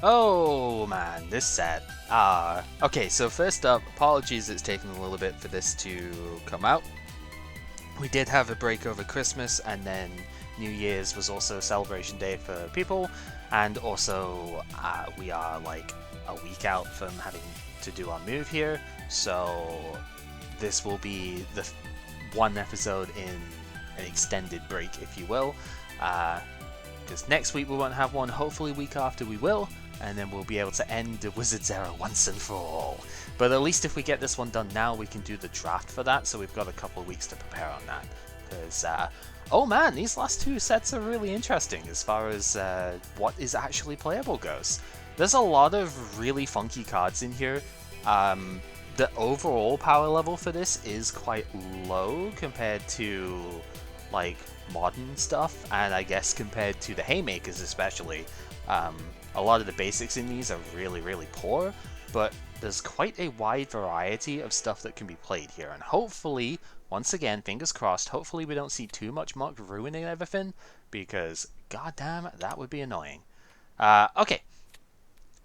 Oh man, this set. Okay, so first up, apologies it's taken a little bit for this to come out. We did have a break over Christmas, and then New Year's was also a celebration day for people, and also we are like a week out from having to do our move here, so this will be the one episode in an extended break, if you will. Because next week we won't have one, hopefully week after we will, and then we'll be able to end the Wizards era once and for all. But at least if we get this one done now, we can do the draft for that, so we've got a couple of weeks to prepare on that. Because, oh man, these last two sets are really interesting as far as what is actually playable goes. There's a lot of really funky cards in here. The overall power level for this is quite low compared to, like, modern stuff, and I guess compared to the Haymakers especially. A lot of the basics in these are really, really poor, but there's quite a wide variety of stuff that can be played here, and hopefully, once again, fingers crossed, hopefully we don't see too much muck ruining everything, because goddamn, that would be annoying. Okay,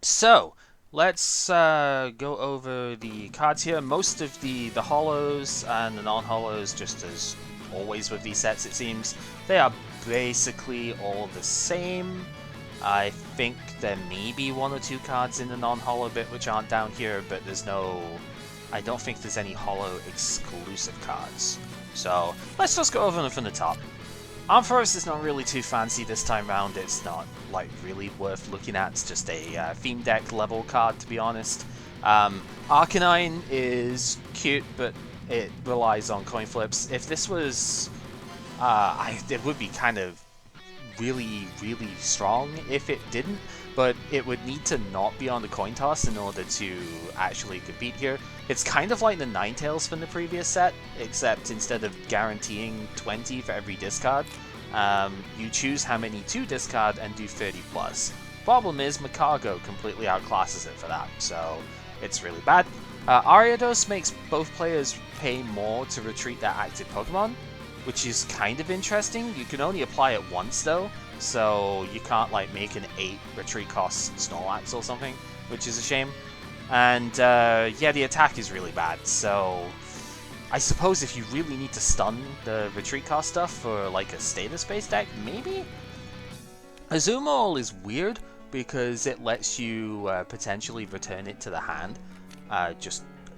so let's go over the cards here. Most of the hollows and the non-hollows, just as always with these sets it seems, they are basically all the same. I think there may be one or two cards in the non-hollow bit which aren't down here, but there's no... I don't think there's any hollow exclusive cards. So let's just go over them from the top. Forest is not really too fancy this time round. It's not like really worth looking at. It's just a theme deck level card, to be honest. Arcanine is cute, but it relies on coin flips. If this was... it would be kind of really, really strong if it didn't, but it would need to not be on the coin toss in order to actually compete here. It's kind of like the Ninetales from the previous set, except instead of guaranteeing 20 for every discard, you choose how many to discard and do 30 plus. Problem is, Macargo completely outclasses it for that, so it's really bad. Ariados makes both players pay more to retreat their active Pokemon, which is kind of interesting. You can only apply it once though, so you can't like make an 8 retreat cost Snorlax or something, which is a shame. And yeah, the attack is really bad, so I suppose if you really need to stun the retreat cost stuff for like a status-based deck, maybe? Azumarill is weird because it lets you potentially return it to the hand.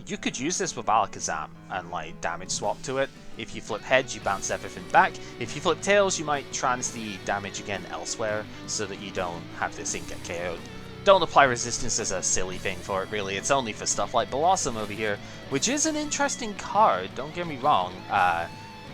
You could use this with Alakazam and like damage swap to it. If you flip heads, you bounce everything back. If you flip tails, you might trans the damage again elsewhere so that you don't have this thing get KO'd. Don't apply resistance as a silly thing for it, really. It's only for stuff like Blossom over here, which is an interesting card, don't get me wrong.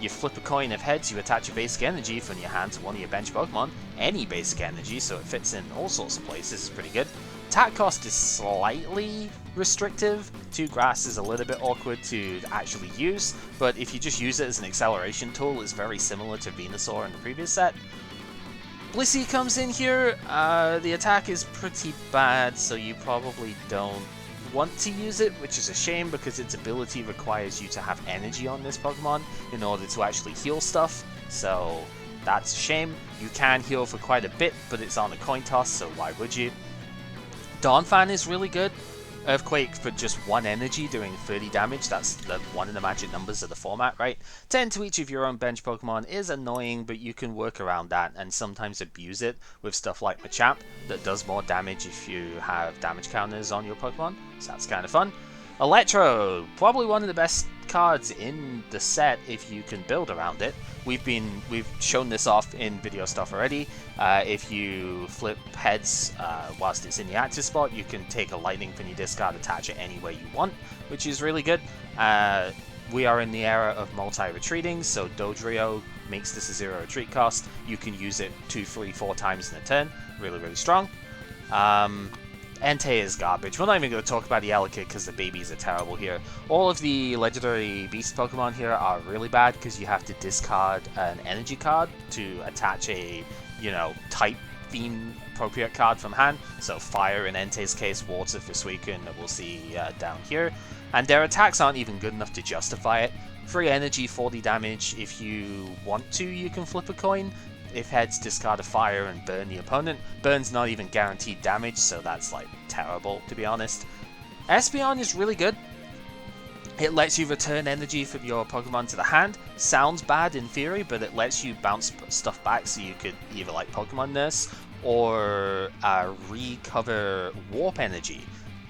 You flip a coin of heads, you attach a basic energy from your hand to one of your bench Pokemon, any basic energy, so it fits in all sorts of places. It's pretty good. Attack cost is slightly restrictive. 2 grass is a little bit awkward to actually use, but if you just use it as an acceleration tool, it's very similar to Venusaur in the previous set. Blissey comes in here. The attack is pretty bad, so you probably don't want to use it, which is a shame because its ability requires you to have energy on this Pokemon in order to actually heal stuff, so that's a shame. You can heal for quite a bit, but it's on a coin toss, so why would you? Dawnfang is really good. Earthquake for just 1 energy doing 30 damage, that's the one of the magic numbers of the format, right? 10 to each of your own bench Pokemon is annoying, but you can work around that and sometimes abuse it with stuff like Machamp that does more damage if you have damage counters on your Pokemon, so that's kind of fun. Electro, probably one of the best cards in the set if you can build around it. We've shown this off in video stuff already. If you flip heads whilst it's in the active spot, you can take a lightning from your discard, attach it any way you want, which is really good. We are in the era of multi-retreating, so Dodrio makes this a 0 retreat cost. You can use it 2, 3, 4 times in a turn. Really, really strong. Entei is garbage. We're not even going to talk about the Elekid because the babies are terrible here. All of the legendary beast Pokemon here are really bad because you have to discard an energy card to attach a, type theme appropriate card from hand. So fire in Entei's case, water for Suicune that we'll see down here. And their attacks aren't even good enough to justify it. Free energy, 40 damage. If you want to, you can flip a coin. if heads, discard a fire and burn the opponent. Burn's not even guaranteed damage, so that's like terrible, to be honest. Espeon is really good. It lets you return energy from your Pokemon to the hand. Sounds bad in theory, but it lets you bounce stuff back, so you could either like Pokemon Nurse or recover Warp Energy.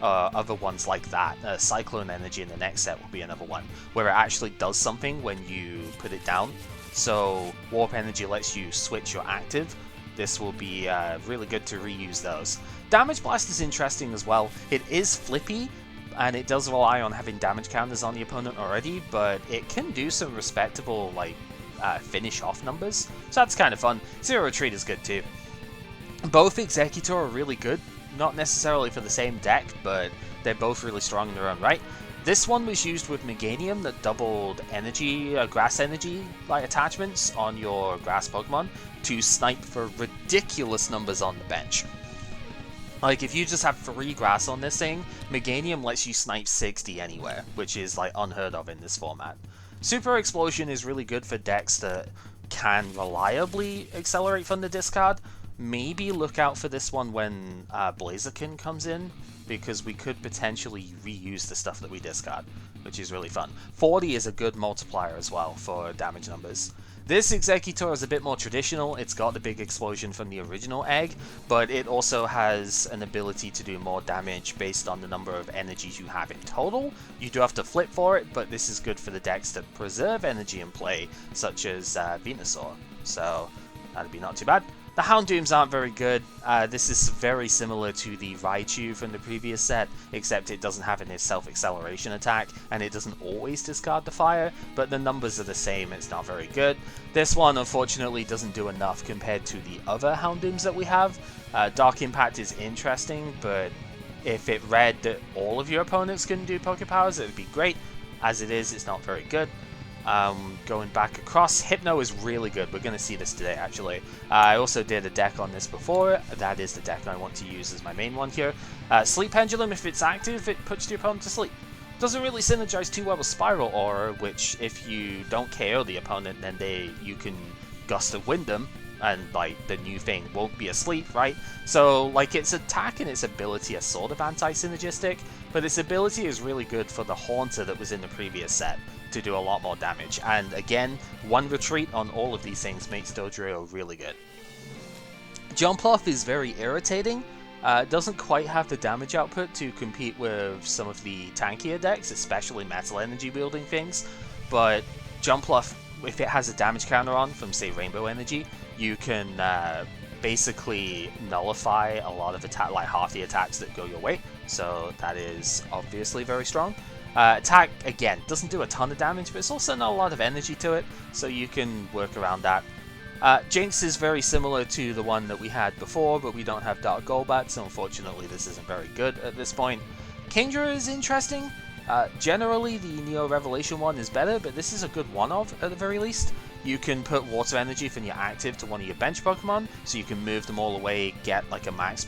Other ones like that. Cyclone Energy in the next set will be another one, where it actually does something when you put it down. So Warp Energy lets you switch your active. This will be really good to reuse those. Damage Blast is interesting as well. It is flippy, and it does rely on having damage counters on the opponent already, but it can do some respectable like finish off numbers, so that's kind of fun. Zero Retreat is good too. Both Executor are really good. Not necessarily for the same deck, but they're both really strong in their own right. This one was used with Meganium that doubled energy, grass energy like attachments on your grass Pokemon to snipe for ridiculous numbers on the bench. Like if you just have 3 grass on this thing, Meganium lets you snipe 60 anywhere, which is like unheard of in this format. Super Explosion is really good for decks that can reliably accelerate from the discard. Maybe look out for this one when Blaziken comes in, because we could potentially reuse the stuff that we discard, which is really fun. 40 is a good multiplier as well for damage numbers. This Executor is a bit more traditional. It's got the big explosion from the original egg, but it also has an ability to do more damage based on the number of energies you have in total. You do have to flip for it, but this is good for the decks that preserve energy in play, such as Venusaur. So that'd be not too bad. The Houndooms aren't very good. This is very similar to the Raichu from the previous set, except it doesn't have any self-acceleration attack, and it doesn't always discard the fire, but the numbers are the same. It's not very good. This one, unfortunately, doesn't do enough compared to the other Houndooms that we have. Dark Impact is interesting, but if it read that all of your opponents can do Poké Powers, it would be great. As it is, it's not very good. Going back across, Hypno is really good. We're going to see this today, actually. I also did a deck on this before. That is the deck I want to use as my main one here. Sleep Pendulum, if it's active, it puts your opponent to sleep. Doesn't really synergize too well with Spiral Aura, which if you don't KO the opponent, then you can Gust of Wind them, and like the new thing won't be asleep, right? So like its attack and its ability are sort of anti-synergistic, but its ability is really good for the Haunter that was in the previous set to do a lot more damage. And again, 1 retreat on all of these things makes Dodrio really good. Jump Off is very irritating. It doesn't quite have the damage output to compete with some of the tankier decks, especially Metal Energy wielding things, but Jump Off, if it has a damage counter on from, say, Rainbow Energy, you can basically nullify a lot of like half the attacks that go your way, so that is obviously very strong. Attack, again, doesn't do a ton of damage, but it's also not a lot of energy to it, so you can work around that. Jinx is very similar to the one that we had before, but we don't have Dark Golbat, so unfortunately this isn't very good at this point. Kingdra is interesting. Generally, the Neo Revelation one is better, but this is a good one-of, at the very least. You can put Water Energy from your active to one of your bench Pokemon, so you can move them all away, get like a Max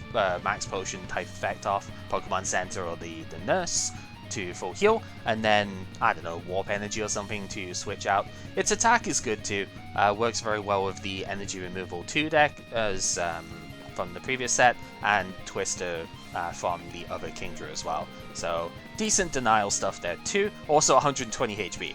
Potion type effect off Pokemon Center or the Nurse to full heal, and then, I don't know, Warp Energy or something to switch out. Its attack is good too, works very well with the Energy Removal 2 deck as from the previous set, and Twister from the other Kingdra as well. So, decent denial stuff there too. Also 120 HP.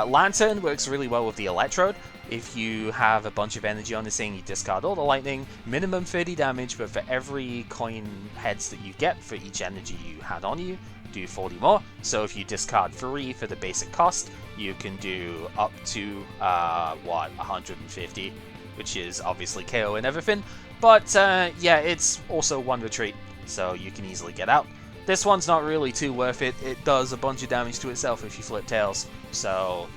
Lantern works really well with the Electrode. If you have a bunch of energy on this thing, you discard all the lightning, minimum 30 damage, but for every coin heads that you get for each energy you had on you, do 40 more. So if you discard 3 for the basic cost, you can do up to 150, which is obviously KO and everything. But yeah, it's also 1 retreat, so you can easily get out. This one's not really too worth it. It does a bunch of damage to itself if you flip tails, so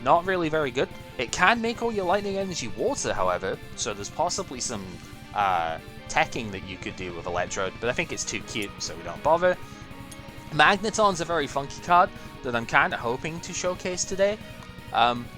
not really very good. It can make all your lightning energy water, however, so there's possibly some teching that you could do with Electrode, but I think it's too cute, so we don't bother. Magneton's a very funky card that I'm kind of hoping to showcase today.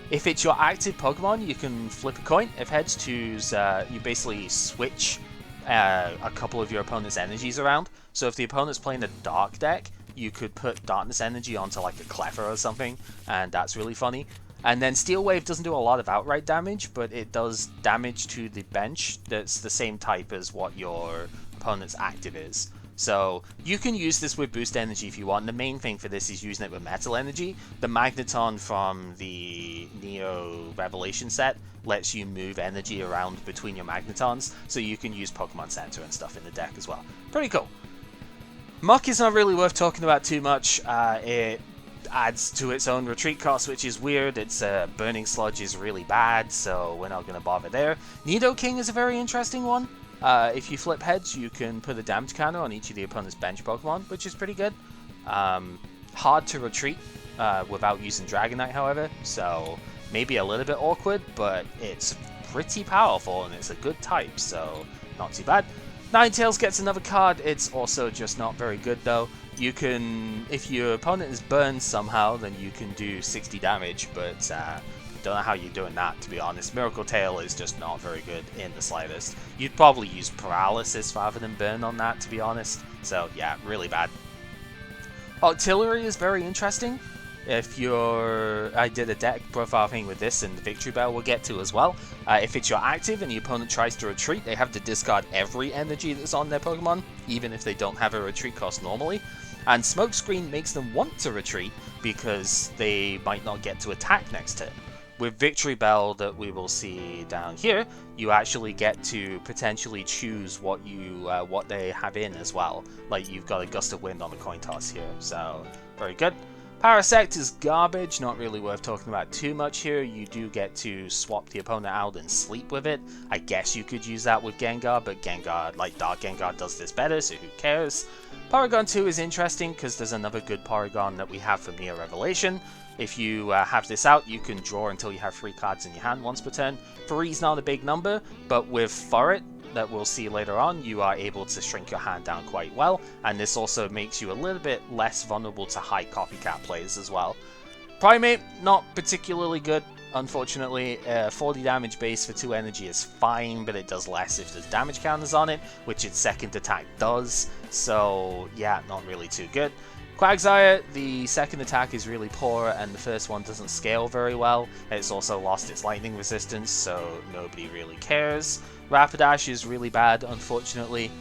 If it's your active Pokemon, you can flip a coin. If heads, choose, you basically switch a couple of your opponent's energies around. So if the opponent's playing a Dark deck, you could put Darkness Energy onto like a Cleffa or something, and that's really funny. And then Steel Wave doesn't do a lot of outright damage, but it does damage to the bench that's the same type as what your opponent's active is. So you can use this with boost energy if you want. The main thing for this is using it with metal energy. The Magneton from the Neo Revelation set lets you move energy around between your Magnetons, so you can use Pokemon Center and stuff in the deck as well. Pretty cool. Muck is not really worth talking about too much. It adds to its own retreat cost, which is weird. Its Burning Sludge is really bad, so we're not going to bother there. Nidoking is a very interesting one. If you flip heads, you can put a damage counter on each of the opponent's bench Pokemon, which is pretty good. Hard to retreat without using Dragonite, however, so maybe a little bit awkward, but it's pretty powerful and it's a good type, so not too bad. Ninetales gets another card. It's also just not very good though. You can, if your opponent is burned somehow, then you can do 60 damage, but don't know how you're doing that, to be honest. Miracle Tail is just not very good in the slightest. You'd probably use Paralysis rather than Burn on that, to be honest. So yeah, really bad. Artillery is very interesting. If you're... I did a deck profile thing with this, and the Victory Bell we'll get to as well. If it's your active and the opponent tries to retreat, they have to discard every energy that's on their Pokemon, even if they don't have a retreat cost normally. And Smokescreen makes them want to retreat because they might not get to attack next turn. With Victory Bell that we will see down here, you actually get to potentially choose what they have in as well. Like you've got a Gust of Wind on the coin toss here, so very good. Parasect is garbage, not really worth talking about too much here. You do get to swap the opponent out and sleep with it. I guess you could use that with Gengar, but Gengar, like Dark Gengar, does this better, so who cares? Porygon 2 is interesting because there's another good Porygon that we have from Neo Revelation. If you have this out, you can draw until you have 3 cards in your hand once per turn. 3 is not a big number, but with Furret, that we'll see later on, you are able to shrink your hand down quite well, and this also makes you a little bit less vulnerable to high copycat plays as well. Primate, not particularly good, unfortunately. 40 damage base for 2 energy is fine, but it does less if there's damage counters on it, which its second attack does, so yeah, not really too good. Quagsire, the second attack is really poor, and the first one doesn't scale very well. It's also lost its lightning resistance, so nobody really cares. Rapidash is really bad, unfortunately.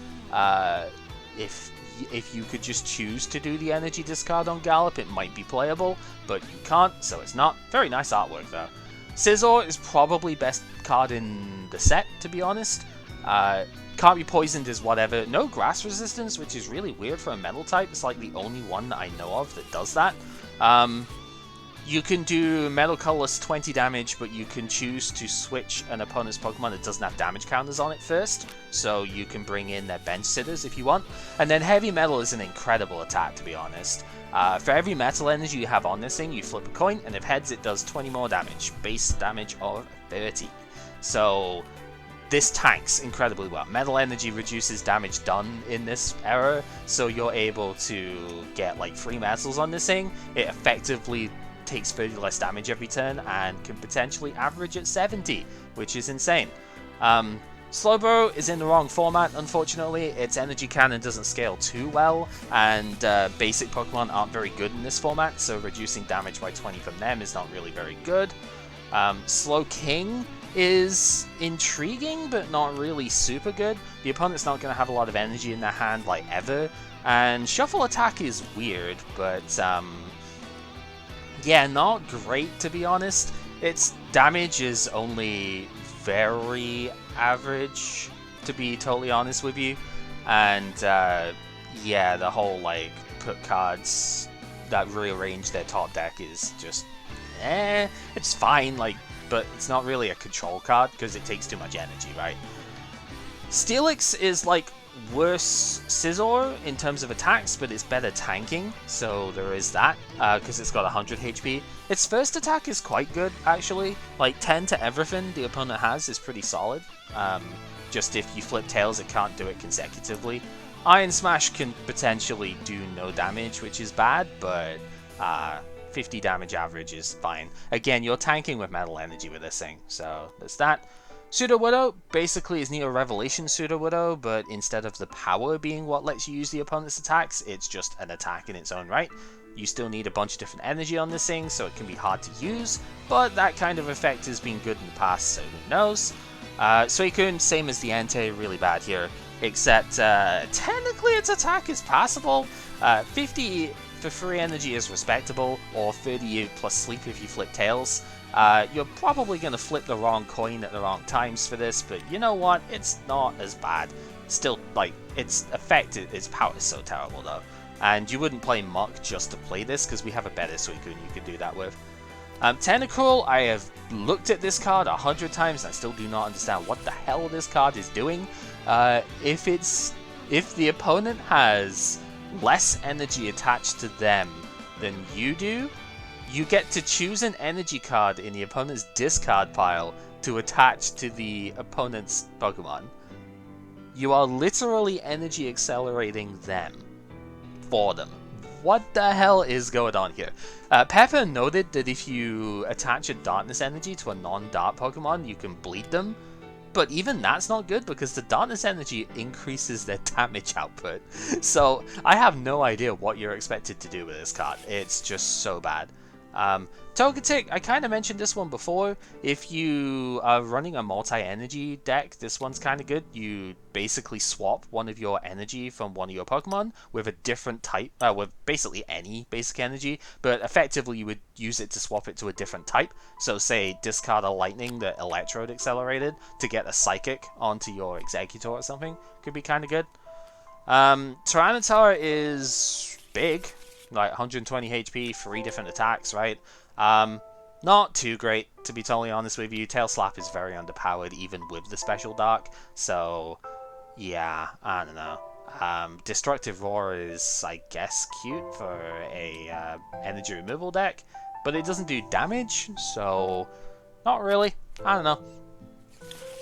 If you could just choose to do the energy discard on Gallop, it might be playable, but you can't, so it's not. Very nice artwork, though. Scizor is probably best card in the set, to be honest. Can't be poisoned is whatever. No grass resistance, which is really weird for a metal type. It's like the only one that I know of that does that. You can do Metal Colorless 20 damage, but you can choose to switch an opponent's Pokemon that doesn't have damage counters on it first. So you can bring in their bench sitters if you want. And then Heavy Metal is an incredible attack, to be honest. For every metal energy you have on this thing, you flip a coin, and if heads, it does 20 more damage. Base damage of 30. So this tanks incredibly well. Metal energy reduces damage done in this era, so you're able to get like 3 metals on this thing. It effectively takes 30 less damage every turn and can potentially average at 70, which is insane. Slowbro is in the wrong format, unfortunately. Its energy cannon doesn't scale too well, and basic Pokemon aren't very good in this format, so reducing damage by 20 from them is not really very good. Slowking is intriguing, but not really super good. The opponent's not going to have a lot of energy in their hand, like ever, and Shuffle Attack is weird, but yeah, not great, to be honest. Its damage is only very average, to be totally honest with you, and yeah, the whole like put cards that rearrange their top deck is just it's fine, like, but it's not really a control card because it takes too much energy, right? Steelix is like worse Scizor in terms of attacks, but it's better tanking, so there is that, because it's got 100 HP. Its first attack is quite good, actually. Like 10 to everything the opponent has is pretty solid. Just if you flip tails, it can't do it consecutively. Iron Smash can potentially do no damage, which is bad, but 50 damage average is fine. Again, you're tanking with metal energy with this thing, so there's that. Pseudo-Widow basically is Neo Revelation Pseudo-Widow, but instead of the power being what lets you use the opponent's attacks, it's just an attack in its own right. You still need a bunch of different energy on this thing, so it can be hard to use, but that kind of effect has been good in the past, so who knows. Suicune, same as the Entei, really bad here, except technically its attack is passable. 50 for free energy is respectable, or 30 plus sleep if you flip tails. You're probably going to flip the wrong coin at the wrong times for this, but you know what? It's not as bad. Still, like, its effect, its power is so terrible though. And you wouldn't play Muck just to play this, because we have a better Suicune you could do that with. Tentacruel, I have looked at this card 100 times and I still do not understand what the hell this card is doing. If the opponent has less energy attached to them than you do, you get to choose an energy card in the opponent's discard pile to attach to the opponent's Pokemon. You are literally energy accelerating them for them. What the hell is going on here? Pepper noted that if you attach a Darkness Energy to a non-Dart Pokemon, you can bleed them. But even that's not good because the Darkness Energy increases their damage output. So I have no idea what you're expected to do with this card. It's just so bad. Togetic, I kind of mentioned this one before. If you are running a multi-energy deck, this one's kind of good. You basically swap one of your energy from one of your Pokemon with a different type, with basically any basic energy, but effectively you would use it to swap it to a different type. So say discard a Lightning that Electrode accelerated to get a Psychic onto your Executor or something. Could be kind of good. Tyranitar is big. Like 120 HP, 3 different attacks, right? Not too great, to be totally honest with you. Tail Slap is very underpowered, even with the Special Dark. So, yeah, I don't know. Destructive Roar is, I guess, cute for a energy removal deck, but it doesn't do damage, so not really. I don't know.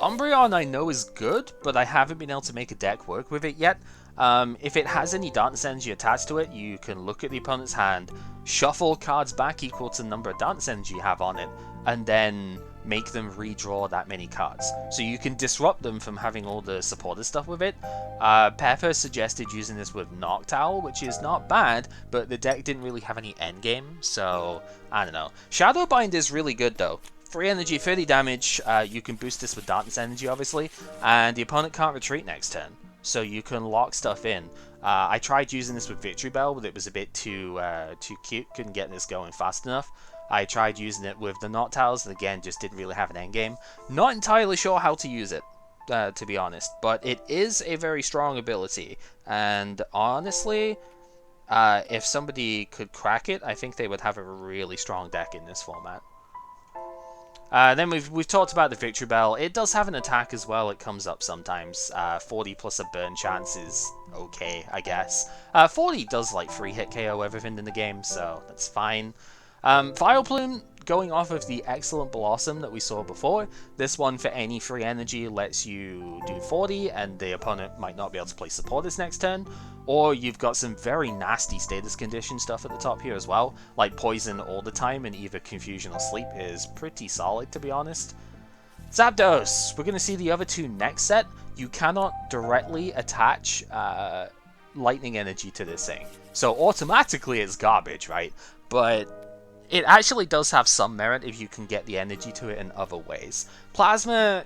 Umbreon I know is good, but I haven't been able to make a deck work with it yet. If it has any Darkness Energy attached to it, you can look at the opponent's hand, shuffle cards back equal to the number of Darkness Energy you have on it, and then make them redraw that many cards. So you can disrupt them from having all the supported stuff with it. Pepper suggested using this with Noctowl, which is not bad, but the deck didn't really have any endgame, so I don't know. Shadowbind is really good though. 3 energy, 30 damage, you can boost this with Darkness Energy obviously, and the opponent can't retreat next turn. So you can lock stuff in. I tried using this with Victory Bell, but it was a bit too cute. Couldn't get this going fast enough. I tried using it with the Noctowls, and again, just didn't really have an endgame. Not entirely sure how to use it, to be honest. But it is a very strong ability. And honestly, if somebody could crack it, I think they would have a really strong deck in this format. Then we've talked about the Victory Bell. It does have an attack as well. It comes up sometimes. 40 plus a burn chance is okay, I guess. 40 does like free hit KO everything in the game, so that's fine. Vileplume, going off of the excellent Blossom that we saw before, this one for any free energy lets you do 40 and the opponent might not be able to play support this next turn. Or you've got some very nasty status condition stuff at the top here as well, like Poison all the time and either Confusion or Sleep is pretty solid, to be honest. Zapdos! We're going to see the other two next set. You cannot directly attach Lightning Energy to this thing. So automatically it's garbage, right? But it actually does have some merit if you can get the energy to it in other ways. Plasma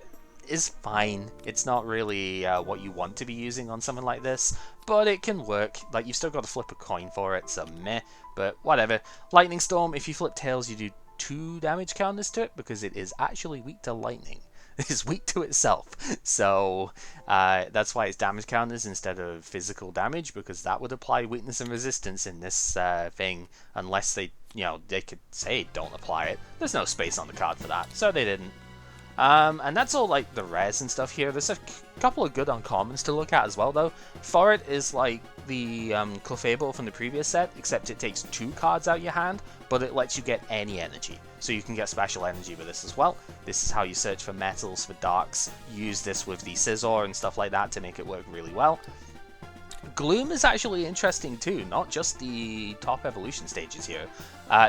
is fine. It's not really what you want to be using on something like this, but it can work. Like, you've still got to flip a coin for it, so meh, but whatever. Lightning Storm, if you flip tails, you do 2 damage counters to it, because it is actually weak to lightning. It is weak to itself, so that's why it's damage counters instead of physical damage, because that would apply weakness and resistance in this thing, unless they, they could say don't apply it. There's no space on the card for that, so they didn't. And that's all like the rares and stuff here. There's a couple of good uncommons to look at as well though. Forit is like the Clefable from the previous set, except it takes 2 cards out your hand, but it lets you get any energy. So you can get special energy with this as well. This is how you search for metals, for darks, use this with the Scizor and stuff like that to make it work really well. Gloom is actually interesting too, not just the top evolution stages here.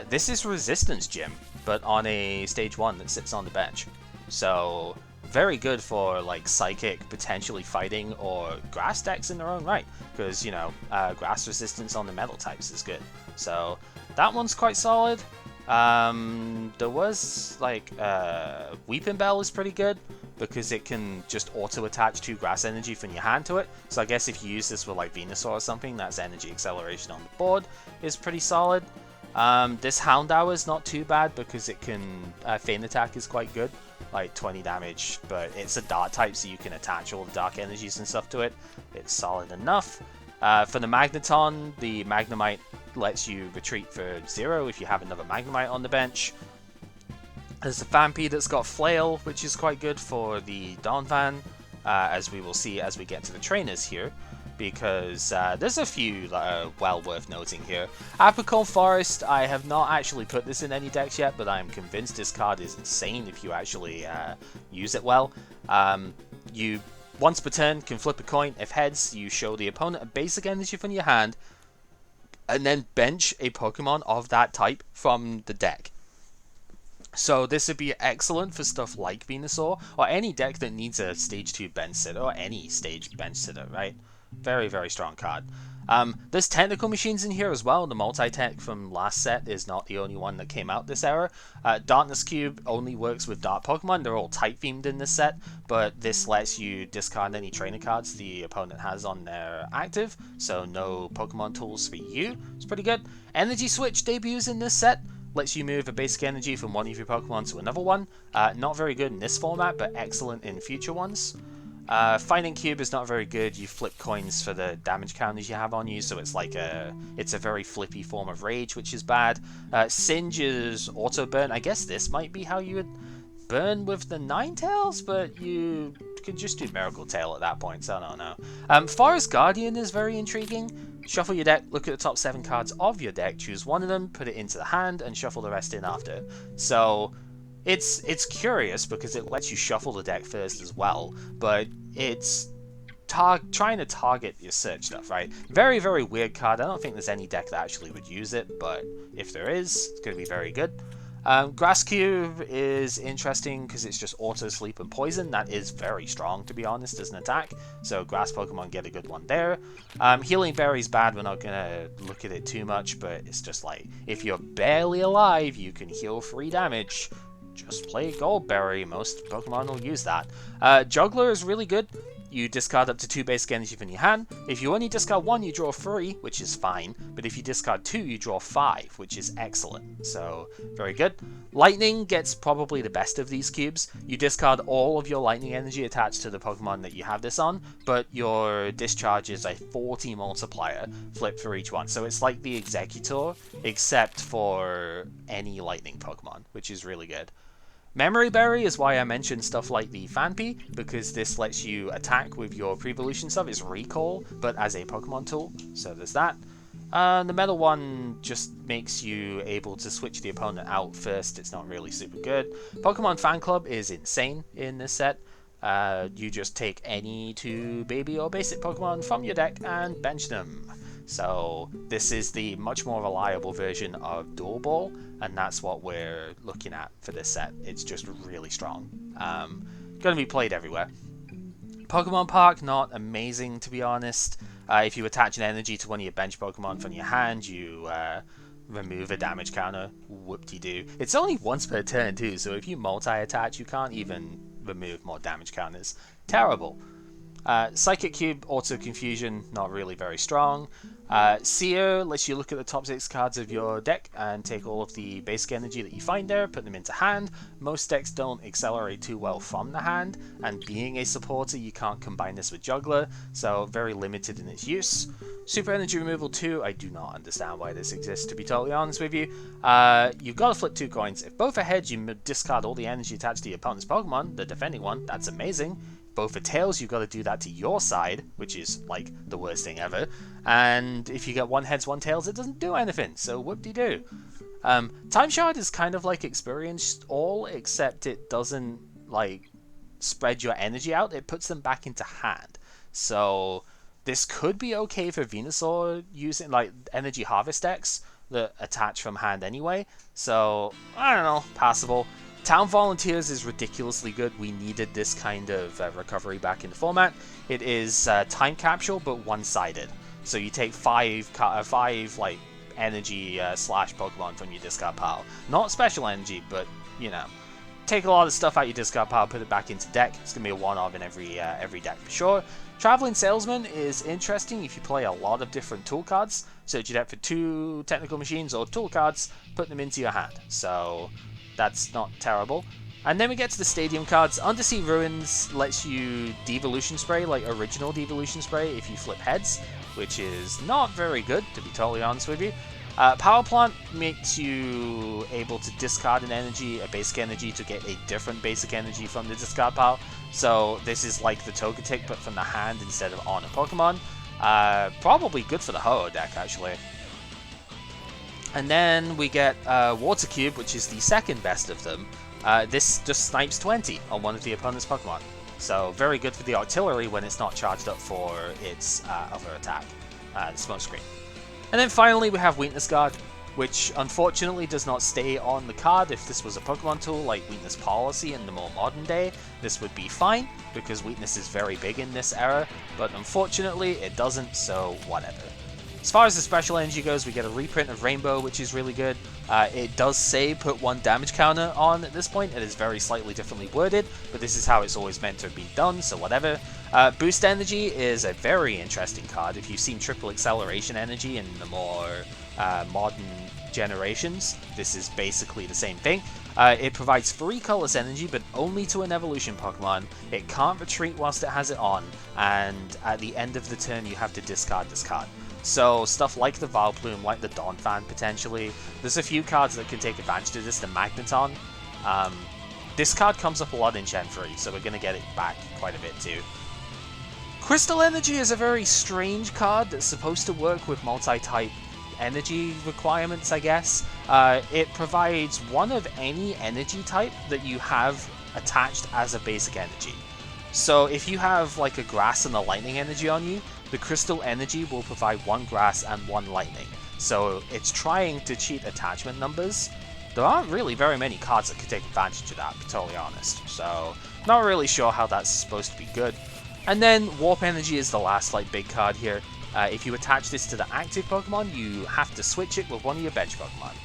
This is Resistance Gym, but on a stage 1 that sits on the bench. So very good for like Psychic potentially fighting or Grass decks in their own right, because you know Grass resistance on the Metal types is good. So that one's quite solid. There was like Weeping Bell is pretty good because it can just auto attach 2 Grass energy from your hand to it. So I guess if you use this with like Venusaur or something, that's energy acceleration on the board is pretty solid. This Houndour is not too bad because it can Feint Attack is quite good, like 20 damage, but it's a Dart type, so you can attach all the Dark energies and stuff to it. It's solid enough. For the Magneton, the Magnemite lets you retreat for 0 if you have another Magnemite on the bench. There's the Vampy that's got Flail, which is quite good for the Donphan, as we will see as we get to the trainers here, because there's a few that are well worth noting here. Apricot Forest, I have not actually put this in any decks yet, but I'm convinced this card is insane if you actually use it well. You, once per turn, can flip a coin. If heads, you show the opponent a basic energy from your hand, and then bench a Pokemon of that type from the deck. So this would be excellent for stuff like Venusaur, or any deck that needs a Stage 2 bench sitter, or any stage bench sitter, right? Very, very strong card. There's technical machines in here as well. The multi-tech from last set is not the only one that came out this era. Darkness Cube only works with Dark Pokemon. They're all type-themed in this set, but this lets you discard any trainer cards the opponent has on their active, so no Pokemon tools for you. It's pretty good. Energy Switch debuts in this set. Lets you move a basic energy from one of your Pokemon to another one. Not very good in this format, but excellent in future ones. Fighting Cube is not very good. You flip coins for the damage counters you have on you, so it's like it's a very flippy form of Rage, which is bad. Singe is Auto Burn. I guess this might be how you would burn with the Ninetales, but you could just do Miracle Tail at that point, so I don't know. Forest Guardian is very intriguing. Shuffle your deck, look at the top 7 cards of your deck, choose one of them, put it into the hand, and shuffle the rest in after. So it's curious because it lets you shuffle the deck first as well, but it's trying to target your search stuff, right? Very, very weird card. I don't think there's any deck that actually would use it, but if there is, it's going to be very good. Grass Cube is interesting because it's just auto sleep and poison. That is very strong, to be honest, as an attack. So grass Pokemon get a good one there. Healing Berry's bad. We're not going to look at it too much, but it's just like, if you're barely alive, you can heal 3 damage. Just play Goldberry. Most Pokemon will use that. Juggler is really good. You discard up to 2 basic energy from your hand. If you only discard 1, you draw 3, which is fine. But if you discard 2, you draw 5, which is excellent. So, very good. Lightning gets probably the best of these cubes. You discard all of your lightning energy attached to the Pokemon that you have this on, but your discharge is a 40 multiplier, flip for each one. So it's like the Executor, except for any lightning Pokemon, which is really good. Memory Berry is why I mentioned stuff like the Vampy, because this lets you attack with your pre-evolution stuff. It's Recall, but as a Pokemon tool, so there's that. The Metal one just makes you able to switch the opponent out first. It's not really super good. Pokemon Fan Club is insane in this set. You just take any 2 baby or basic Pokemon from your deck and bench them. So this is the much more reliable version of Dual Ball, and that's what we're looking at for this set. It's just really strong. Going to be played everywhere. Pokemon Park, not amazing to be honest. If you attach an energy to one of your bench Pokemon from your hand, you remove a damage counter. Whoop-de-doo. It's only once per turn too, so if you multi-attach, you can't even remove more damage counters. Terrible. Psychic Cube, Auto Confusion, not really very strong. Seer lets you look at the top 6 cards of your deck and take all of the basic energy that you find there, put them into hand. Most decks don't accelerate too well from the hand, and being a supporter, you can't combine this with Juggler, so very limited in its use. Super Energy Removal 2, I do not understand why this exists, to be totally honest with you. You've got to flip 2 coins. If both are heads, you discard all the energy attached to your opponent's Pokemon, the defending one. That's amazing. Both are tails, you've got to do that to your side, which is like the worst thing ever. And if you get 1 heads, 1 tails, it doesn't do anything, so whoop-de-doo. Time Shard is kind of like Experience All, except it doesn't like spread your energy out, it puts them back into hand. So this could be okay for Venusaur using like energy harvest decks that attach from hand anyway. So I don't know, passable. Town Volunteers is ridiculously good. We needed this kind of recovery back in the format. It is time capsule, but one-sided. So you take five like energy slash Pokemon from your discard pile. Not special energy, but you know, take a lot of stuff out your discard pile, put it back into deck. It's gonna be a one-of in every deck for sure. Traveling Salesman is interesting if you play a lot of different tool cards. Search your deck for 2 technical machines or tool cards, put them into your hand. So that's not terrible. And then we get to the stadium cards. Undersea Ruins lets you Devolution Spray, like original Devolution Spray, if you flip heads, which is not very good, to be totally honest with you. Power Plant makes you able to discard an energy, a basic energy, to get a different basic energy from the discard pile. So this is like the Togetic, but from the hand instead of on a Pokemon. Probably good for the Ho-Oh deck, actually. And then we get Water Cube, which is the second best of them. This just snipes 20 on one of the opponent's Pokemon. So very good for the artillery when it's not charged up for its other attack, the Smoke Screen. And then finally we have Weakness Guard, which unfortunately does not stay on the card. If this was a Pokemon tool like Weakness Policy in the more modern day, this would be fine, because weakness is very big in this era, but unfortunately it doesn't, so whatever. As far as the special energy goes, we get a reprint of Rainbow, which is really good. It does say put 1 damage counter on at this point. It is very slightly differently worded, but this is how it's always meant to be done, so whatever. Boost Energy is a very interesting card. If you've seen Triple Acceleration Energy in the more modern generations, this is basically the same thing. It provides 3 colorless energy, but only to an evolution Pokemon. It can't retreat whilst it has it on, and at the end of the turn you have to discard this card. So stuff like the Vileplume, like the Donphan potentially. There's a few cards that can take advantage of this. The Magneton. This card comes up a lot in Gen 3, so we're going to get it back quite a bit too. Crystal Energy is a very strange card that's supposed to work with multi-type energy requirements, I guess. It provides 1 of any energy type that you have attached as a basic energy. So if you have like a grass and a lightning energy on you, the crystal energy will provide 1 grass and 1 lightning. So it's trying to cheat attachment numbers. There aren't really very many cards that can take advantage of that, to be totally honest. So not really sure how that's supposed to be good. And then Warp Energy is the last like big card here. If you attach this to the active Pokemon, you have to switch it with one of your bench Pokemon.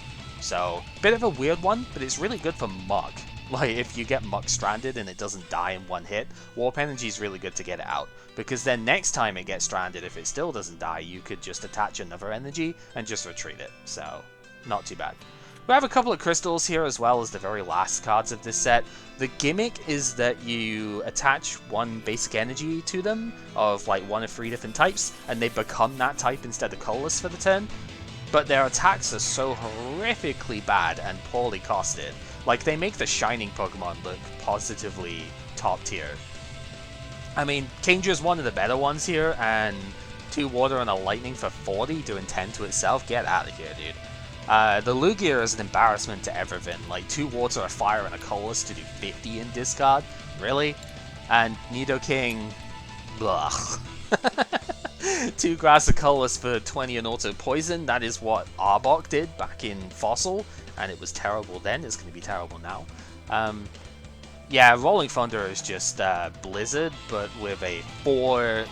So, bit of a weird one, but it's really good for Muck. Like, if you get Muck stranded and it doesn't die in 1 hit, Warp Energy is really good to get it out. Because then next time it gets stranded, if it still doesn't die, you could just attach another energy and just retreat it. So, not too bad. We have a couple of crystals here as well as the very last cards of this set. The gimmick is that you attach 1 basic energy to them of like 1 of 3 different types, and they become that type instead of colorless for the turn. But their attacks are so horrifically bad and poorly costed. Like, they make the Shining Pokemon look positively top tier. I mean, Kindra's one of the better ones here, and 2 water and a lightning for 40 doing 10 to itself? Get out of here, dude. The Lugia is an embarrassment to everything. Like, 2 water, a fire, and a colorless to do 50 in discard? Really? And Nidoking... blah. 2 grass, a colorless for 20 and auto poison. That is what Arbok did back in Fossil, and it was terrible then. It's going to be terrible now. Yeah, Rolling Thunder is just Blizzard, but with a 4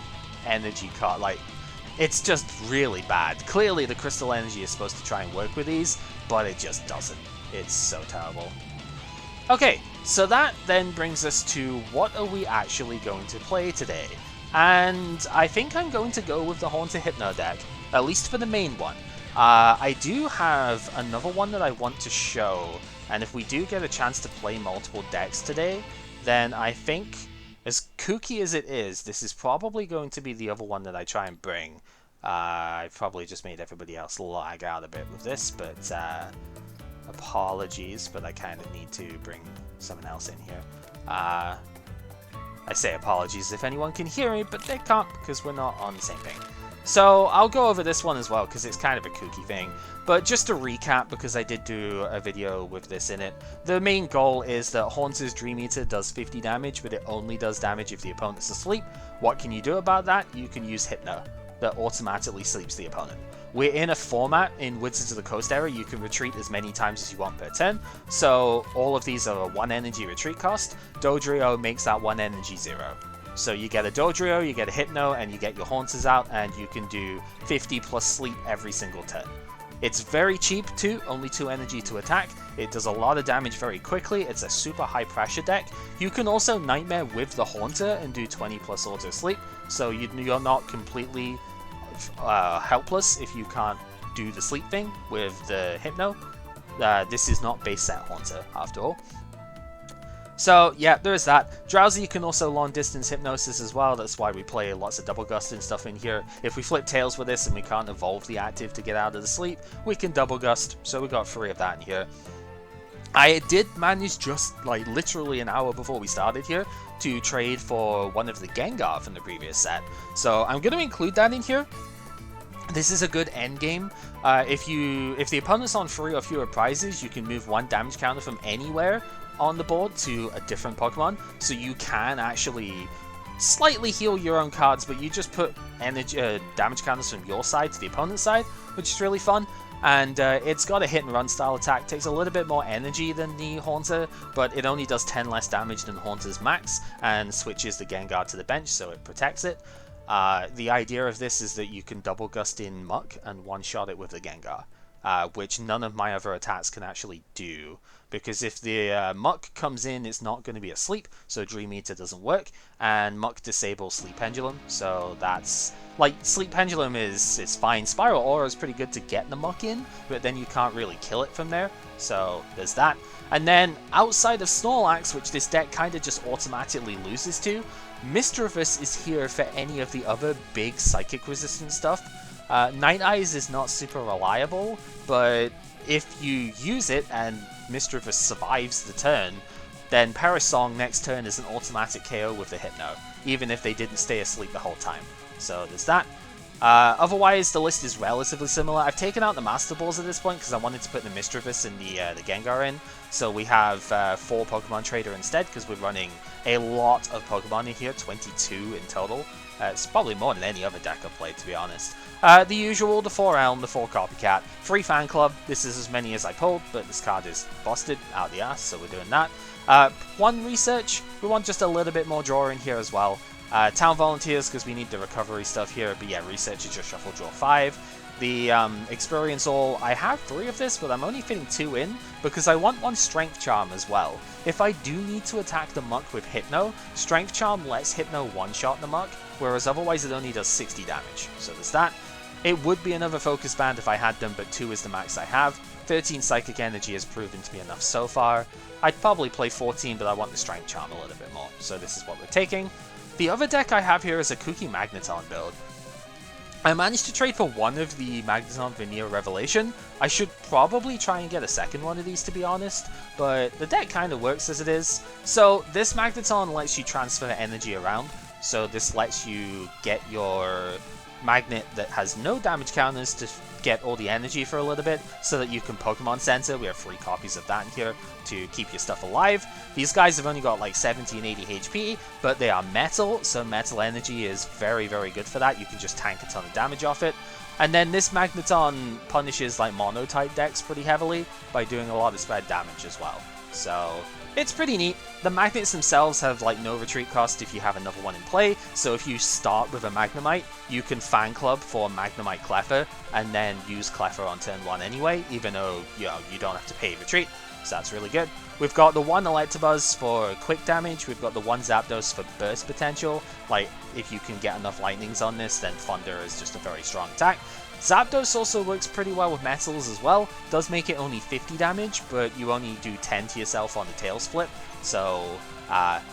energy card. Like, it's just really bad. Clearly the Crystal Energy is supposed to try and work with these, but it just doesn't. It's so terrible. Okay, so that then brings us to what are we actually going to play today? And I think I'm going to go with the Haunter Hypno deck, at least for the main one. I do have another one that I want to show, and if we do get a chance to play multiple decks today, then I think, as kooky as it is, this is probably going to be the other one that I try and bring. I've probably just made everybody else lag out a bit with this, but apologies, but I kind of need to bring someone else in here. I say apologies if anyone can hear me, but they can't because we're not on the same thing. So I'll go over this one as well because it's kind of a kooky thing. But just to recap, because I did do a video with this in it, the main goal is that Haunter's Dream Eater does 50 damage, but it only does damage if the opponent's asleep. What can you do about that? You can use Hypno. that automatically sleeps the opponent. We're in a format in Wizards of the Coast era, you can retreat as many times as you want per turn, so all of these are a 1 energy retreat cost. Dodrio makes that 1 energy 0. So you get a Dodrio, you get a Hypno, and you get your Haunters out, and you can do 50 plus sleep every single turn. It's very cheap too, only 2 energy to attack. It does a lot of damage very quickly. It's a super high pressure deck. You can also Nightmare with the Haunter and do 20 plus auto sleep, so you're not completely helpless if you can't do the sleep thing with the Hypno. This is not base set Haunter after all. So yeah, there is that. Drowsy can also long distance hypnosis as well, that's why we play lots of double gust and stuff in here. If we flip tails with this and we can't evolve the active to get out of the sleep, we can double gust, so we got 3 of that in here. I did manage just like literally an hour before we started here to trade for one of the Gengar from the previous set, so I'm going to include that in here. This is a good end game. If the opponent's on 3 or fewer prizes, you can move 1 damage counter from anywhere on the board to a different Pokemon, so you can actually slightly heal your own cards, but you just put energy damage counters from your side to the opponent's side, which is really fun. And it's got a hit and run style attack, takes a little bit more energy than the Haunter, but it only does 10 less damage than Haunter's max, and switches the Gengar to the bench, so it protects it. The idea of this is that you can double gust in Muck and one-shot it with the Gengar, which none of my other attacks can actually do, because if the Muck comes in, it's not going to be asleep, so Dream Eater doesn't work, and Muck disables Sleep Pendulum, so that's... like, Sleep Pendulum is fine. Spiral Aura is pretty good to get the Muck in, but then you can't really kill it from there, so there's that. And then, outside of Snorlax, which this deck kind of just automatically loses to, Misdreavus is here for any of the other big Psychic resistant stuff. Night Eyes is not super reliable, but if you use it and Misdreavus survives the turn, then Parasong next turn is an automatic KO with the Hypno, even if they didn't stay asleep the whole time. So there's that. Otherwise, the list is relatively similar. I've taken out the Master Balls at this point because I wanted to put the Misdreavus and the Gengar in. So we have 4 Pokemon Trader instead, because we're running a lot of Pokemon in here, 22 in total. It's probably more than any other deck I've played, to be honest. The usual, the 4 Elm, the 4 Copycat, 3 Fan Club. This is as many as I pulled, but this card is busted out the ass, so we're doing that. 1 Research. We want just a little bit more draw in here as well. Town Volunteers, because we need the recovery stuff here, but yeah, Research is just shuffle draw 5. The Experience All, I have 3 of this, but I'm only fitting 2 in, because I want 1 Strength Charm as well. If I do need to attack the Muck with Hypno, Strength Charm lets Hypno one-shot the Muck, whereas otherwise it only does 60 damage, so there's that. It would be another Focus Band if I had them, but 2 is the max I have. 13 Psychic Energy has proven to be enough so far. I'd probably play 14, but I want the Strength Charm a little bit more, so this is what we're taking. The other deck I have here is a Kooky Magneton build. I managed to trade for 1 of the Magneton Veneer Revelation. I should probably try and get a second one of these, to be honest, but the deck kind of works as it is. So this Magneton lets you transfer energy around, so this lets you get your Magnet that has no damage counters to get all the energy for a little bit, so that you can Pokemon Center. We have 3 copies of that in here to keep your stuff alive. These guys have only got like 70 and 80 HP, but they are metal, so metal energy is very, very good for that. You can just tank a ton of damage off it. And then this Magneton punishes like mono-type decks pretty heavily by doing a lot of spread damage as well. So it's pretty neat. The magnets themselves have like no retreat cost if you have another one in play, so if you start with a Magnemite, you can Fan Club for Magnemite Cleffer, and then use Cleffer on turn 1 anyway, even though you don't have to pay retreat, so that's really good. We've got the 1 Electabuzz for quick damage, we've got the 1 Zapdos for burst potential, like if you can get enough lightnings on this, then Thunder is just a very strong attack. Zapdos also works pretty well with metals as well, does make it only 50 damage, but you only do 10 to yourself on the Tails Flip, so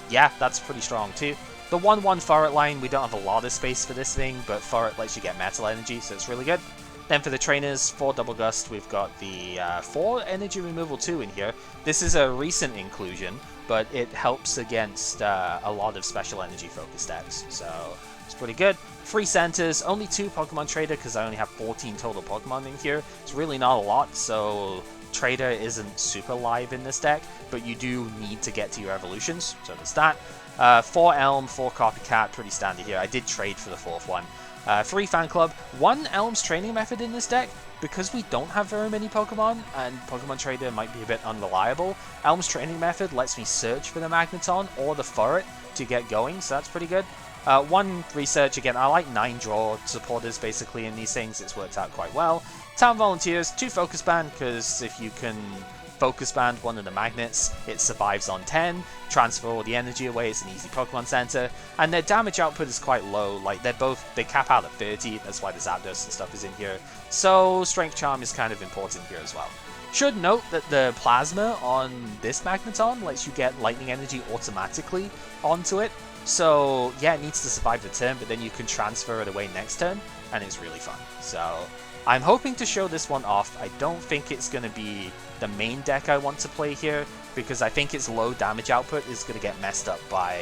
yeah, that's pretty strong too. The 1-1 Furret line, we don't have a lot of space for this thing, but Furret lets you get metal energy, so it's really good. Then for the trainers, 4 Double Gust, we've got the 4 Energy Removal 2 in here. This is a recent inclusion, but it helps against a lot of special energy focus decks, so it's pretty good. 3 centers, only 2 Pokemon Trader because I only have 14 total Pokemon in here. It's really not a lot, so Trader isn't super live in this deck, but you do need to get to your evolutions, so there's that. 4 Elm, 4 Copycat, pretty standard here. I did trade for the 4th one. 3 Fan Club, 1 Elm's training method in this deck. Because we don't have very many Pokemon, and Pokemon Trader might be a bit unreliable, Elm's training method lets me search for the Magneton or the Furret to get going, so that's pretty good. 1 research, again, I like 9 draw supporters basically in these things, it's worked out quite well. Town Volunteers, 2 Focus Band, because if you can Focus Band one of the magnets, it survives on 10, transfer all the energy away, it's an easy Pokemon Center, and their damage output is quite low, like they cap out at 30, that's why the Zapdos and stuff is in here, so Strength Charm is kind of important here as well. Should note that the Plasma on this Magneton lets you get Lightning Energy automatically onto it, so yeah, it needs to survive the turn, but then you can transfer it away next turn, and it's really fun. So I'm hoping to show this one off. I don't think it's going to be the main deck I want to play here, because I think its low damage output is going to get messed up by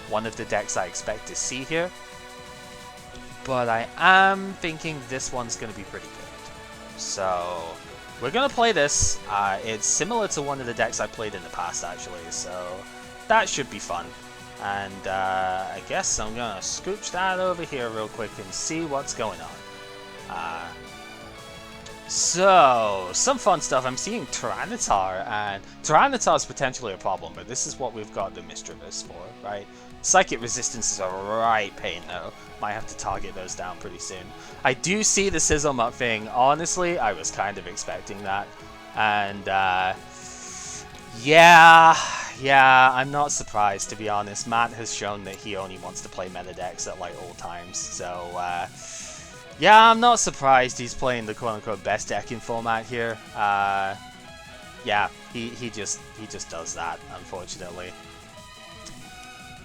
one of the decks I expect to see here. But I am thinking this one's going to be pretty good. So we're going to play this. It's similar to one of the decks I played in the past, actually, so that should be fun. And I guess I'm going to scooch that over here real quick and see what's going on. So, some fun stuff. I'm seeing Tyranitar, and Tyranitar's potentially a problem, but this is what we've got the Mischievous for, right? Psychic Resistance is a right pain, though. Might have to target those down pretty soon. I do see the Sizzle Mutt thing. Honestly, I was kind of expecting that. And, yeah, I'm not surprised, to be honest. Matt has shown that he only wants to play meta decks at, like, all times, so, yeah, I'm not surprised he's playing the quote-unquote best deck in format here. Yeah, he just does that, unfortunately.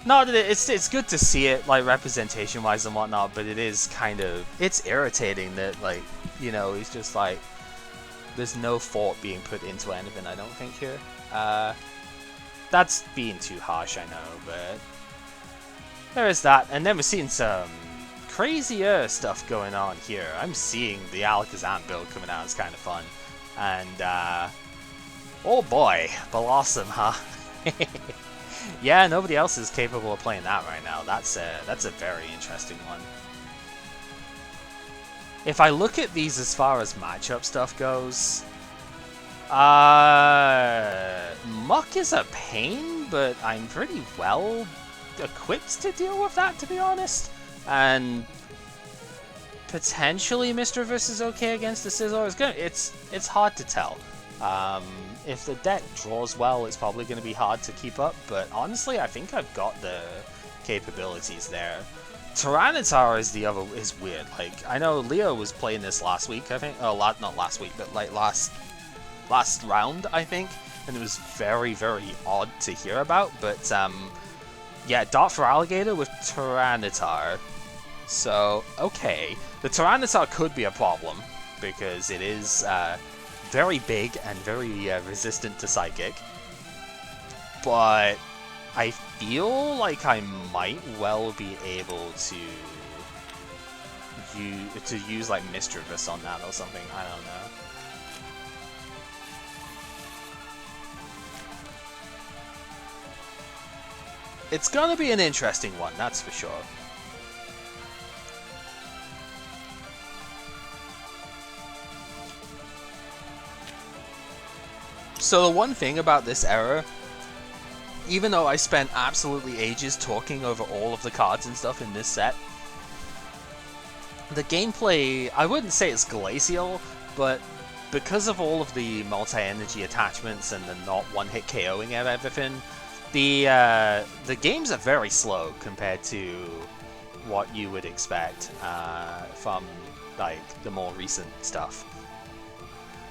Not that it's good to see it, like, representation-wise and whatnot, but it is kind of, it's irritating that, like, you know, he's just like, there's no thought being put into anything, I don't think, here. That's being too harsh, I know, but there is that. And then we're seeing some crazier stuff going on here. I'm seeing the Alakazam build coming out. It's kind of fun. And, oh boy, Blossom, huh? Yeah, nobody else is capable of playing that right now. That's a very interesting one. If I look at these as far as matchup stuff goes, Muck is a pain, but I'm pretty well equipped to deal with that, to be honest. And potentially Mischievous is okay against the Scizor. It's hard to tell. If the deck draws well, it's probably going to be hard to keep up, but honestly, I think I've got the capabilities there. Tyranitar is weird. Like, I know Leo was playing this last week, I think. Oh, not last week, but like last round, I think, and it was very, very odd to hear about. But yeah, Dart for Alligator with Tyranitar. So okay, the Tyranitar could be a problem because it is very big and very resistant to Psychic. But I feel like I might well be able to use like Mischievous on that or something. I don't know. It's gonna be an interesting one, that's for sure. So the one thing about this era, even though I spent absolutely ages talking over all of the cards and stuff in this set, the gameplay, I wouldn't say it's glacial, but because of all of the multi-energy attachments and the not one-hit KOing of everything, the games are very slow compared to what you would expect from like the more recent stuff.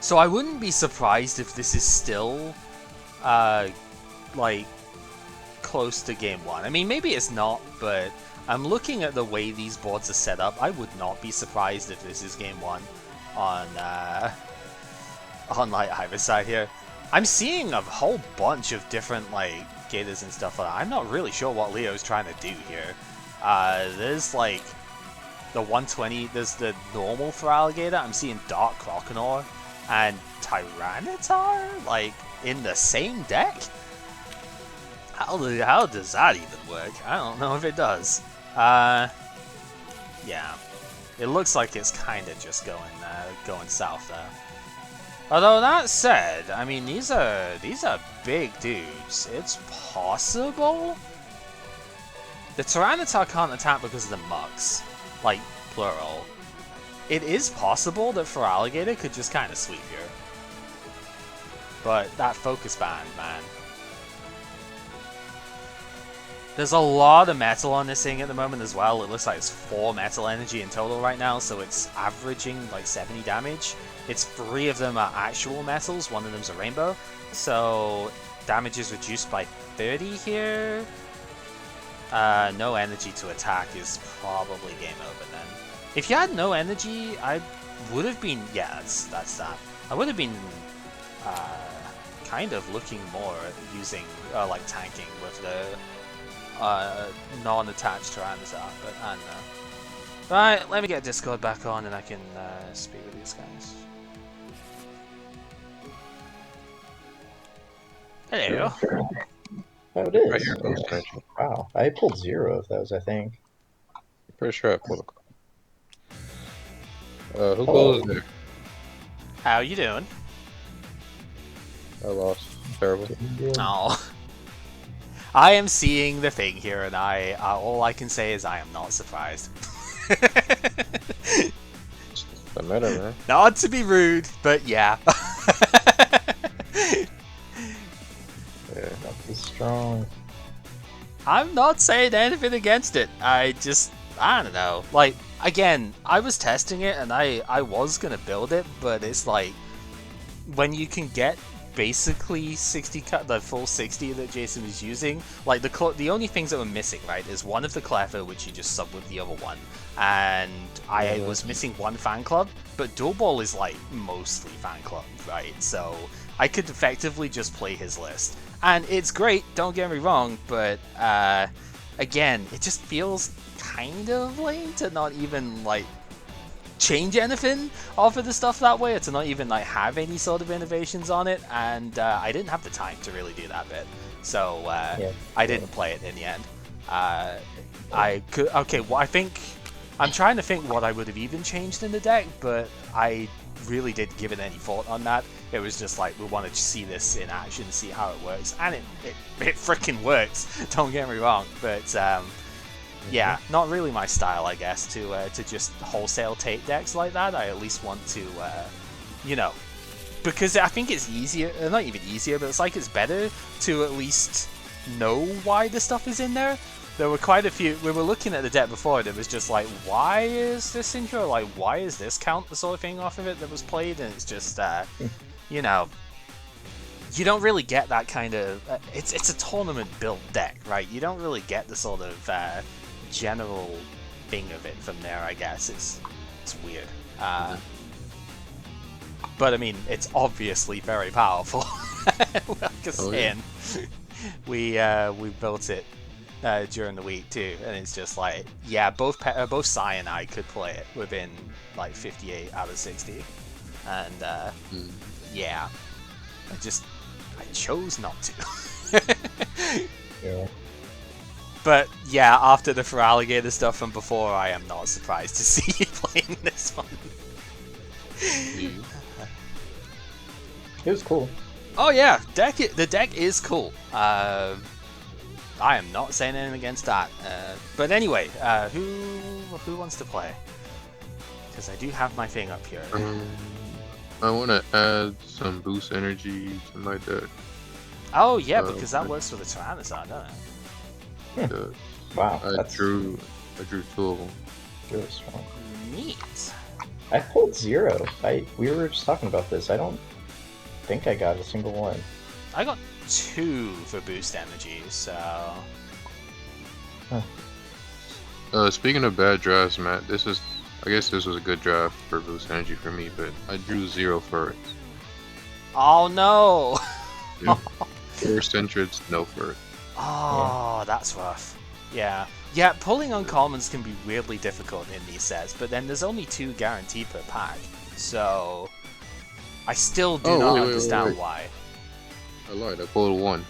So I wouldn't be surprised if this is still like close to game 1. I mean, maybe it's not, but I'm looking at the way these boards are set up. I would not be surprised if this is game 1 on like either side here. I'm seeing a whole bunch of different like gators and stuff like that. I'm not really sure what Leo's trying to do here. There's like the 120, there's the normal for Alligator. I'm seeing Dark Croconaw and Tyranitar like in the same deck. How does that even work? I don't know if it does. Yeah. It looks like it's kind of just going south there. Although that said, I mean these are big dudes. It's possible the Tyranitar can't attack because of the mucks, like plural. It is possible that Feraligatr could just kind of sweep here, but that focus band, man. There's a lot of metal on this thing at the moment as well. It looks like it's 4 metal energy in total right now, so it's averaging like 70 damage. It's 3 of them are actual metals, 1 of them's a rainbow. So damage is reduced by 30 here. No energy to attack is probably game over then. If you had no energy, I would have been... Yeah, that's that. I would have been kind of looking more at using, like tanking with the non-attached Tyranitar, but I don't know. Right, let me get Discord back on and I can speak with these guys. Hello. Oh, it is. Wow, I pulled 0 of those, I think. Pretty sure I pulled a who goes there? How you doing? I lost. Terrible. Oh. I am seeing the thing here, and all I can say is I am not surprised. The meta, man. Not to be rude, but yeah. Yeah, not too strong. I'm not saying anything against it. I don't know. Like, again, I was testing it, and I was gonna build it, but it's like, when you can get basically 60 the full 60 that Jason was using, like the only things that were missing, right, is one of the Cleffa, which you just sub with the other one, and I was missing 1 fan club, but Dual Ball is like mostly fan club, right? So I could effectively just play his list, and it's great, don't get me wrong, but again, it just feels kind of lame to not even like change anything off of the stuff that way, or to not even like have any sort of innovations on it, and I didn't have the time to really do that bit, so I didn't play it in the end. I could, okay, well, I think I'm trying to think what I would have even changed in the deck, but I really didn't give it any thought on that. It was just like, we wanted to see this in action, see how it works, and it freaking works, don't get me wrong, but yeah, not really my style, I guess, to just wholesale take decks like that. I at least want to, you know, because I think it's easier, not even easier, but it's like it's better to at least know why the stuff is in there. There were quite a few, we were looking at the deck before, and it was just like, why is this intro, like, why is this count the sort of thing off of it that was played, and it's just, you know, you don't really get that kind of, it's a tournament built deck, right? You don't really get the sort of, general thing of it from there, I guess. It's weird. But I mean, it's obviously very powerful. Like I was saying, we built it during the week too, and it's just like, yeah, both Sai and I could play it within like 58 out of 60, and yeah, I chose not to. Yeah. But yeah, after the Feraligatr stuff from before, I am not surprised to see you playing this one. It was cool. Oh yeah, the deck is cool. I am not saying anything against that. But anyway, who wants to play? Because I do have my thing up here. I want to add some boost energy, something like that. Oh yeah, because that works with the Tyranitar, doesn't it? Wow, I drew 2 of them. Really strong. Neat. I pulled 0. We were just talking about this. I don't think I got a single one. I got 2 for boost energy, so. Speaking of bad drafts, Matt, I guess this was a good draft for boost energy for me, but I drew 0 for it. Oh no! Yeah. First entrance, no for it. Oh, that's rough. Yeah. Yeah, pulling uncommons can be weirdly difficult in these sets, but then there's only 2 guaranteed per pack, so I still do not understand why. I lied, I pulled 1.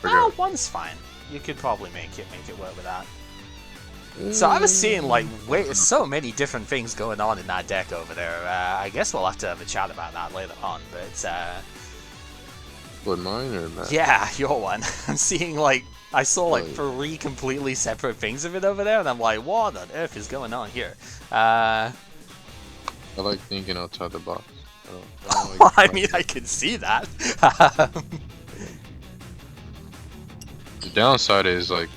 Oh, 1's fine. You could probably make it work with that. So I was seeing like so many different things going on in that deck over there. I guess we'll have to have a chat about that later on. But What, mine or Matt? yeah, your one. I'm seeing like I saw like Right. 3 completely separate things of it over there, and I'm like, what on earth is going on here? Uh, I like thinking outside the box. I don't like I mean, I can see that. The downside is like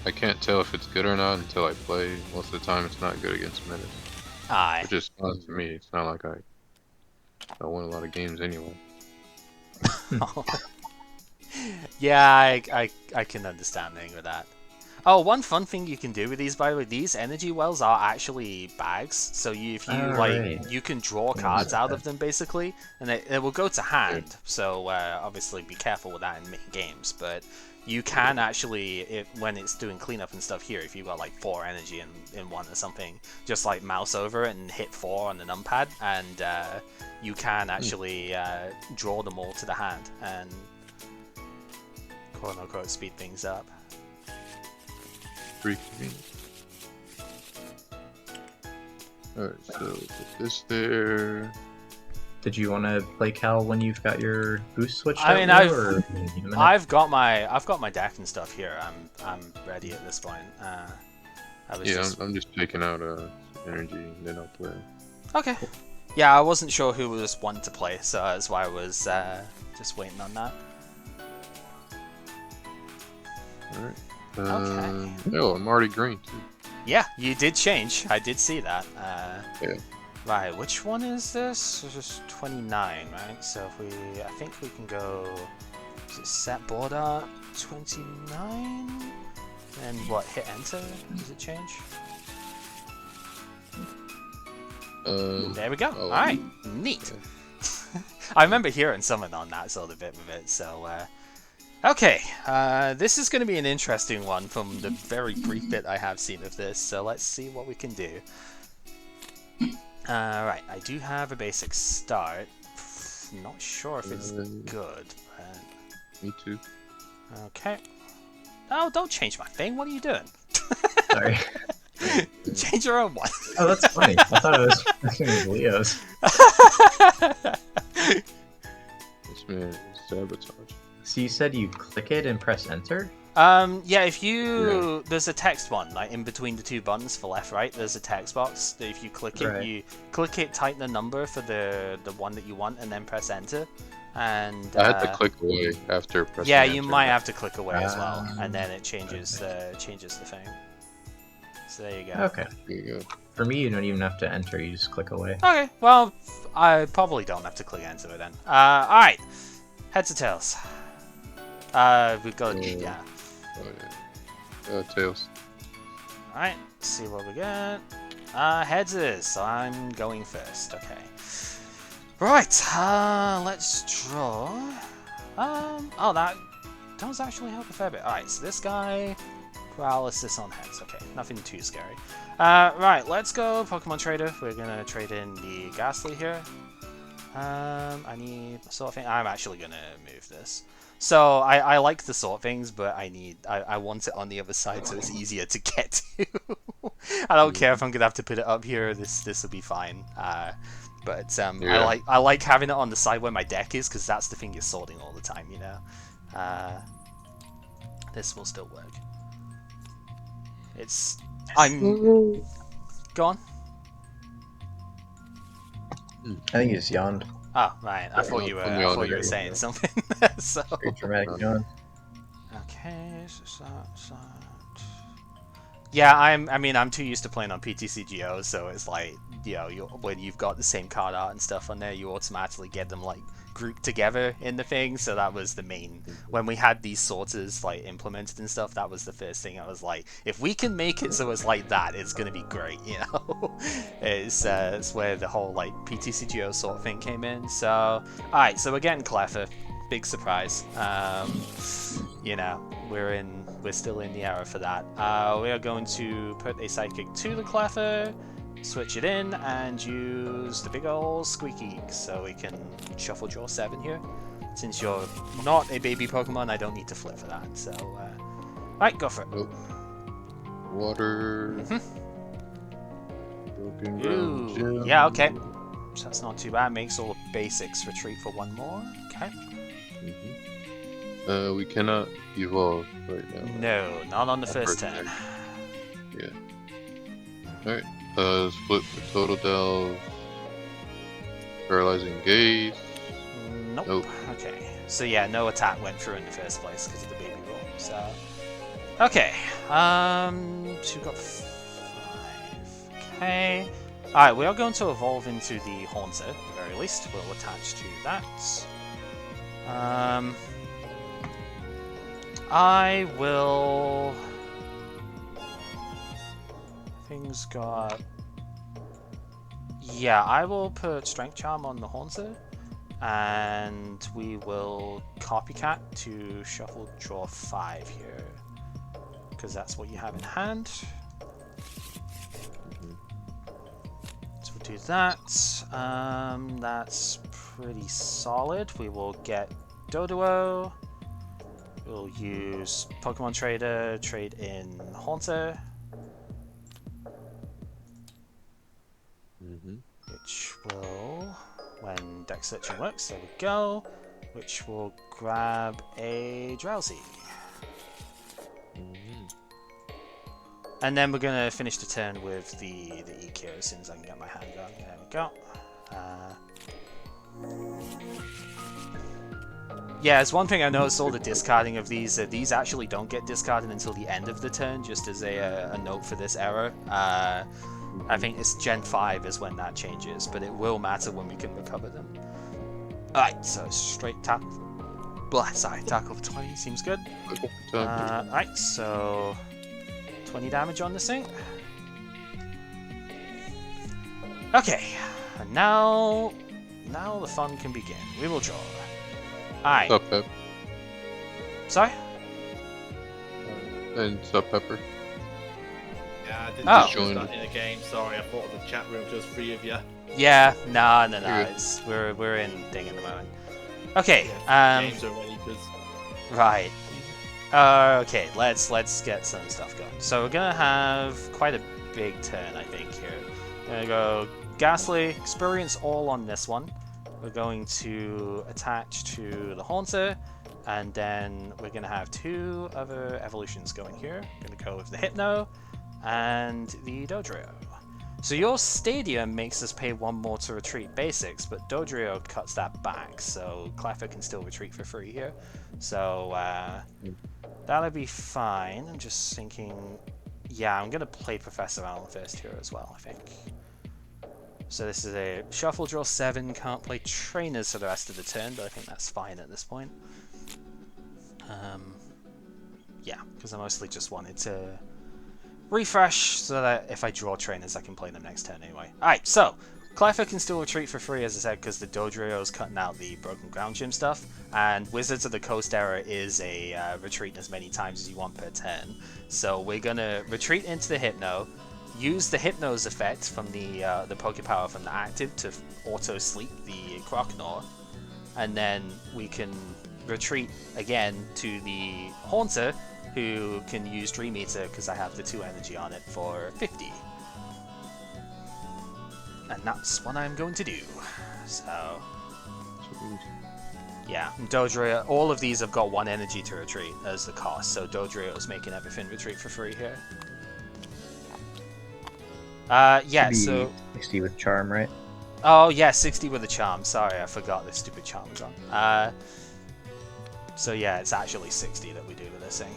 I can't tell if it's good or not until I play. Most of the time, it's not good against meta, Aye. which is fun to me. It's not like I win a lot of games anyway. Yeah, I can understand with that. Oh, one fun thing you can do with these, by the way, these energy wells are actually bags. So if you Right. you can draw Yeah, cards out okay. of them basically, and it will go to hand. So obviously be careful with that in main games. But you can actually, when it's doing cleanup and stuff here, if you've got like 4 energy in one or something, just like mouse over it and hit 4 on the numpad, and you can actually draw them all to the hand and quote unquote speed things up. Pretty convenient. Alright, so put this there. Did you want to play Cal when you've got your boost switched I out? mean, Leo, or you need a minute? I've got my deck and stuff here. I'm ready at this point. I was Yeah, just I'm just taking out energy and then I'll play. okay. Yeah, I wasn't sure who was one to play, so that's why I was just waiting on that. Alright. Okay. Oh, I'm already green too. Yeah, you did change. I did see that. Yeah. Right, which one is this? This is 29, right? So if I think we can go. Is it set board art 29? And what? Hit enter? Does it change? There we go. Oh, Alright, neat. yeah. I remember hearing something on that sort of bit of it, so okay, this is going to be an interesting one from the very brief bit I have seen of this, so let's see what we can do. Right, I do have a basic start. Not sure if it's good, but... Me too. Okay. Oh, don't change my thing, what are you doing? Sorry. Change your own one. Oh, that's funny. I thought it was Leo's. This man is sabotage. So you said you click it and press enter? Yeah, if you... There's a text one, like in between the 2 buttons for left, right, there's a text box. That if you click it, Right. you click it, type the number for the one that you want, and then press enter. And I had to click away after pressing yeah, enter. you might have to click away as well, Ah. and then it changes the thing. So there you go. Okay. There you go. For me, you don't even have to enter, you just click away. Okay, well, I probably don't have to click enter it then. Alright. Heads or tails? We've got... yeah. Oh yeah. Tails. Alright, let's see what we get. Heads it is, so I'm going first. Okay. Right, let's draw. Oh, that does actually help a fair bit. Alright, so this guy, paralysis on heads. Okay, nothing too scary. Right, let's go Pokemon Trader. We're gonna trade in the Ghastly here. I need sort thing. I'm actually gonna move this. So I like the sort things, but I want it on the other side so it's easier to get to. I don't care if I'm gonna have to put it up here. This will be fine. But Yeah. I like having it on the side where my deck is because that's the thing you're sorting all the time, you know. This will still work. I'm go on. I think he just yawned. Oh right, I thought you were Put me on you were there. saying something. So Very dramatic yawn. okay, so yeah, I'm too used to playing on PTCGO, so it's like, you know, when you've got the same card art and stuff on there, you automatically get them like grouped together in the thing. So that was the main, when we had these sorters like implemented and stuff, that was the first thing I was like, if we can make it so it's like that, it's gonna be great, you know. It's where the whole like PTCGO sort thing came in. So alright, so we're getting Cleffer. Big surprise. You know, we're still in the era for that. We are going to put a Psychic to the Cleffer, switch it in, and use the big ol' Squeaky so we can shuffle draw 7 here. Since you're not a baby Pokemon, I don't need to flip for that. So, right, go for it. Nope. Water. Broken ground Ooh, gem. yeah, okay. So that's not too bad. Makes all the basics retreat for one more. Okay. We cannot evolve right now. No, not on the first turn. Yeah. Alright. Split the total delve. Paralyzing gaze. Nope. Nope. Okay. So yeah, no attack went through in the first place because of the baby roll. So okay. So we've got 5. Okay. Alright, we are going to evolve into the Haunter, at the very least. We'll attach to that. I will... Things got... Yeah, I will put Strength Charm on the Haunter, and we will Copycat to shuffle draw 5 here, because that's what you have in hand. So we'll do that. That's pretty solid. We will get Doduo. We'll use Pokemon Trader, trade in Haunter. Which will, when deck searching works, there we go, which will grab a Drowsy. And then we're going to finish the turn with the EQ as soon as I can get my hand going. There we go. Yeah, it's one thing I noticed all the discarding of these actually don't get discarded until the end of the turn, just as a note for this error. I think it's Gen 5 is when that changes, but it will matter when we can recover them. Alright, so straight tackle. Tackle for 20 seems good. Alright, so 20 damage on this thing. Okay, and now the fun can begin. We will draw. Alright. What's up, Pep? Sorry? And what's up, Pepper? Yeah, I didn't join start in a game. Sorry, I thought the chat room was just 3 of you. Yeah, no. Good. It's we're in thing at the moment. Okay. Games already, because Right. Okay. Let's get some stuff going. So we're gonna have quite a big turn, I think here. We're gonna go Ghastly, experience all on this one. We're going to attach to the Haunter, and then we're gonna have 2 other evolutions going here. We're gonna go with the Hypno and the Dodrio. So your Stadium makes us pay 1 more to retreat basics, but Dodrio cuts that back, so Cleffa can still retreat for free here. So that'll be fine. I'm just thinking, yeah, I'm gonna play Professor Allen first here as well, I think. So this is a shuffle draw 7, can't play trainers for the rest of the turn, but I think that's fine at this point. Yeah, because I mostly just wanted to refresh so that if I draw trainers I can play them next turn anyway. Alright, so Cleffa can still retreat for free, as I said, because the Dodrio is cutting out the Broken Ground Gym stuff, and Wizards of the Coast era is a retreat as many times as you want per turn. So we're gonna retreat into the Hypno, use the Hypno's effect from the Poké Power from the active to auto-sleep the Croconaw, and then we can retreat again to the Haunter, who can use Dream Eater because I have the 2 energy on it for 50. And that's what I'm going to do. So, yeah, Dodrio, all of these have got 1 energy to retreat as the cost, so Dodrio is making everything retreat for free here. Yeah, so 60 with charm, right? Oh yeah, 60 with a charm. Sorry, I forgot this stupid charm was on. So yeah, it's actually 60 that we do with this thing.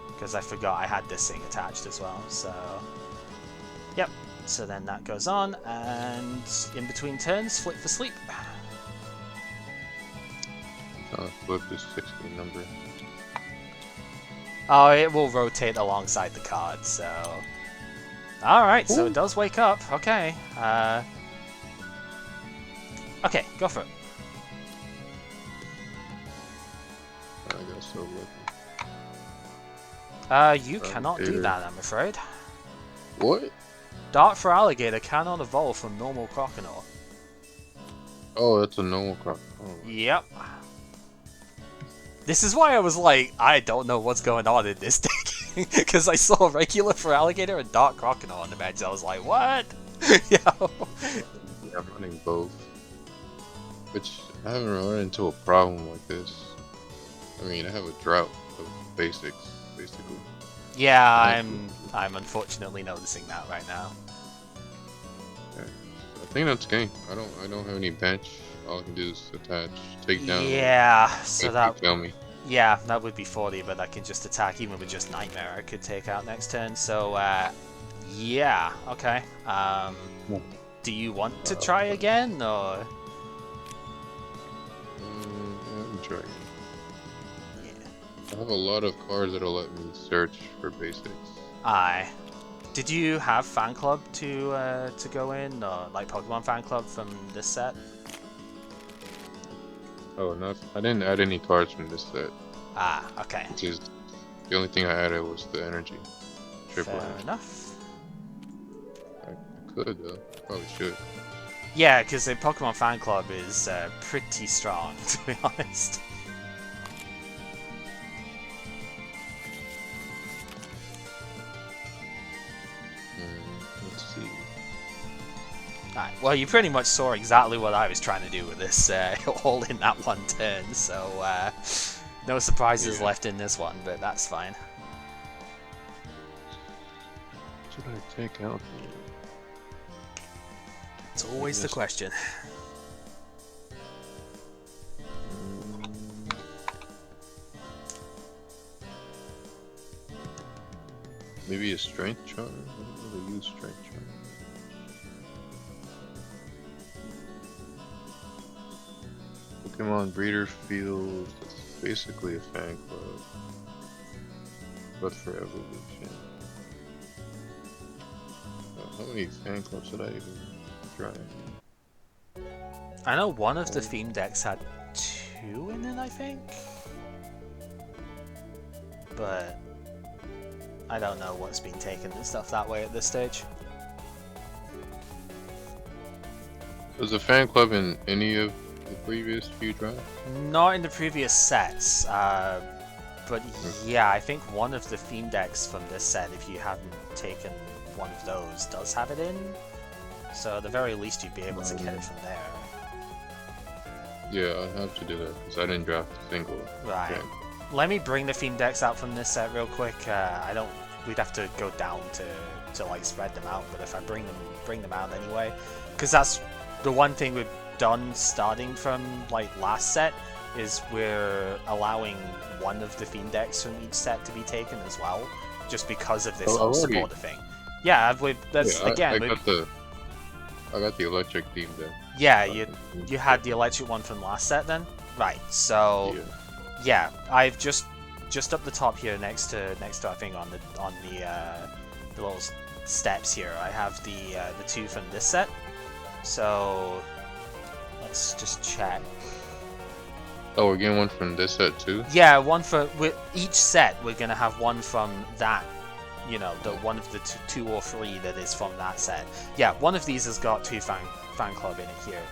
Because I forgot I had this thing attached as well, so... Yep, so then that goes on, and in between turns, flip for sleep. Flip is 60 number. Oh, it will rotate alongside the card, so... Alright, so it does wake up, okay. Okay, go for it. I got so lucky. You cannot do that, I'm afraid. What? Dart for Alligator cannot evolve from normal Croconaw. Oh, that's a normal crop. Oh. Yep. This is why I was like, I don't know what's going on in this deck. Because I saw regular for alligator and dark crocodile on the bench. I was like, what? Yeah, I'm running both. Which I haven't run into a problem like this. I mean, I have a drought of basics, basically. Yeah, I'm unfortunately noticing that right now. Okay. I think that's game. I don't have any bench. All I can do is attach, take down. Yeah, so if that you kill me. yeah, that would be 40, but I can just attack even with just Nightmare. I could take out next turn. So yeah, okay. Do you want to try again or? I'm trying. Yeah. I have a lot of cards that'll let me search for basics. Aye. Did you have Fan Club to go in, or like Pokemon Fan Club from this set? Oh, no, I didn't add any cards from this set. Ah, okay. Which is the only thing I added was the energy. Triple Fair energy. enough. I could though. Probably should. Yeah, because the Pokemon Fan Club is pretty strong, to be honest. Let's see. Alright, well, you pretty much saw exactly what I was trying to do with this, all in that one turn, so no surprises left in this one, but that's fine. What should I take out? It's always the question. Maybe a strength charm? I don't really use strength charm. Pokemon Breeder Field, it's basically a fan club, but for evolution. How many fan clubs did I even try? I know one of the theme decks had 2 in it, I think? But I don't know what's been taken and stuff that way at this stage. Was a fan club in any of the previous few drafts? Not in the previous sets, but yeah, I think one of the theme decks from this set, if you haven't taken one of those, does have it in. So at the very least you'd be able to get it from there. Yeah, I'd have to do that because I didn't draft a single. Right. fan. Let me bring the theme decks out from this set real quick. We'd have to go down to like spread them out, but if I bring them out anyway, because that's the one thing we've done starting from like last set, is we're allowing one of the theme decks from each set to be taken as well, just because of this whole supporter thing. Yeah, I got the electric theme deck. Yeah, you had the electric one from last set then? Right, so yeah, I've just up the top here next to I think on the little steps here, I have the 2 from this set. So let's just check. Oh, we're getting one from this set too? Yeah, one for each set. We're gonna have one from that. You know, the one of the 2 or 3 that is from that set. Yeah, one of these has got 2 fan club in it here.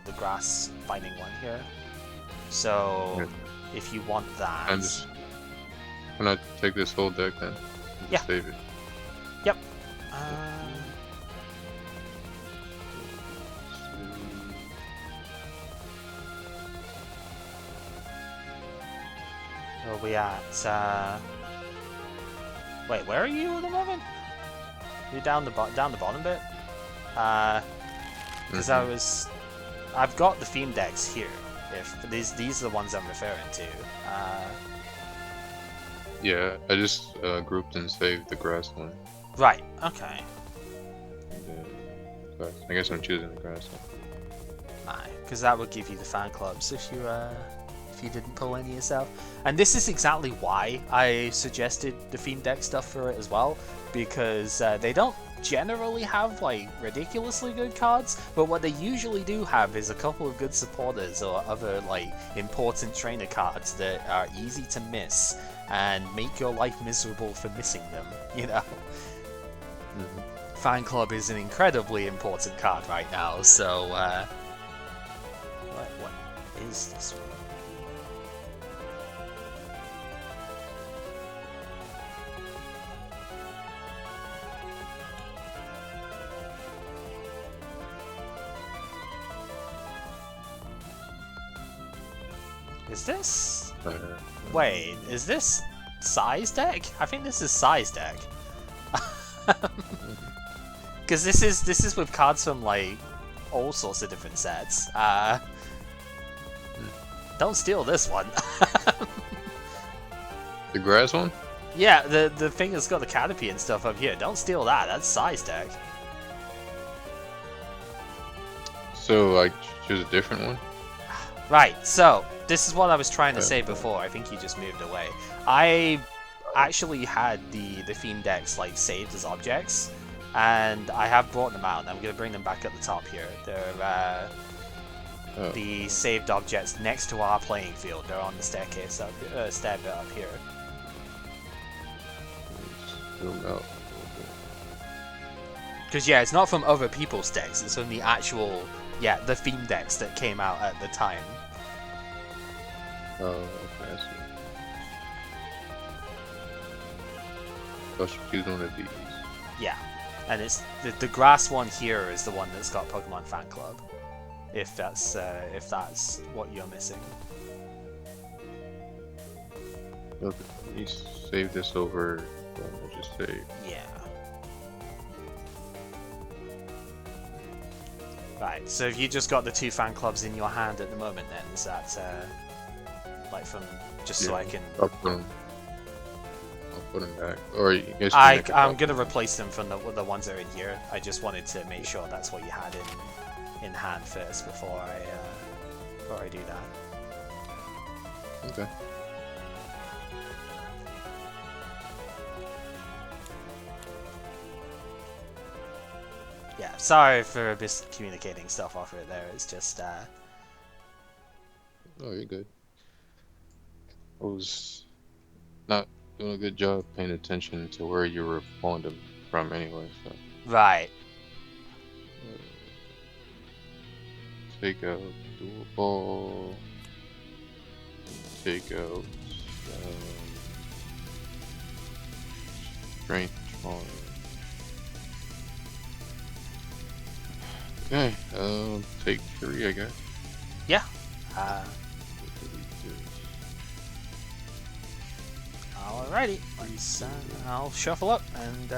The grass fighting one here. So if you want that, can I take this whole deck then? Yeah. Save it. Yep. Where are we at? Wait, where are you at the moment? You're down the bottom bit? Because I've got the theme decks here. If these are the ones I'm referring to. Yeah, I just grouped and saved the grass one. Right. Okay. I guess I'm choosing the grass one. Aye, because that would give you the fan clubs if you didn't pull any yourself. And this is exactly why I suggested the theme deck stuff for it as well, because they don't generally have like ridiculously good cards, but what they usually do have is a couple of good supporters or other like important trainer cards that are easy to miss and make your life miserable for missing them, you know. Fan Club is an incredibly important card right now, so what is this one? Is this... Uh, Wait, is this size deck? I think this is size deck. Because this is with cards from like all sorts of different sets. Don't steal this one. the grass one? Yeah, the thing that's got the canopy and stuff up here. Don't steal that. That's size deck. So like choose a different one? Right. So this is what I was trying to say before. I think you just moved away. I actually had the theme decks like saved as objects, and I have brought them out. And I'm gonna bring them back at the top here. They're the saved objects next to our playing field. They're on the staircase up, stair bit up here. Zoom out. Because yeah, it's not from other people's decks. It's from the actual the theme decks that came out at the time. Oh, okay, I see. So I should choose one of these. Yeah, and it's the grass one here is the one that's got Pokemon Fan Club. If that's what you're missing. Okay, you save this over. I'll just save. Yeah. Right. So have you just got the 2 fan clubs in your hand at the moment? Then is that like from just so I can? I'll put them back. Or you guys. I'm gonna replace them from the ones that are in here. I just wanted to make sure that's what you had in hand first before I do that. Okay. Yeah, sorry for miscommunicating stuff off it there. It's just Oh, you're good. I was not doing a good job paying attention to where you were pulling them from anyway, so. right. Take out dual ball. Take out strength charm. Okay, take 3, I guess. Yeah. Alrighty. Let's, I'll shuffle up and.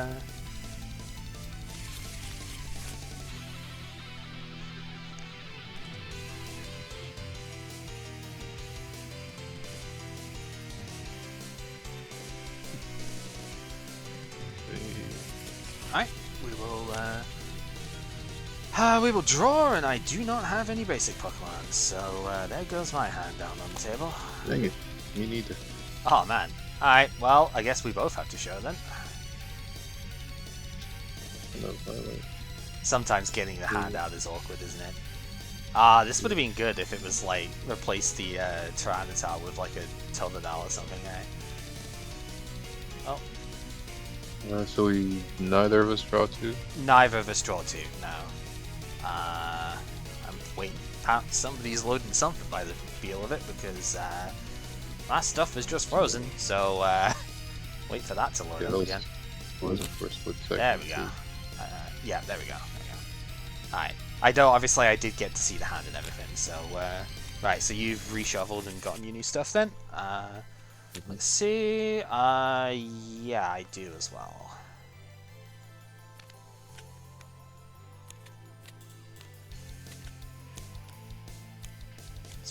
Alright, we will draw, and I do not have any basic Pokemon, so there goes my hand down on the table. Dang it, me neither. Oh man. Alright, well, I guess we both have to show then. No, finally. Sometimes getting the hand out is awkward, isn't it? This would have been good if it was like, replace the Tyranitar with like a Totodile or something, eh? Oh. So we neither of us draw 2? Neither of us draw 2, no. I'm waiting. Somebody's loading something by the feel of it because my stuff is just frozen. So wait for that to load up again. Wasn't for a split second. There we go. Yeah, there we go. Alright. Obviously I did get to see the hand and everything. So right. So you've reshuffled and gotten your new stuff then. Let's see. Yeah, I do as well.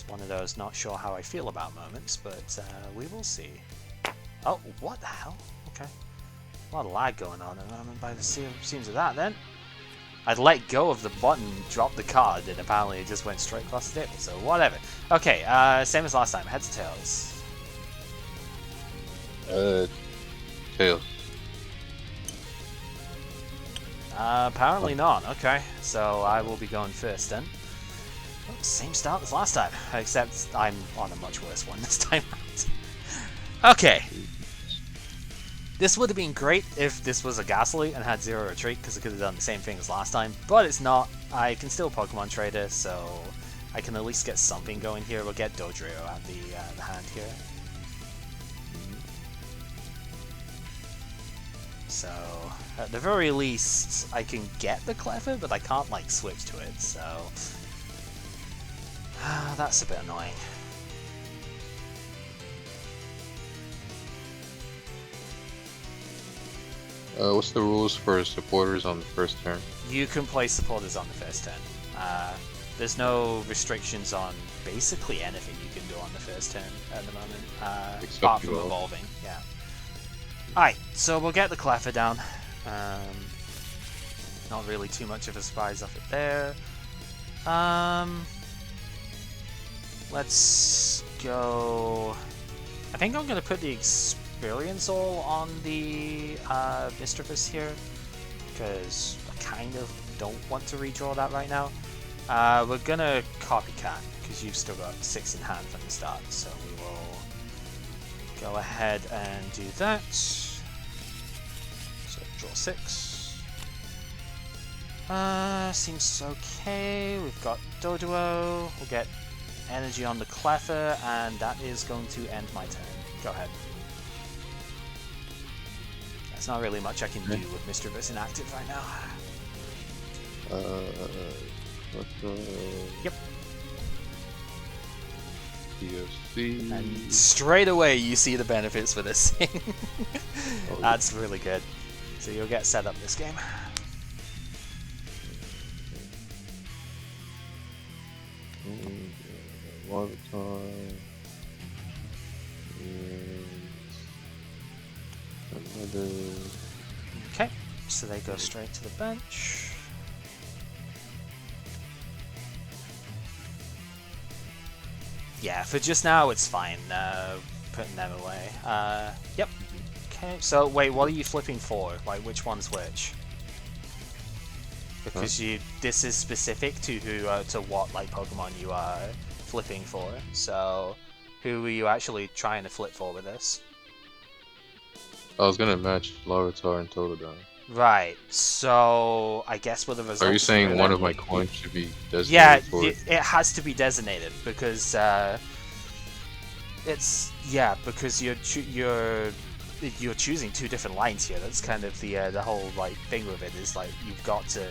One of those not sure how I feel about moments, but we will see. Oh, what the hell? Okay. A lot of lag going on at the moment by the seams of that then. I'd let go of the button, dropped the card, and apparently it just went straight across the table, so whatever. Okay, same as last time, heads or tails? Tails. Apparently not, okay. So I will be going first then. Same start as last time, except I'm on a much worse one this time out. Okay. This would have been great if this was a Ghastly and had 0 retreat, because it could have done the same thing as last time, but it's not. I can still Pokemon Trader, so I can at least get something going here. We'll get Dodrio out the hand here. So, at the very least, I can get the Clever, but I can't, like, switch to it, so... that's a bit annoying. What's the rules for supporters on the first turn? You can play supporters on the first turn. There's no restrictions on basically anything you can do on the first turn at the moment, Except apart from evolve. evolving. Yeah. Alright, so we'll get the Cleffer down. Not really too much of a surprise off it there. Let's go. I think I'm gonna put the Experience All on the Mischievous here, because I kind of don't want to redraw that right now. We're gonna Copycat, because you've still got 6 in hand from the start, so we will go ahead and do that. So draw 6. Seems okay. We've got Doduo. We'll get energy on the Cleffer, and that is going to end my turn. Go ahead. There's not really much I can do with Mischievous inactive right now. Yep. DOC. And straight away you see the benefits for this thing. That's really good. So you'll get set up this game. Water time. Another. Okay, so they go straight to the bench. Yeah, for just now it's fine, putting them away. Yep. Okay, so wait, what are you flipping for? Like, which one's which? Because this is specific to to what like Pokemon you are flipping for. So, who are you actually trying to flip for with this? I was gonna match Larvitar and Totodile. Right. So I guess with the results. Are you saying one of my then- coins should be designated Yeah, for it has to be designated because because you're choosing 2 different lines here. That's kind of the whole like thing with it is like you've got to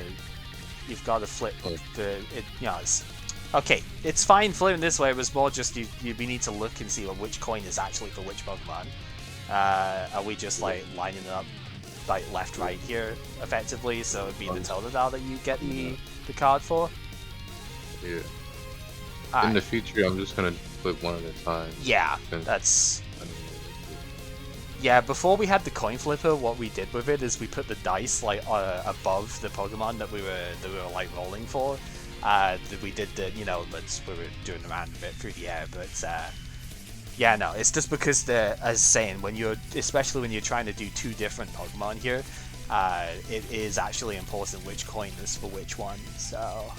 flip it's okay. It's fine flipping this way. It was more just we need to look and see which coin is actually for which Pokemon. Are we just like lining it up like left right here effectively? So it'd be the Totodile that you get the card for. Yeah. Alright. In the future, I'm just gonna flip one at a time. Yeah, Since that's. I don't know what to do. Yeah, before we had the coin flipper, what we did with it is we put the dice like above the Pokemon that we were like rolling for. We did the we were doing around a bit through the air, but yeah, no, it's just because as saying especially when you're trying to do 2 different Pokemon here, it is actually important which coin is for which one. So.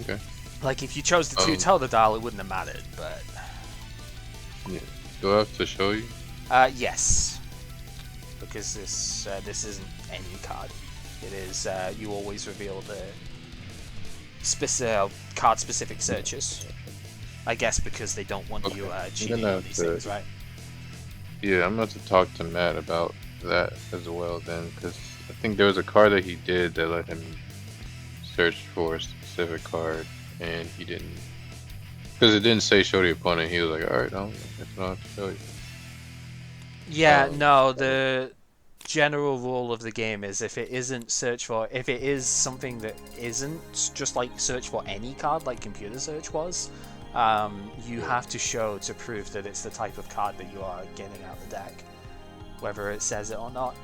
Okay. Like if you chose the 2 Totodile, it wouldn't have mattered, but. Yeah. Do I have to show you? Yes, because this isn't any card. It is you always reveal the card-specific searches. I guess because they don't want you cheating on these things, right? Yeah, I'm going to talk to Matt about that as well then, because I think there was a card that he did that let him search for a specific card, and he didn't. Because it didn't say show the opponent, he was like, alright, I don't have to show you. Yeah, no, the general rule of the game is if it isn't if it is something that isn't just like search for any card like computer search was, you have to show to prove that it's the type of card that you are getting out of the deck, whether it says it or not.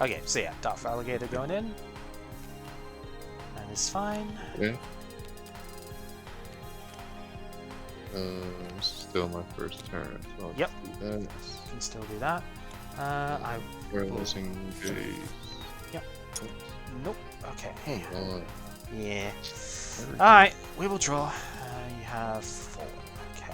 Okay, so yeah, Dark Alligator going in. And it's fine. Yeah. This is still my first turn, so I'll Yep. do that. Can still do that. We're losing days. Yep. Nope. Okay. Come on. Yeah. There we go. Alright, we will draw. You have 4. Okay.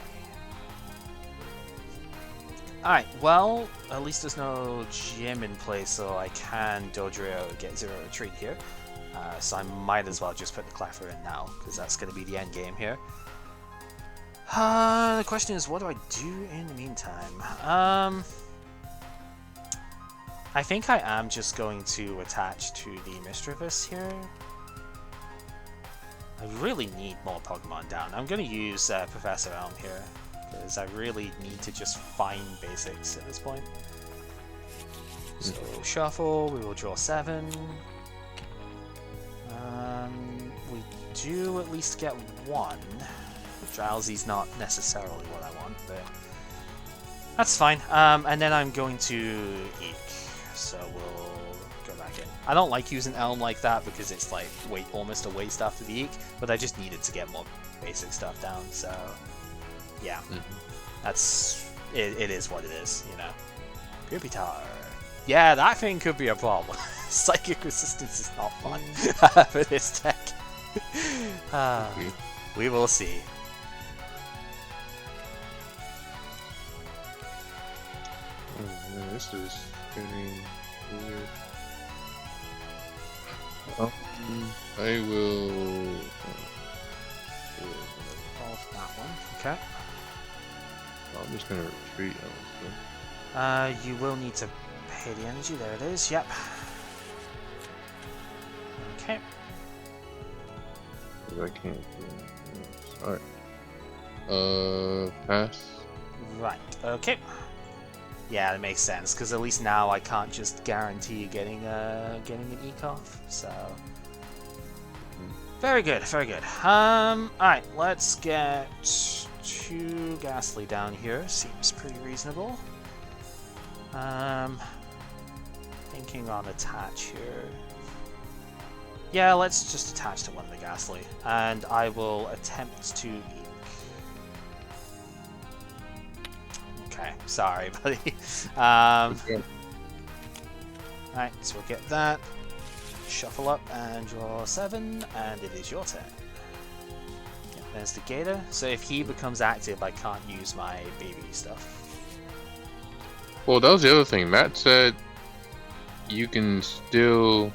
Alright, well, at least there's no gym in place, so I can Dodrio get 0 retreat here. So I might as well just put the Cleffer in now, because that's going to be the end game here. The question is, what do I do in the meantime? I think I am just going to attach to the Mischievous here. I really need more Pokemon down. I'm going to use Professor Elm here, because I really need to just find basics at this point. So shuffle, we will draw 7. We do at least get 1. Drowsy's not necessarily what I want, but that's fine. And then I'm going to Eek, so we'll go back in. I don't like using Elm like that because it's like almost a waste after the Eek, but I just needed to get more basic stuff down, so yeah. That's it is what it is, you know. Pupitar. Yeah, that thing could be a problem. Psychic resistance is not fun for this deck. We will see. Oh man, this is getting weird. I will. Off that one. Okay. I'm just gonna retreat. Honestly. You will need to pay the energy. There it is. Yep. Okay. I can't do it. Alright. Pass. Right. Okay. Yeah, that makes sense because at least now I can't just guarantee getting an Eek off. So. Very good. Very good. Alright. Let's get 2 Ghastly down here. Seems pretty reasonable. Thinking on attach here. Yeah, let's just attach to one of the Ghastly, and I will attempt to Eek. Okay, sorry, buddy. Alright, so we'll get that. Shuffle up and draw 7, and it is your turn. Yeah, there's the Gator. So if he becomes active, I can't use my baby stuff. Well, that was the other thing. Matt said you can still.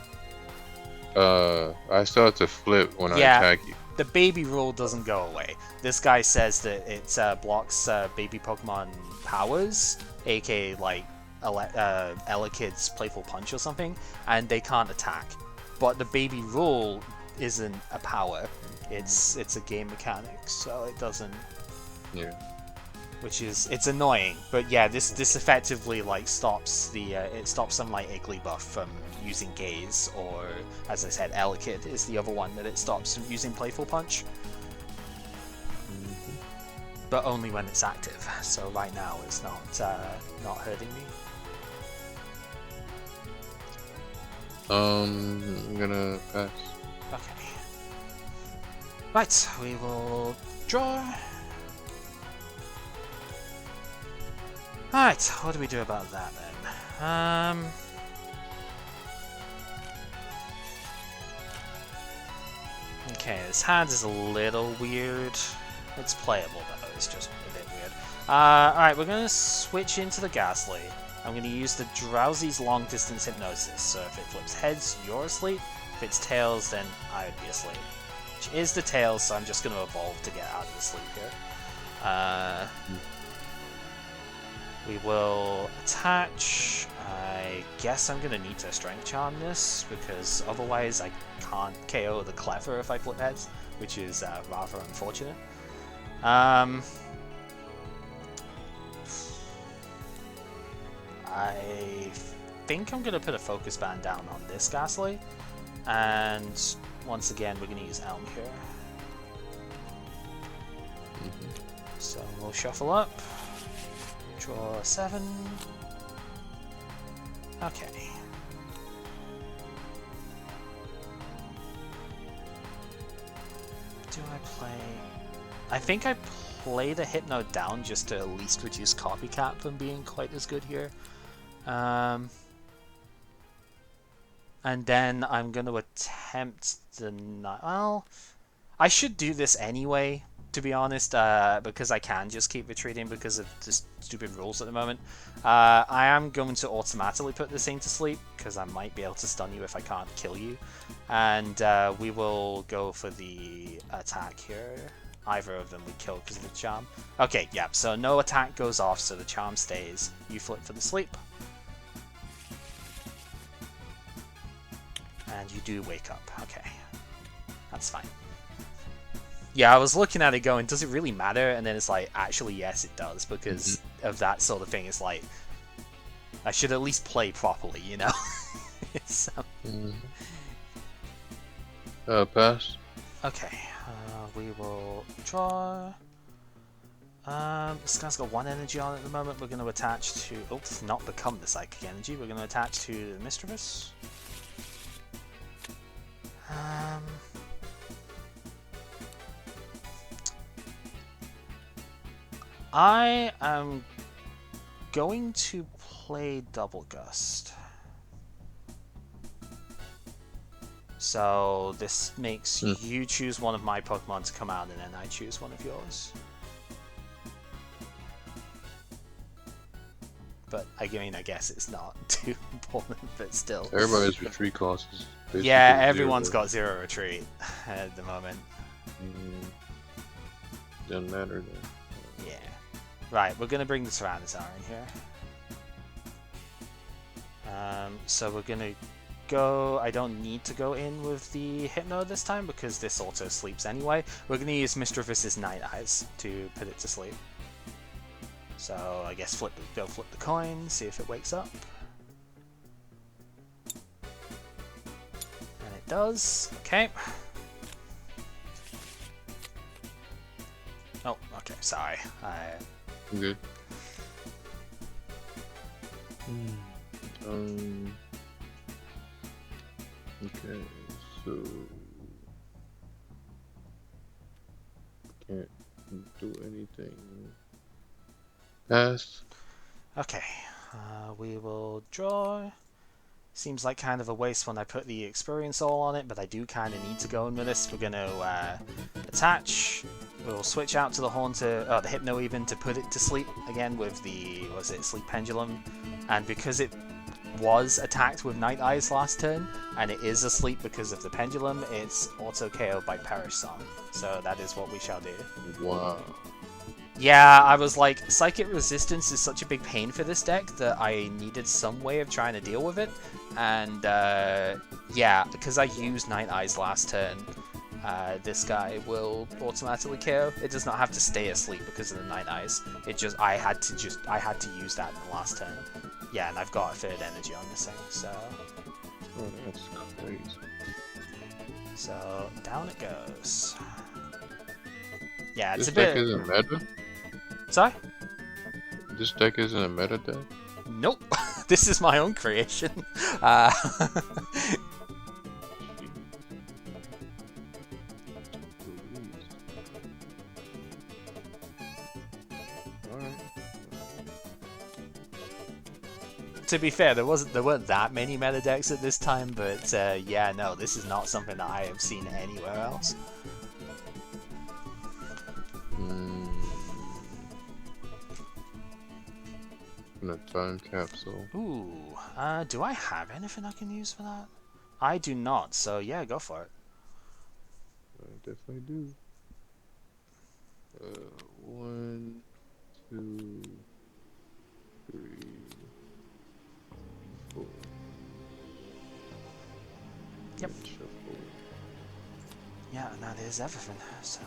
I still have to flip when I attack you. The baby rule doesn't go away. This guy says that it blocks baby Pokemon powers, aka like Elekid's Playful Punch or something, and they can't attack. But the baby rule isn't a power; it's a game mechanic, so it doesn't. Yeah. Which is annoying, but yeah, this effectively like stops the it stops some like Igglybuff from using Gaze, or as I said, Elekid is the other one that it stops from using Playful Punch. But only when it's active. So right now it's not hurting me. I'm gonna pass. Okay. Right, we will draw. Alright, what do we do about that then? Okay, this hand is a little weird. It's playable though, it's just a bit weird. Alright, we're gonna switch into the Ghastly. I'm gonna use the Drowsy's Long Distance Hypnosis, so if it flips heads, you're asleep. If it's tails, then I would be asleep. Which is the tails, so I'm just gonna evolve to get out of the sleep here. We will attach. I guess I'm gonna need to Strength Charm this, because otherwise I can't KO the Clever if I flip heads, which is rather unfortunate. I think I'm gonna put a Focus Band down on this Ghastly, and once again we're gonna use Elm here. So we'll shuffle up. Draw 7. Okay. Do I play... I think I play the Hypno down just to at least reduce Copycat from being quite as good here. And then I'm going to attempt the... Well, I should do this anyway, to be honest, because I can just keep retreating because of the stupid rules at the moment. I am going to automatically put this thing to sleep, because I might be able to stun you if I can't kill you. And we will go for the attack here. Either of them we kill because of the charm. Okay, yeah, so no attack goes off, so the charm stays. You flip for the sleep. And you do wake up. Okay. That's fine. Yeah, I was looking at it going, does it really matter? And then it's like, actually, yes, it does, because of that sort of thing. It's like, I should at least play properly, you know? So, Pass. okay, we will draw. This guy's got 1 energy on at the moment. We're going to attach to... Oops, not become the psychic energy. We're going to attach to the Mischievous. I am going to play Double Gust. So this makes you choose one of my Pokemon to come out, and then I choose one of yours. But I mean, I guess it's not too important, but still. Everybody's retreat cost is basically yeah, everyone's 0. got 0 retreat at the moment. Doesn't matter then. Yeah. Right, we're gonna bring the Tyranitar in here. So we're gonna go. I don't need to go in with the Hypno this time because this auto sleeps anyway. We're gonna use Mischievous' Night Eyes to put it to sleep. So I guess go flip the coin, see if it wakes up. And it does. Okay. Oh, okay, sorry. I'm good. Okay, so can't do anything. Pass. Okay, we will draw. Seems like kind of a waste when I put the experience all on it, but I do kind of need to go in with this. We're going to attach. We'll switch out to the Haunter, the Hypno even, to put it to sleep again with the, Sleep Pendulum. And because it was attacked with Night Eyes last turn, and it is asleep because of the Pendulum, it's auto KO'd by Perish Song. So that is what we shall do. Wow. Yeah, I was like, Psychic Resistance is such a big pain for this deck that I needed some way of trying to deal with it. And yeah, because I used Night Eyes last turn, this guy will automatically KO. It does not have to stay asleep because of the Night Eyes. It just I had to use that in the last turn. Yeah, and I've got a 3rd energy on this thing, so. Oh, that's crazy. So down it goes. Yeah, it's This a bit. deck isn't meta? Sorry? This deck isn't a meta deck? Nope. This is my own creation. To be fair, there weren't that many meta decks at this time, but yeah, no, this is not something that I have seen anywhere else. In a time capsule. Ooh, do I have anything I can use for that? I do not, so yeah, go for it. I definitely do. 1, 2, 3, 4. Yep. Shuffle. Yeah, and that is everything. So,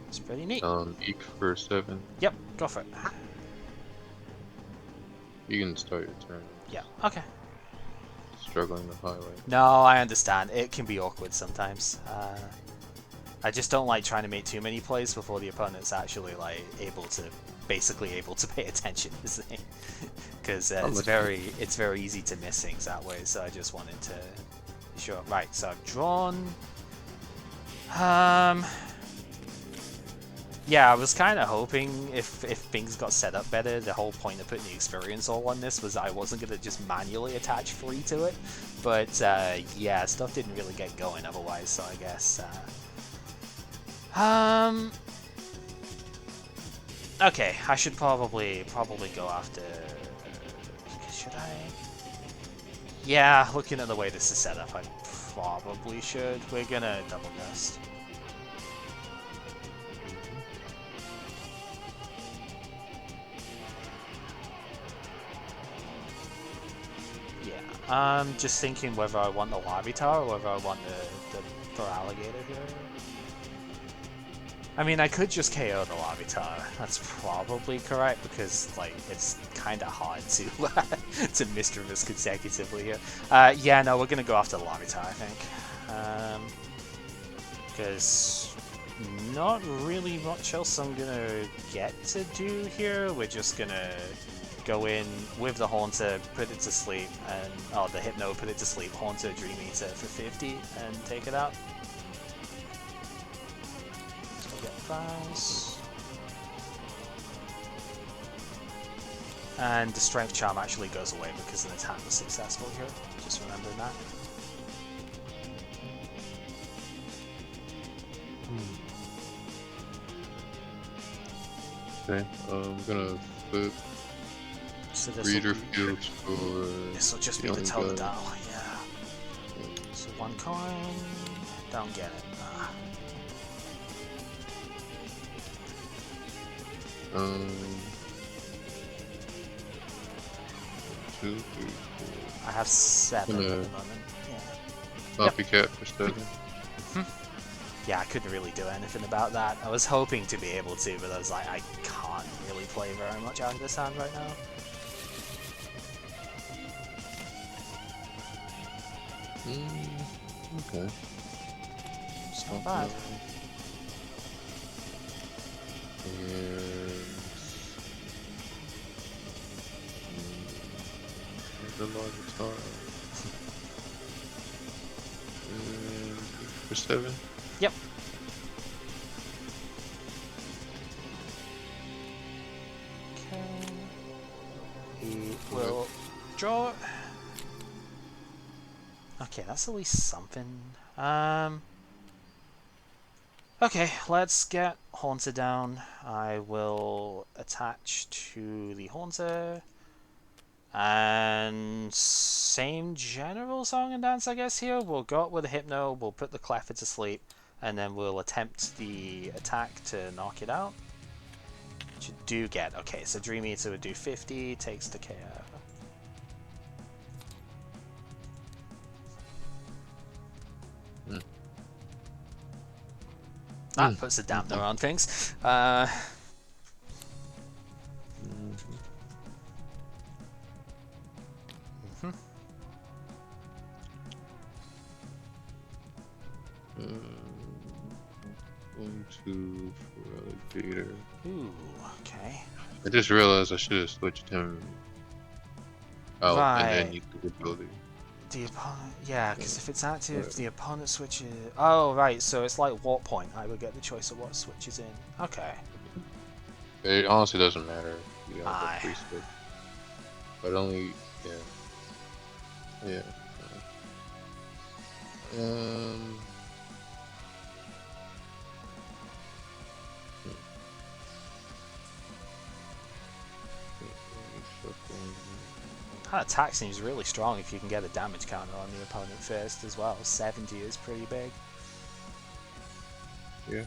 it's pretty neat. Eek for 7. Yep, go for it. You can start your turn. Yeah, okay. Struggling to highlight. No, I understand. It can be awkward sometimes. I just don't like trying to make too many plays before the opponent's actually like basically able to pay attention, because it's very easy to miss things that way. So I just wanted to be sure. Right, so I've drawn. Yeah, I was kind of hoping if things got set up better, the whole point of putting the experience all on this was I wasn't going to just manually attach 3 to it. But yeah, stuff didn't really get going otherwise, so I guess... Okay, I should probably go after... Should I? Yeah, looking at the way this is set up, I probably should. We're gonna double gust. I'm just thinking whether I want the Larvitar or whether I want the alligator here. I mean, I could just KO the Larvitar. That's probably correct because, like, it's kind of hard to to Misdreavus consecutively here. Yeah, no, we're gonna go after the Larvitar, I think, because not really much else I'm gonna get to do here. We're just gonna go in with the Haunter, put it to sleep, and the Hypno, put it to sleep, Haunter, Dream Eater for 50, and take it out. Prize. And the Strength Charm actually goes away because an attack was successful here. Just remembering that. Okay, I'm gonna flip So Breeder Fields for. This will just be the Totodile, yeah. So 1 coin. Don't get it. 2, 3, 4. I have 7 at the moment. Yeah. Copycat for 7. Yeah, I couldn't really do anything about that. I was hoping to be able to, but I was like, I can't really play very much out of this hand right now. Okay. It's not bad. And the Larvitar. And for 7. Yep. Okay. He will draw. Okay, that's at least something. Okay, let's get Haunter down. I will attach to the Haunter. And same general song and dance, I guess, here. We'll go up with a Hypno, we'll put the Cleffer to sleep, and then we'll attempt the attack to knock it out. Which you do get. Okay, so Dream Eater would do 50, takes the KO. That puts a dampener on things. One, 2 for Alligator. Ooh, okay. I just realized I should have switched him out and then Right. used the ability. The opponent, yeah, because if it's active, the opponent switches. Oh, right, so it's like Warp Point. I would get the choice of what switches in. Okay. It honestly doesn't matter. You have Aye. the free switch. But only, yeah. That attack seems really strong if you can get a damage counter on the opponent first as well. 70 is pretty big. Yeah.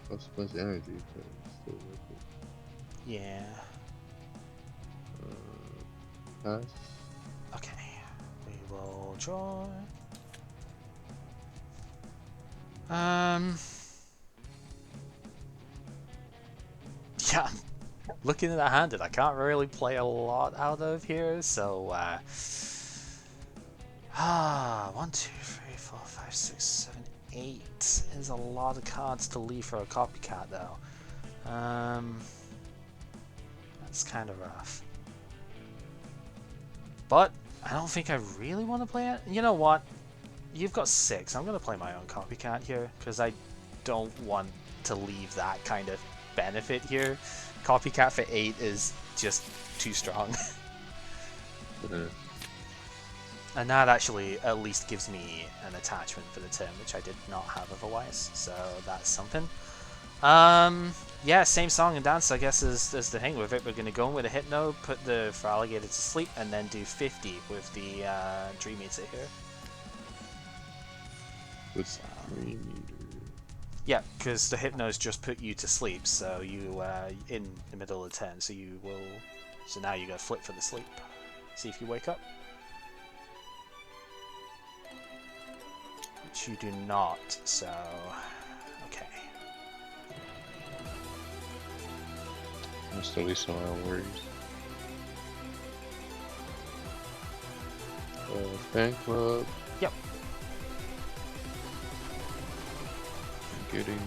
Plus a bunch of energy, but it's still worth it. Yeah. Pass. Okay. We will draw. Yeah. Looking at the hand that I can't really play a lot out of here, so 1, 2, 3, 4, 5, 6, 7, 8 is a lot of cards to leave for a copycat though. That's kind of rough. But I don't think I really want to play it. You know what? You've got 6. I'm gonna play my own copycat here because I don't want to leave that kind of benefit here. Copycat for 8 is just too strong. And that actually at least gives me an attachment for the turn, which I did not have otherwise, so that's something. Yeah, same song and dance, I guess, is the thing with it. We're going to go in with a Hypno, put the Alligator to sleep, and then do 50 with the Dream Eater here. With Dream Eater. Yeah, because the Hypno's just put you to sleep, so you in the middle of the turn, so you will. So now you got to flip for the sleep. See if you wake up. Which you do not. So okay. That's the least of my worries. Fan club. Yep. Getting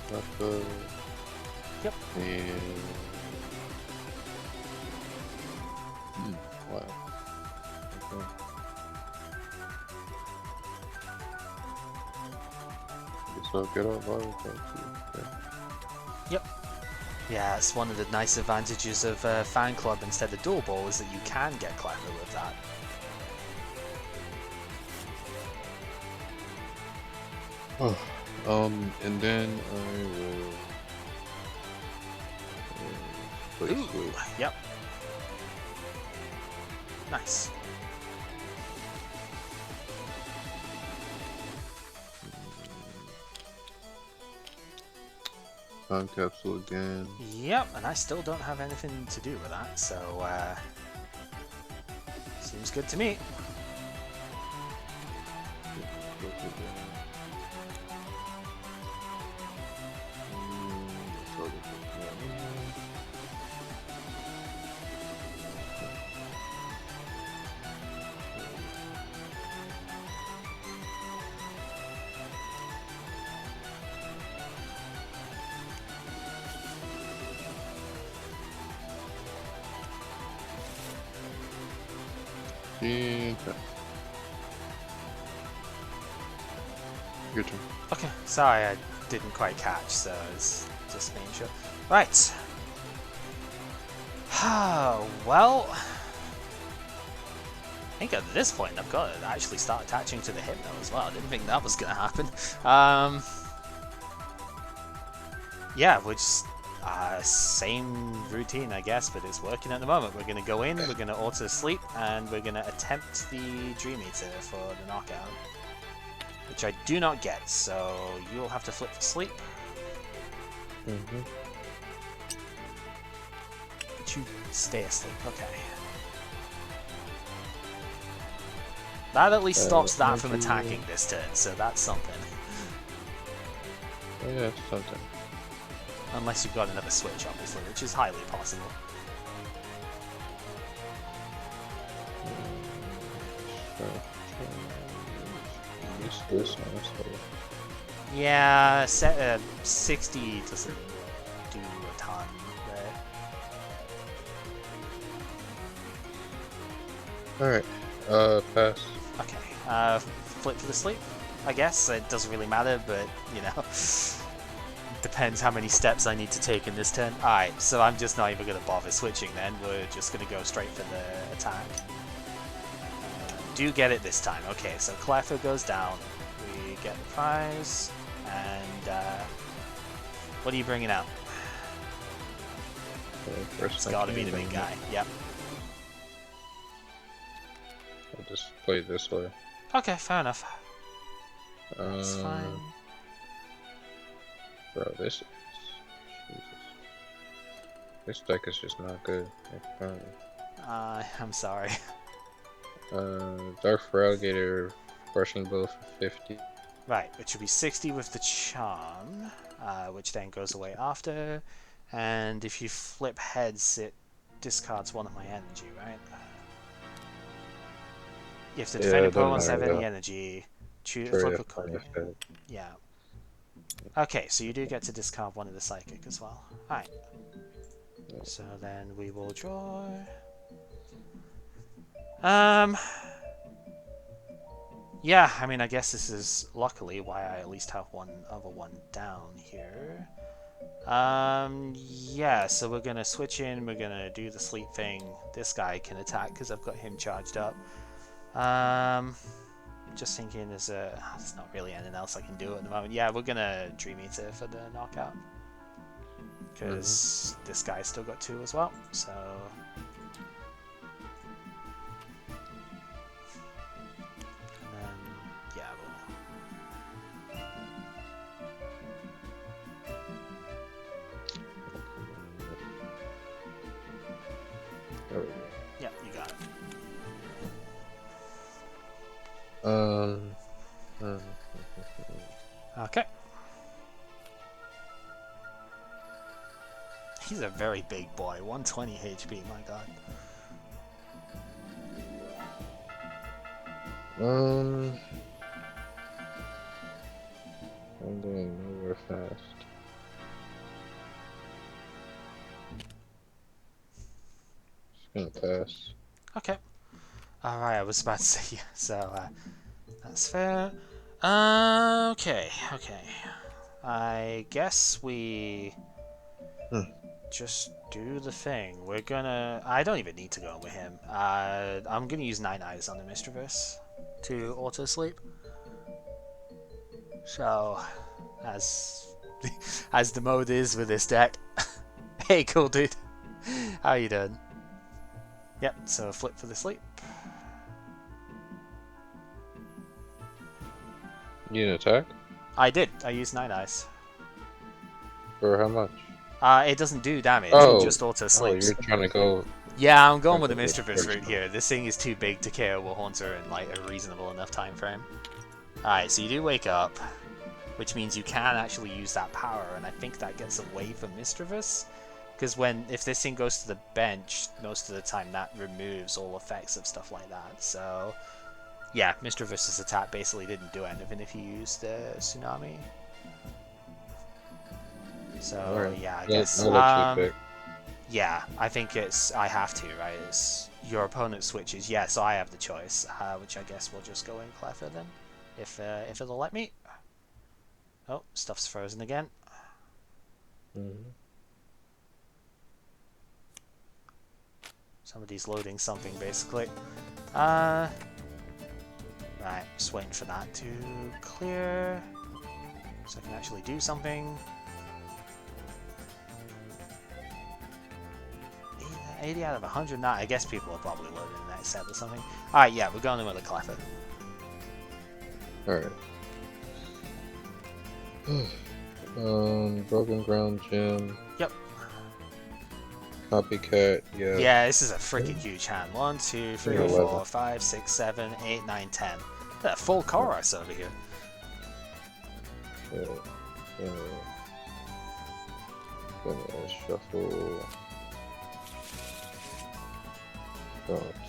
Papa. Yep. And wow. Okay. Guess I'll get out bottle too. Yep. Yeah, it's one of the nice advantages of Fan Club instead of Dual Ball is that you can get Clever with that. Oh, and then I will play Ooh, Switch. yep. Nice. Time capsule again. Yep, and I still don't have anything to do with that, so seems good to me. And your turn. Okay, sorry I didn't quite catch, so it's just making sure. Right. Well, I think at this point I've got to actually start attaching to the Hypno as well. I didn't think that was going to happen. Yeah, we're just same routine, I guess, but it's working at the moment. We're going to go in, we're going to auto sleep, and we're going to attempt the Dream Eater for the knockout, which I do not get, so you'll have to flip for sleep. But you stay asleep, okay. That at least stops that from attacking this turn, so that's something. Oh yeah, it's something. Unless you've got another switch, obviously, which is highly possible. This one, so. Yeah, 60 doesn't do a ton there. Alright, pass. Okay, flip for the sleep, I guess. It doesn't really matter, but, you know, depends how many steps I need to take in this turn. Alright, so I'm just not even going to bother switching then. We're just going to go straight for the attack. Do get it this time. Okay, so Cleffer goes down. We get the prize. And, what are you bringing out? First It's gotta be the big guy. Yep. I'll just play it this way. Okay, fair enough. That's fine. Bro, this is... Jesus. This deck is just not good. I'm sorry. Dark for Alligator, brushing blow for 50. Right, which would be 60 with the charm, which then goes away after. And if you flip heads, it discards one of my energy, right? If the defending opponent wants to have any energy, flip a card. Yeah. Okay, so you do get to discard one of the psychic as well. Alright. So then we will draw. Yeah, I mean, I guess this is luckily why I at least have one other one down here. Yeah, so we're gonna switch in, we're gonna do the sleep thing. This guy can attack because I've got him charged up. Just thinking there's not really anything else I can do at the moment. Yeah, we're gonna Dream Eater for the knockout. Because this guy's still got 2 as well, so... Yeah, you got it. Okay. he's a very big boy. 120 HP, my god. I'm going nowhere fast. Just gonna pass. Okay. Alright, I was about to say yeah, so that's fair. Okay. I guess we just do the thing. We're gonna... I don't even need to go with him. I'm gonna use 9 Eyes on the Mischievous to auto-sleep. So, as the mode is with this deck... Hey, cool dude. How you doing? Yep, so flip for the sleep. You didn't attack? I did. I used 9 Eyes. For how much? It doesn't do damage, Oh, it just auto-sleeps. you're trying to go... Yeah, I'm going with the Mischievous route here. This thing is too big to KO a Haunter in like a reasonable enough time frame. Alright, so you do wake up, which means you can actually use that power, and I think that gets away from Mischievous. Because if this thing goes to the bench, most of the time that removes all effects of stuff like that. So, yeah, Mischievous' attack basically didn't do anything if you used the Tsunami. So, Right. yeah, I guess... I'll let you pick. Yeah, I think I have to, right? It's your opponent switches. Yeah, so I have the choice, which I guess we'll just go in Cleffer then, if it'll let me. Oh, stuff's frozen again. Somebody's loading something, basically. Right, just waiting for that to clear, so I can actually do something. 80 out of 100, I guess people are probably loading the next set or something. Alright, yeah, we're going in with a Cleffer. Alright. Broken Ground Gym. Yep. Copycat, yeah. Yeah, this is a freaking huge hand. 1, 2, 3, 4, 5, 6, 7, 8, 9, 10. Look at full chorus over here. Gonna shuffle.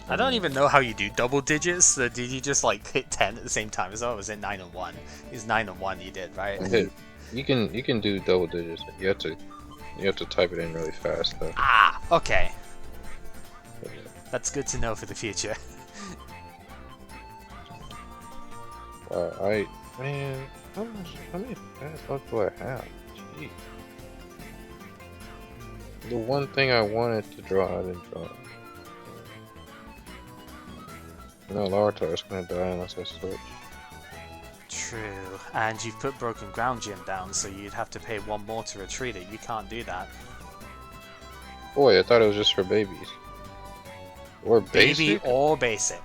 I don't even know how you do double digits. So did you just like hit 10 at the same time as well? Or was it 9 and 1? It's 9 and 1 you did, right? You can do double digits. You have to type it in really fast though. Ah, okay. That's good to know for the future. Man, how many fast luck do I have? Jeez. The one thing I wanted to draw, I didn't draw. No, Lartar's gonna die unless I switch. True, and you've put Broken Ground Gym down, so you'd have to pay 1 more to retreat it. You can't do that. Boy, I thought it was just for babies. Or basic? Baby or basic.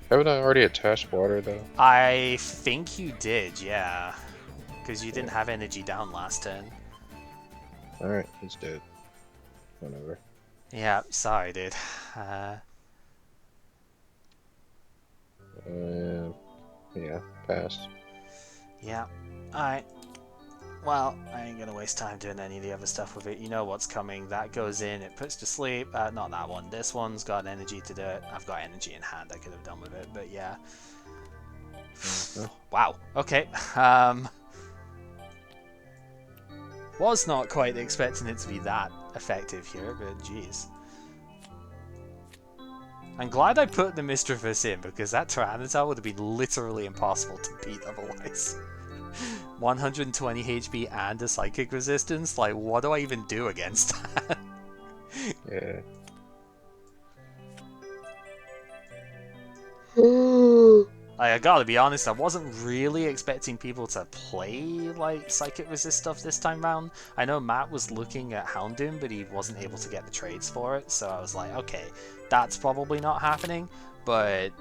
Haven't I already attached water though? I think you did, yeah. Because you didn't have energy down last turn. Alright, he's dead. Whatever. Yeah, sorry, dude. Yeah, passed. Yeah. Alright. Well, I ain't gonna waste time doing any of the other stuff with it. You know what's coming. That goes in, it puts to sleep. Not that one. This one's got energy to do it. I've got energy in hand I could have done with it, but yeah. Wow. Okay. Was not quite expecting it to be that effective here, but jeez. I'm glad I put the Mischievous in, because that Tyranitar would have been literally impossible to beat otherwise. 120 HP and a Psychic Resistance? Like, what do I even do against that? Yeah. I gotta be honest, I wasn't really expecting people to play, like, Psychic Resist stuff this time round. I know Matt was looking at Houndoom, but he wasn't able to get the trades for it, so I was like, okay, that's probably not happening, but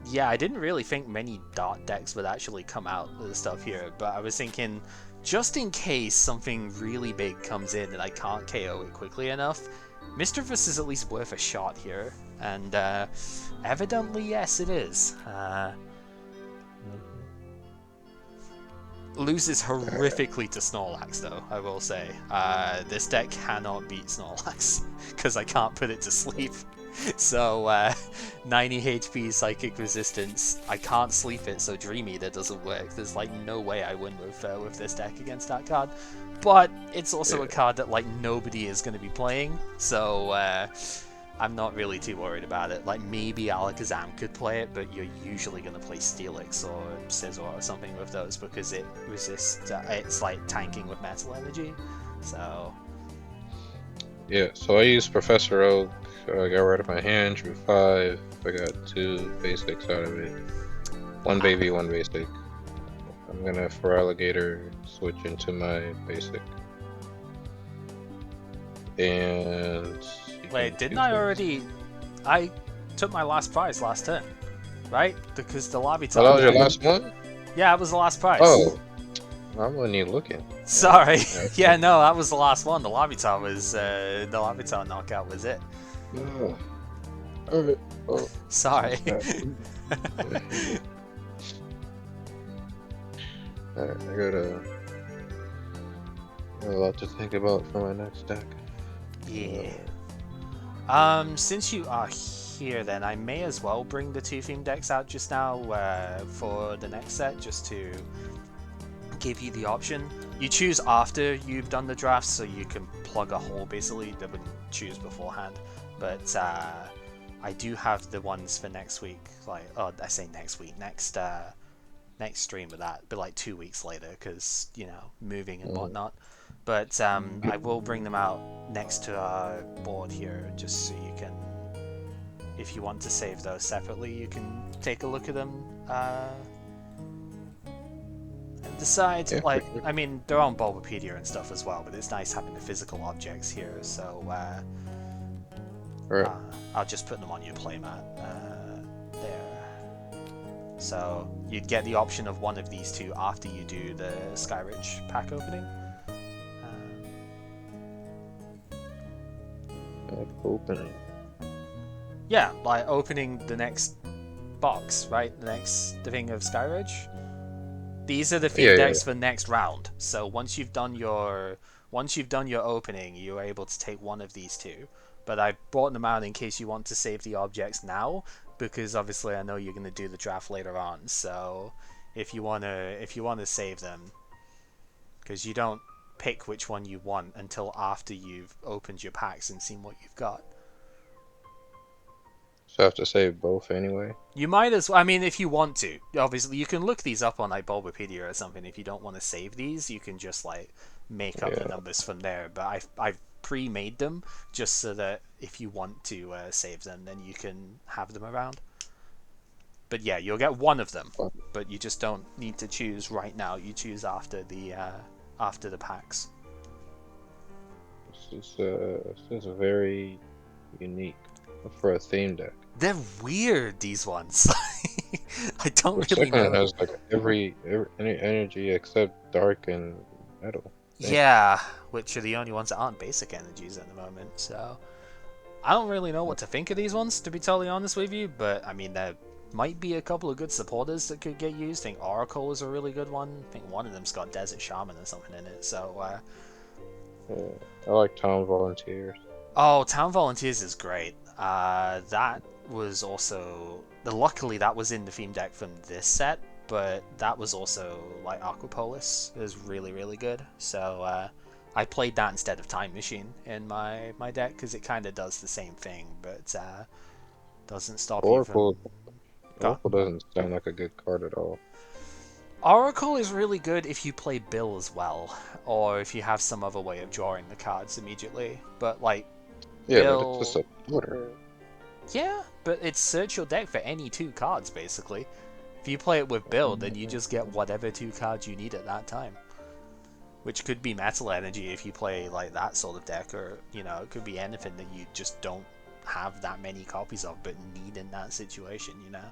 yeah, I didn't really think many dot decks would actually come out with the stuff here, but I was thinking, just in case something really big comes in and I can't KO it quickly enough, Mischievous is at least worth a shot here, and evidently, yes, it is. Loses horrifically to Snorlax, though, I will say. This deck cannot beat Snorlax, because I can't put it to sleep. So, 90 HP Psychic Resistance, I can't sleep it, so Dream Eater doesn't work. There's, like, no way I win with this deck against that card. But it's also a card that, like, nobody is going to be playing, so, I'm not really too worried about it. Like, maybe Alakazam could play it, but you're usually going to play Steelix or Scizor or something with those because it resists, it's like tanking with Metal Energy, so... Yeah, so I used Professor Oak, I got rid of my hand, drew 5, I got 2 basics out of it. 1 baby, 1 basic. I'm gonna, for Alligator, switch into my basic. And... Wait, didn't I already... I took my last prize last turn, right? Because the Larvitar... Oh, that was your last one? Yeah, it was the last prize. Oh! I wasn't even looking. Sorry. Yeah, no, that was the last one. The Larvitar was... the Larvitar knockout was it. Oh. Alright. Oh. Sorry. Alright, I got a lot to think about for my next deck. Yeah. Since you are here then, I may as well bring the 2 theme decks out just now for the next set, just to give you the option. You choose after you've done the draft, so you can plug a hole basically. They wouldn't choose beforehand. But I do have the ones for next week, like, oh, I say next week, next stream of that, but like 2 weeks later, because, you know, moving and whatnot. But I will bring them out next to our board here, just so you can, if you want to save those separately, you can take a look at them and decide. Yeah, like, sure. I mean, they're on Bulbapedia and stuff as well, but it's nice having the physical objects here, so Alright. I'll just put them on your playmat there. So you'd get the option of one of these 2 after you do the Skyridge pack opening. Opening. Yeah, like opening the next box, right? The thing of Skyridge. These are the theme decks for next round. So once you've done your opening, you're able to take one of these 2. But I brought them out in case you want to save the objects now, because obviously I know you're going to do the draft later on. So if you wanna save them, because you don't pick which one you want until after you've opened your packs and seen what you've got. So I have to save both anyway? You might as well, I mean, if you want to. Obviously, you can look these up on like Bulbapedia or something. If you don't want to save these, you can just like make up the numbers from there. But I've pre-made them just so that if you want to save them, then you can have them around. But yeah, you'll get one of them, but you just don't need to choose right now. You choose after the packs. This is very unique for a theme deck. They're weird, these ones. I don't Which really know. second has like every energy except dark and metal. Yeah, which are the only ones that aren't basic energies at the moment. So I don't really know what to think of these ones, to be totally honest with you. But I mean, there might be a couple of good supporters that could get used. I think Oracle is a really good one. I think one of them's got Desert Shaman or something in it. So I like Town Volunteers. oh, Town Volunteers is great. That was also... Luckily, that was in the theme deck from this set, but that was also, like, Aquapolis. It was really, really good. So, I played that instead of Time Machine in my deck, because it kind of does the same thing, but doesn't stop you from... Oracle doesn't sound like a good card at all. Oracle is really good if you play Bill as well, or if you have some other way of drawing the cards immediately, but, like, Yeah, Bill... but it's just a supporter. Yeah, but it's search your deck for any 2 cards, basically. If you play it with Bill, then you just get whatever 2 cards you need at that time. Which could be Metal Energy if you play like that sort of deck, or, you know, it could be anything that you just don't have that many copies of, but need in that situation, you know?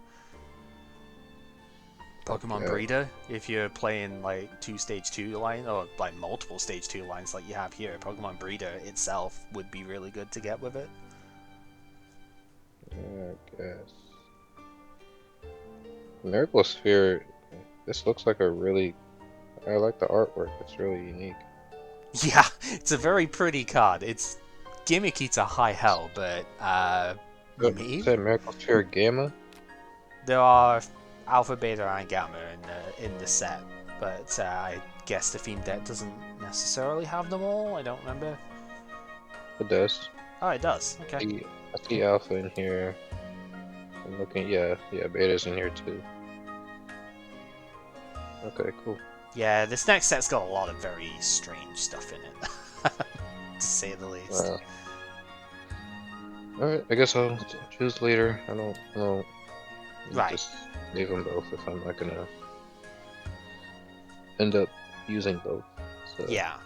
Pokemon Breeder, if you're playing like 2 stage 2 lines, or like multiple stage 2 lines like you have here, Pokemon Breeder itself would be really good to get with it. I guess. Miracle Sphere, this looks like a really I like the artwork. It's really unique. Yeah, it's a very pretty card. It's gimmicky to high hell, but maybe Is that Miracle Sphere Gamma? there are alpha, beta, and gamma in the set, but I guess the theme deck doesn't necessarily have them all. I don't remember. It does. Oh, it does. Okay. I see Alpha in here. I'm looking. Yeah, Beta's in here too. Okay, cool. Yeah, this next set's got a lot of very strange stuff in it, to say the least. Wow. All right, I guess I'll choose later. I don't. Right. Just leave them both if I'm not gonna end up using both. So. Yeah.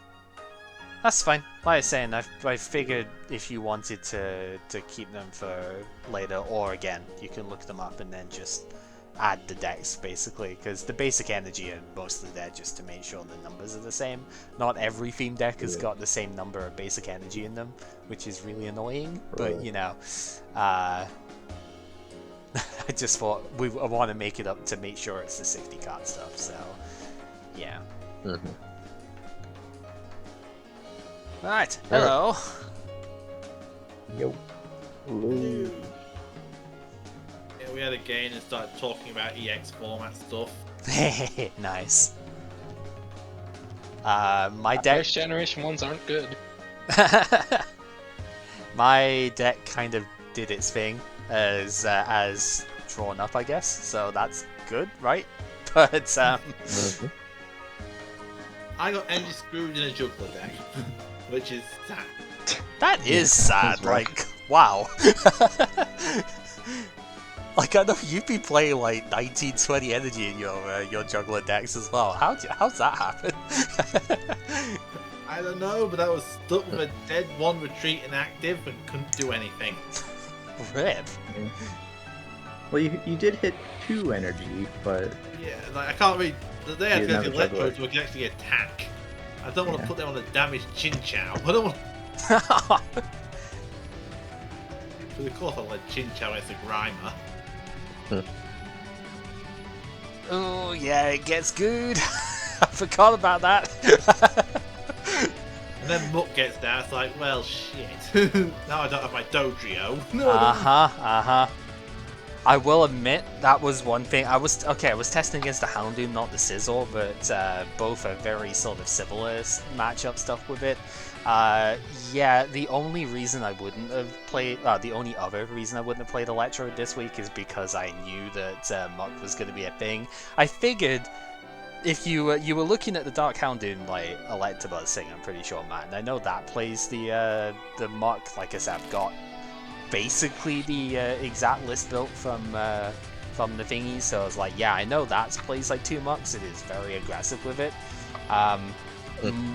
That's fine. Like I was saying, I figured if you wanted to keep them for later, or again, you can look them up and then just add the decks, basically, because the basic energy are mostly there just to make sure the numbers are the same. Not every theme deck has got the same number of basic energy in them, which is really annoying, but, you know, I just thought I want to make it up to make sure it's the 60 card stuff, so, yeah. Alright, hello. Yo. Hello. Yeah, we had a game and started talking about EX format stuff. Nice. My deck. First generation ones aren't good. My deck kind of did its thing as drawn up, I guess. So that's good, right? But I got energy screwed in a juggler deck, which is sad. that is sad. Like, wow. Like, I know you'd be playing like 1920 energy in your juggler decks as well. How's that happen? I don't know, but I was stuck with a dead one retreat inactive and couldn't do anything. Rip. Well, you did hit 2 energy, but Yeah, like I can't really. The day I You go didn't to have a juggler. electrodes, we can actually attack. I don't want to put them on a damaged Chinchou. I don't want. Because of course I let Chinchou as a Grimer. Oh yeah, it gets good. I forgot about that. And then Muck gets down, it's like, well, shit. Now I don't have my Dodrio. No, I will admit that was one thing. I was testing against the Houndoom, not the Scizor, but both are very sort of similar matchup stuff with it. Yeah, the only reason I wouldn't have played, the only other reason I wouldn't have played Electrode this week is because I knew that Muck was going to be a thing. I figured if you were looking at the Dark Houndoom like Electabuzz thing, I'm pretty sure, Matt, and I know that plays the Muck. Like I said, I've got basically the exact list built from the thingy, so I was like, yeah, I know that plays like 2 Mucks. It is very aggressive with it.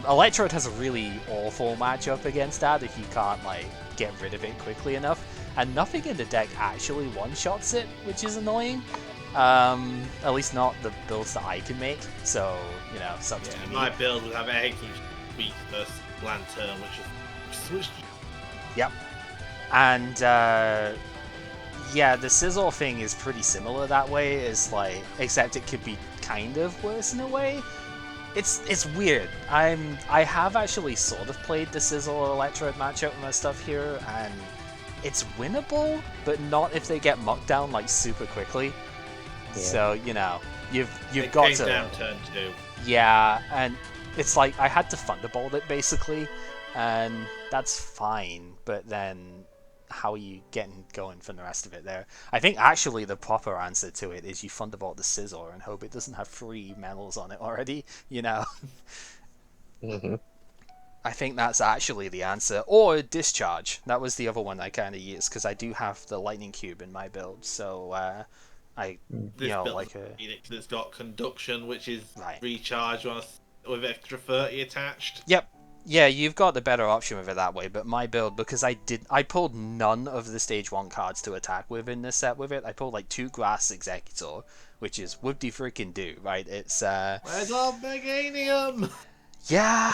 Electrode has a really awful matchup against that if you can't like get rid of it quickly enough, and nothing in the deck actually one-shots it, which is annoying. At least not the builds that I can make, so, you know, sucks to be my me. build would have egg weak versus Lantern, which is. Yep. And, yeah, the Scizor thing is pretty similar that way, is like, except it could be kind of worse in a way. It's weird. I have actually sort of played the Scizor Electrode matchup with my stuff here, and it's winnable, but not if they get mucked down like super quickly. Yeah. So, you know, you've got to down turn 2. Yeah, and it's like I had to Thunderbolt it basically, and that's fine, but then how are you getting going from the rest of it there? I think actually the proper answer to it is you Thunderbolt the Scizor and hope it doesn't have 3 medals on it already, you know? I think that's actually the answer. Or Discharge. That was the other one I kind of used, because I do have the Lightning Cube in my build, so This build it's got Conduction, which is recharge with extra 30 attached. Yep. Yeah, you've got the better option with it that way, but my build, because I pulled none of the stage 1 cards to attack with in this set with it. I pulled like 2 Grass Executor, which is whoop-de-freaking-do, right? It's Where's our Meganium? Yeah,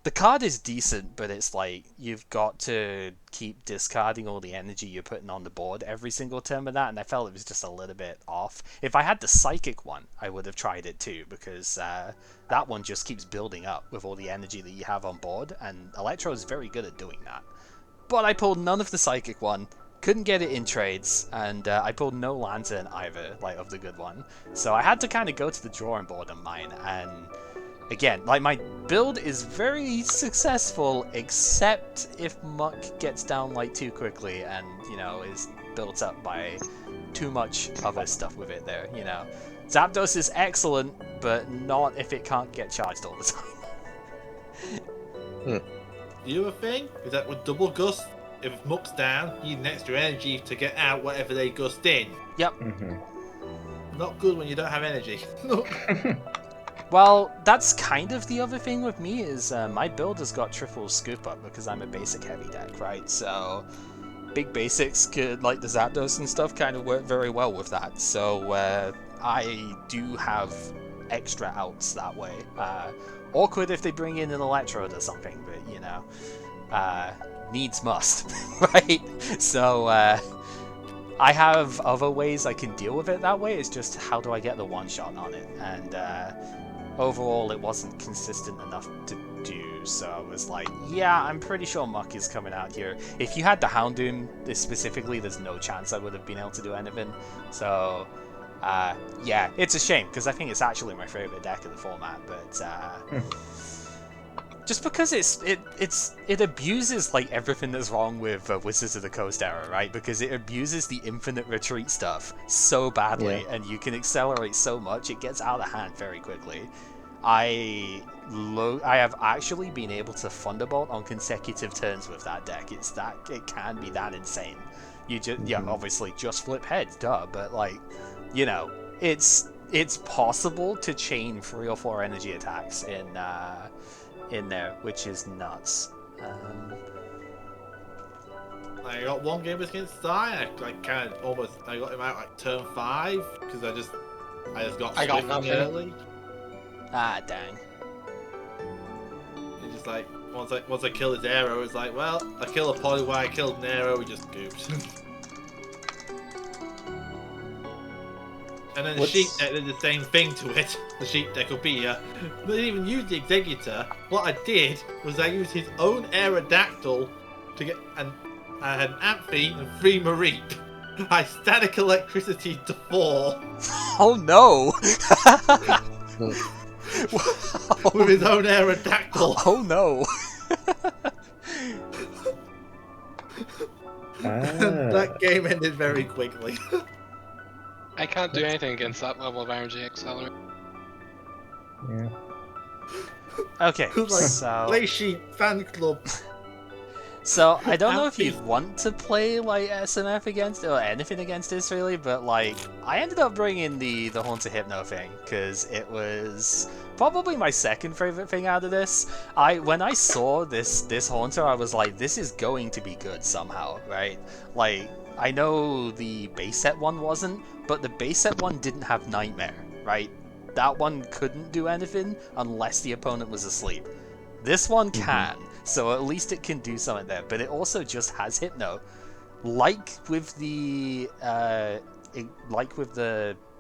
The card is decent, but it's like, you've got to keep discarding all the energy you're putting on the board every single turn with that, and I felt it was just a little bit off. If I had the Psychic one, I would have tried it too, because that one just keeps building up with all the energy that you have on board, and Electro is very good at doing that. But I pulled none of the Psychic one, couldn't get it in trades, and I pulled no Lantern either, like, of the good one. So I had to kind of go to the drawing board on mine, and again, like, my build is very successful, except if Muck gets down, like, too quickly and, you know, is built up by too much other stuff with it there, you know. Zapdos is excellent, but not if it can't get charged all the time. The other thing is that with double gust, if Muck's down, you need an extra energy to get out whatever they gust in. Yep. Not good when you don't have energy. Well, that's kind of the other thing with me is my build has got triple scoop up because I'm a basic heavy deck, right? So big basics could, like the Zapdos and stuff, kind of work very well with that. So I do have extra outs that way. Awkward if they bring in an Electrode or something, but you know, needs must, right? So I have other ways I can deal with it that way. It's just how do I get the one shot on it, and overall it wasn't consistent enough to do, so I was like, yeah, I'm pretty sure Muck is coming out here. If you had the Houndoom specifically, there's no chance I would have been able to do anything. So yeah, it's a shame because I think it's actually my favorite deck of the format, but just because it abuses like everything that's wrong with Wizards of the Coast era, right? Because it abuses the infinite retreat stuff so badly, and you can accelerate so much, it gets out of hand very quickly. I have actually been able to Thunderbolt on consecutive turns with that deck. It can be that insane. You just obviously just flip heads, duh, but like, you know, it's possible to chain 3 or 4 energy attacks in there, which is nuts. I got one game against Stein. I got him out like turn 5 because I just got nothing early. Ah, dang. It's just like once I kill his arrow, it's like, well, I kill a Poliwag, I killed an arrow, we just gooped. And then the sheep deck did the same thing to it. The sheep deck will be here. They didn't even use the Executor. What I did was I used his own Aerodactyl to get, and I had an Amphi and 3 Mareep. I static electricity to 4. Oh no! With his own Aerodactyl. Oh no! That game ended very quickly. I can't do anything against that level of energy accelerator. Yeah. Okay, Like, so Play Sheep Fan Club. So I don't know if you'd want to play like SMF against or anything against this really, but like I ended up bringing the Haunter Hypno thing because it was probably my second favorite thing out of this. When I saw this Haunter, I was like, this is going to be good somehow, right? Like, I know the base set one wasn't, but the base set one didn't have Nightmare, right? That one couldn't do anything unless the opponent was asleep. This one can, so at least it can do something there, but it also just has Hypno. Like with the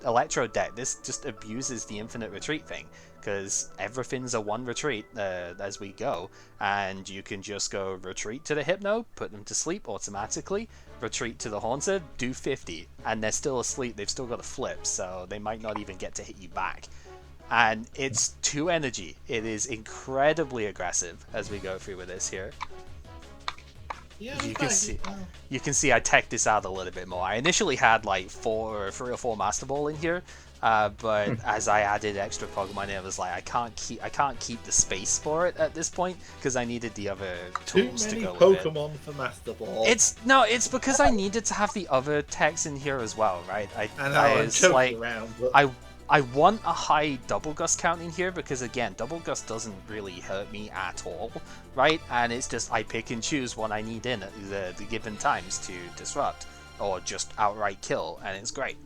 Electro deck, this just abuses the infinite retreat thing, because everything's a one retreat as we go, and you can just go retreat to the Hypno, put them to sleep automatically, retreat to the Haunter, do 50, and they're still asleep, they've still got a flip, so they might not even get to hit you back. And it's 2 energy. It is incredibly aggressive as we go through with this here. Yeah, you can see I teched this out a little bit more. I initially had like 3 or 4 Master Ball in here, but as I added extra Pokemon in, I was like, I can't keep the space for it at this point because I needed the other tools to go with it. Too many Pokemon for Master Ball. It's because I needed to have the other techs in here as well, right? I want a high double gust count in here because, again, double gust doesn't really hurt me at all, right? And it's just I pick and choose what I need in at the given times to disrupt or just outright kill, and it's great.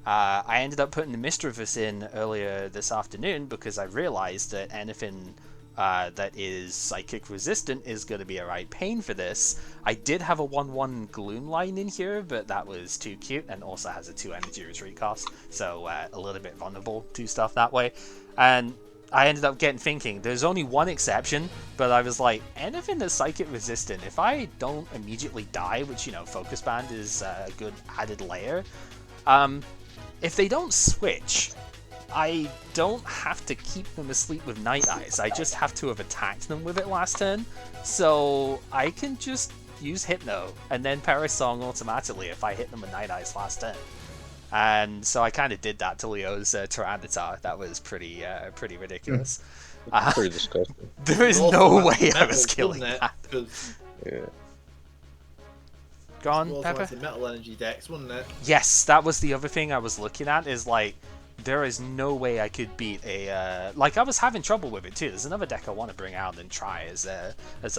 I ended up putting the Mischievous in earlier this afternoon because I realized that anything that is psychic resistant is going to be a right pain for this. I did have a 1/1 Gloom line in here, but that was too cute, and also has a 2 energy retreat cost, so a little bit vulnerable to stuff that way. And I ended up thinking, there's only one exception, but I was like, anything that's psychic resistant, if I don't immediately die, which, you know, Focus Band is a good added layer, if they don't switch, I don't have to keep them asleep with Night Eyes. I just have to have attacked them with it last turn. So I can just use Hypno and then Perish Song automatically if I hit them with Night Eyes last turn. And so I kind of did that to Leo's Tyranitar. That was pretty ridiculous. Pretty disgusting. There is no way I was killing that. Yeah. Go on, Also Pepper? had the metal energy decks, wasn't it? Yes, that was the other thing I was looking at, is like, there is no way I could beat a, like, I was having trouble with it too. There's another deck I want to bring out and try as a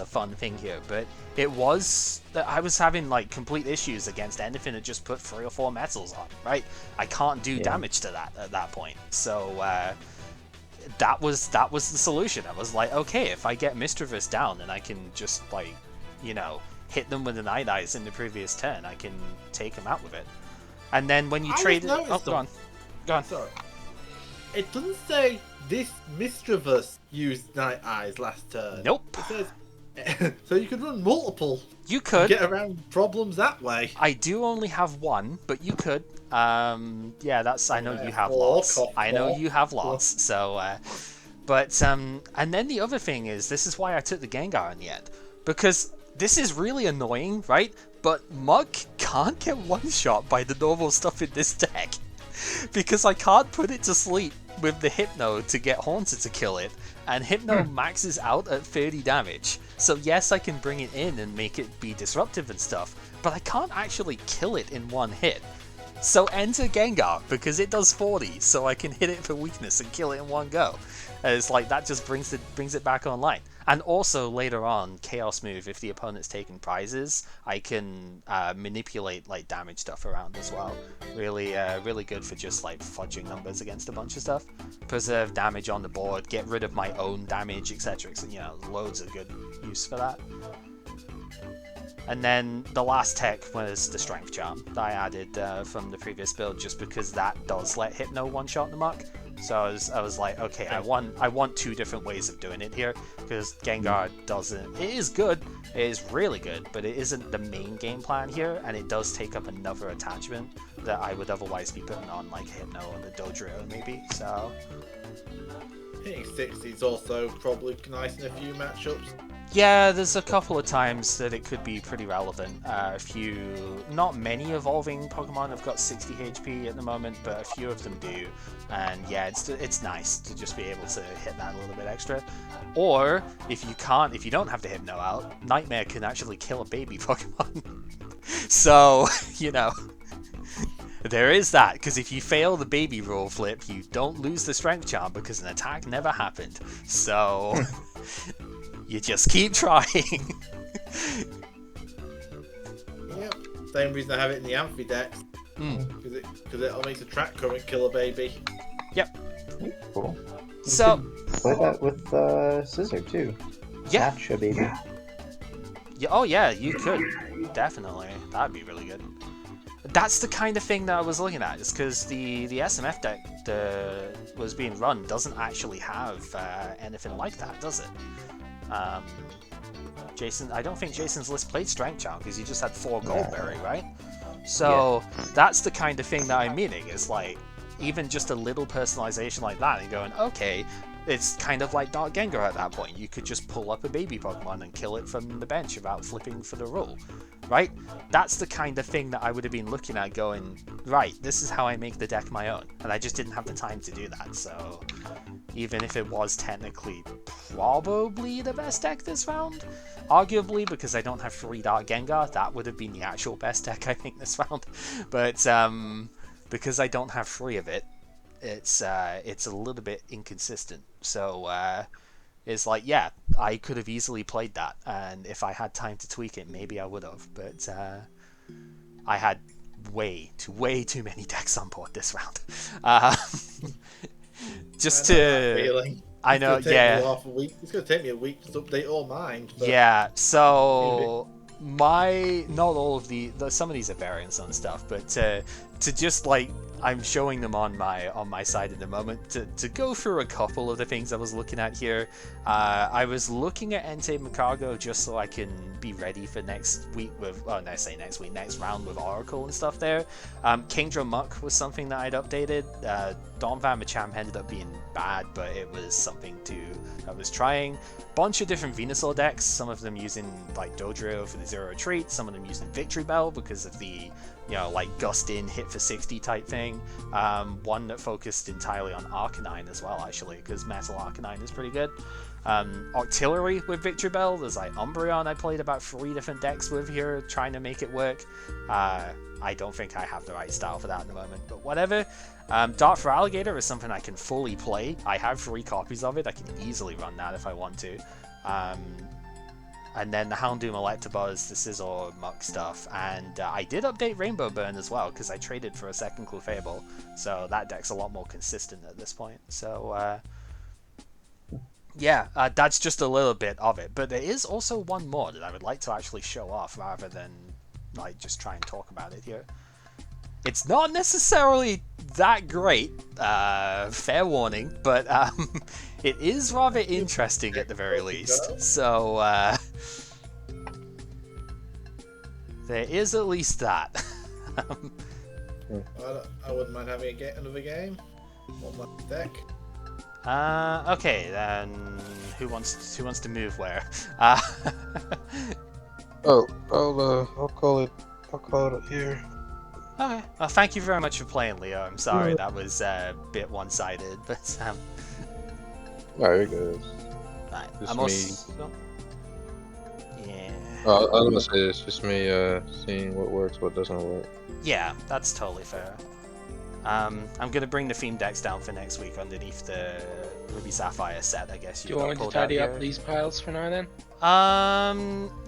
fun thing here, but it was, I was having, like, complete issues against anything that just put 3 or 4 metals on, right? I can't do damage to that at that point, so, that was the solution. I was like, okay, if I get Mischievous down and I can just, like, you know, hit them with the Night Eyes in the previous turn, I can take them out with it. And then when you trade it... Oh, go on. Go on. Sorry. It doesn't say this Mischievous used Night Eyes last turn. Nope. It says, so you could run multiple. You could. Get around problems that way. I do only have one, but you could. Yeah, that's... I know you have 4, lots. I know you have lots, so... But, and then the other thing is, this is why I took the Gengar in the end. Because this is really annoying, right? But Mug can't get one-shot by the normal stuff in this deck. Because I can't put it to sleep with the Hypno to get Haunted to kill it, and Hypno maxes out at 30 damage. So yes, I can bring it in and make it be disruptive and stuff, but I can't actually kill it in one hit. So enter Gengar, because it does 40, so I can hit it for weakness and kill it in one go. And it's like, that just brings it back online. And also, later on, Chaos Move, if the opponent's taking prizes, I can manipulate, like, damage stuff around as well. Really really good for just, like, fudging numbers against a bunch of stuff. Preserve damage on the board, get rid of my own damage, etc. So, you know, loads of good use for that. And then the last tech was the Strength Charm that I added from the previous build, just because that does let Hypno one-shot the Muck. So I was like, okay, I want 2 different ways of doing it here, because Gengar doesn't... It is good, it is really good, but it isn't the main game plan here, and it does take up another attachment that I would otherwise be putting on, like Hypno or the Dodrio maybe, so... Hitting 60 is also probably nice in a few matchups. Yeah, there's a couple of times that it could be pretty relevant. Not many evolving Pokemon have got 60 HP at the moment, but a few of them do. And yeah, it's nice to just be able to hit that a little bit extra. Or, if you don't have the Hypno out, Nightmare can actually kill a baby Pokemon. So, you know, there is that, because if you fail the baby roll flip, you don't lose the Strength Charm because an attack never happened. So... You just keep trying. Yep. Same reason I have it in the Amphi decks. Because it makes a track current kill a baby. Yep. Cool. You So could play that with Scissor too. yeah. Catch a baby. Yeah. Oh yeah, you could definitely. That'd be really good. That's the kind of thing that I was looking at. Is because the SMF deck that was being run doesn't actually have anything like that, does it? Jason, I don't think Jason's list played Strength Charm because he just had 4 Goldberry, right? So that's the kind of thing that I'm meaning, is like, even just a little personalization like that and going, okay, it's kind of like Dark Gengar at that point. You could just pull up a baby Pokemon and kill it from the bench without flipping for the rule, right? That's the kind of thing that I would have been looking at going, right, this is how I make the deck my own. And I just didn't have the time to do that, so... Even if it was technically probably the best deck this round, arguably, because I don't have 3 Dark Gengar, that would have been the actual best deck I think this round. But because I don't have 3 of it, it's a little bit inconsistent. So it's like, yeah, I could have easily played that, and if I had time to tweak it, maybe I would have. But I had way too many decks on board this round. Just to I know, It's gonna take yeah. me half a week. It's gonna take me a week to update all mine. But Yeah, so not all of some of these are variants on stuff, but to just like I'm showing them on my side at the moment to go through a couple of the things I was looking at here. I was looking at Entei Macargo just so I can be ready for next week with next round with Oracle and stuff there. Kingdra Muck was something that I'd updated. Don Van Machamp ended up being bad, but it was something I was trying. Bunch of different Venusaur decks, some of them using like Dodrio for the Zero Retreat, some of them using Victory Bell because of the like Gust In, hit for 60 type thing. One that focused entirely on Arcanine as well, actually, because Metal Arcanine is pretty good. Artillery with Victory Bell, there's like Umbreon I played about 3 different decks with here, trying to make it work. I don't think I have the right style for that at the moment, but whatever. Dart for Alligator is something I can fully play. I have 3 copies of it, I can easily run that if I want to. And then the Houndoom Electabuzz, the Scizor Muck stuff, and I did update Rainbow Burn as well, because I traded for a second Clefable, so that deck's a lot more consistent at this point. So, yeah, that's just a little bit of it, but there is also one more that I would like to actually show off, rather than like just try and talk about it here. It's not necessarily that great, fair warning, but it is rather interesting at the very least. So there is at least that. I wouldn't mind having another game on my deck. Okay, then who wants to move where? I'll call it here. Okay. Well, thank you very much for playing, Leo. I'm sorry that was a bit one-sided, but No, you're good. right. Just I'm me. also... Yeah. I was gonna say it's just me seeing what works, what doesn't work. Yeah, that's totally fair. I'm gonna bring the theme decks down for next week underneath the Ruby Sapphire set, I guess. Do you want me to tidy up these piles for now then?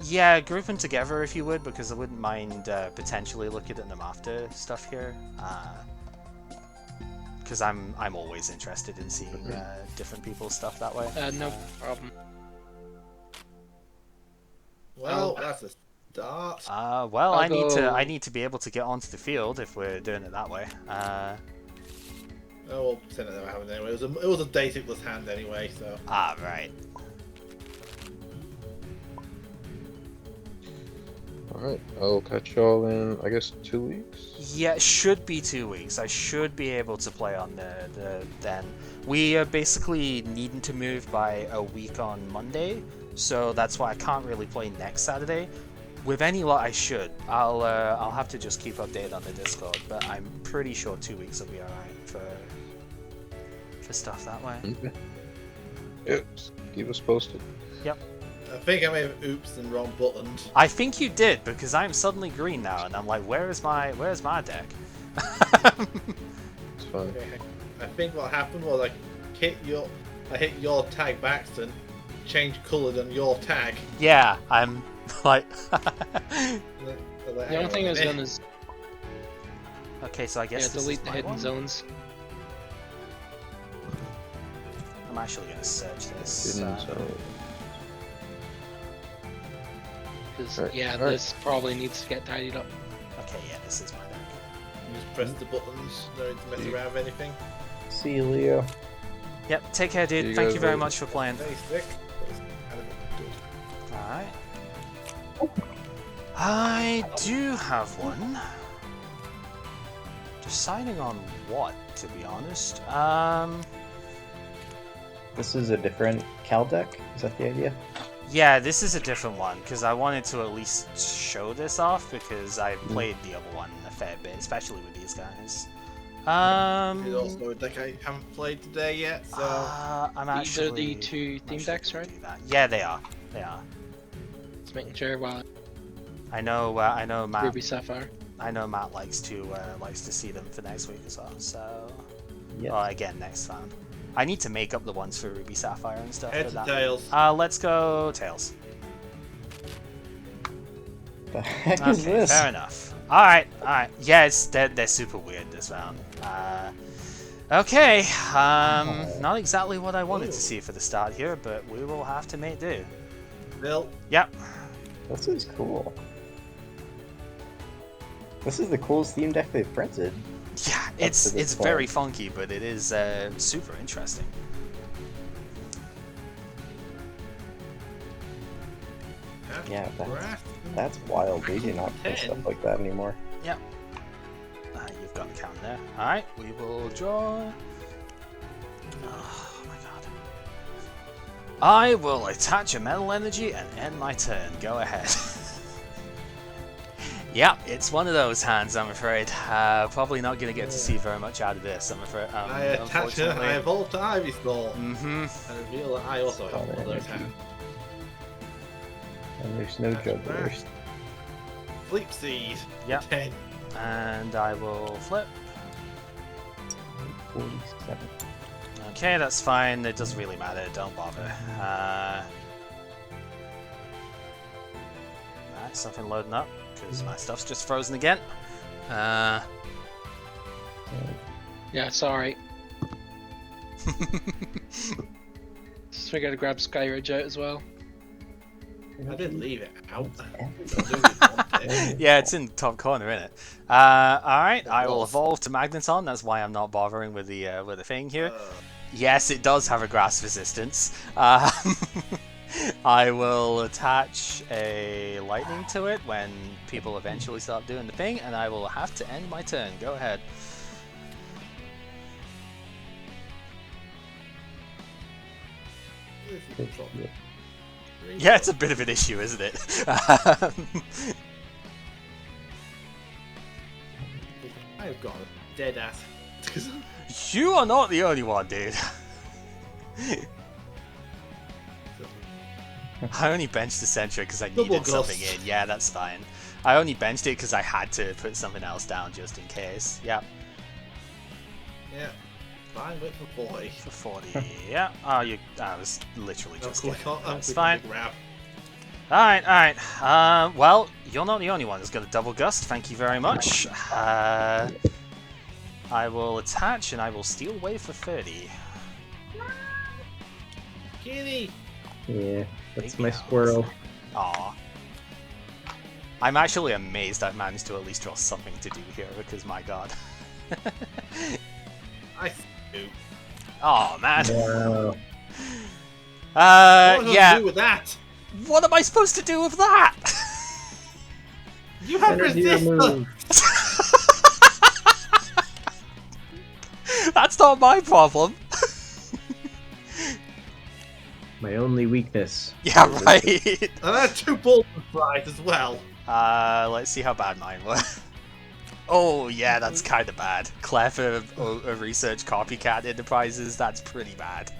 Yeah, group them together if you would, because I wouldn't mind potentially looking at them after stuff here. Because I'm always interested in seeing different people's stuff that way. No problem. Well, that's a start. Well, I'll I need to be able to get onto the field if we're doing it that way. Oh, we'll pretend that never happened anyway. It was a Daisicless hand anyway, so. Right. Alright, I'll catch y'all in, I guess, 2 weeks? Yeah, it should be 2 weeks. I should be able to play on the then. We are basically needing to move by a week on Monday, so that's why I can't really play next Saturday. With any luck, I should. I'll have to just keep updated on the Discord, but I'm pretty sure 2 weeks will be alright for stuff that way. Okay. Yep, keep us posted. Yep. I think I may have oopsed and wrong buttoned. I think you did, because I'm suddenly green now, and I'm like, where's my deck? It's fine. Okay. I think what happened was I hit your tag Baxton, changed colour on your tag. Yeah, I'm like. The only thing I was done is Okay, so I guess this delete is the my hidden one. zones. I'm actually gonna search this. Hidden zone. Because Right, alright. this probably needs to get tidied up. Okay, yeah, this is my deck. You just press the buttons, no need to mess around with anything. See you, Leo. Yep, take care, dude. You Thank guys you very later. much for playing. Very sick, but it's kind of good. Alright. I do have one. Deciding on what, to be honest. This is a different Cal deck? Is that the idea? Yeah, this is a different one, because I wanted to at least show this off, because I've played the other one a fair bit, especially with these guys. It's also a deck I haven't played today yet, so. I'm These are actually... the two theme decks, right? Yeah, they are. They are. Just making sure while I know Matt. Ruby Sapphire. I know Matt likes to see them for next week as well. So, Yeah. well, again next round. I need to make up the ones for Ruby Sapphire and stuff. Heads but and that- tails. Let's go Tails. The heck Okay, is this? fair enough. All right. Yeah, they're super weird this round. Okay, not exactly what I wanted to see for the start here, but we will have to make do. Bill. Yep. This is cool. This is the coolest theme deck they've printed. Yeah, to it's this very point. funky, but it is super interesting. Yeah, Grass. that's wild. We do not play stuff like that anymore. Yep. You've got the counter there. Alright, we will draw. Oh my god. I will attach a metal energy and end my turn. Go ahead. Yep, it's one of those hands, I'm afraid. Probably not going to get to see very much out of this, I'm afraid. I attach it, I evolve to Ivysaur. Mm-hmm. I reveal that I also have one of those hands. And there's no jugglers. Sleep Seed. Yep. 10. And I will flip. 47. Okay, that's fine. It doesn't really matter. Don't bother. Alright, something loading up, because my stuff's just frozen again. Yeah, it's alright. So we gotta grab Skyridge out as well. I didn't leave it out. Yeah, it's in the top corner, isn't it? Alright, I will evolve to Magneton. That's why I'm not bothering with the thing here. Yes, it does have a grass resistance. I will attach a lightning to it when people eventually start doing the thing, and I will have to end my turn. Go ahead. Yeah, it's a bit of an issue, isn't it? I've got a dead ass. You are not the only one, dude. I only benched the Sentry because I Double needed ghost. something in. Yeah, that's fine. I only benched it because I had to put something else down just in case. Yep. Yeah. Fine, wait for 40. For 40. Yeah. Oh, you. I was literally just. I'm Getting quick it. on, That's fine. grab. Alright, alright. Well, you're not the only one who's got a double gust. Thank you very much. I will attach and I will steal away for 30. Kitty! Yeah, that's Baby my owls. squirrel. Aw. I'm actually amazed I've managed to at least draw something to do here because my god. I do. Oh man. Wow. What do I Yeah. do with that? What am I supposed to do with that? You have Energy resistance! removed. That's not my problem. My only weakness. Yeah, right. And I had 2 balls of flies as well. Let's see how bad mine were. Oh yeah, that's kind of bad. Clever research copycat enterprises. That's pretty bad.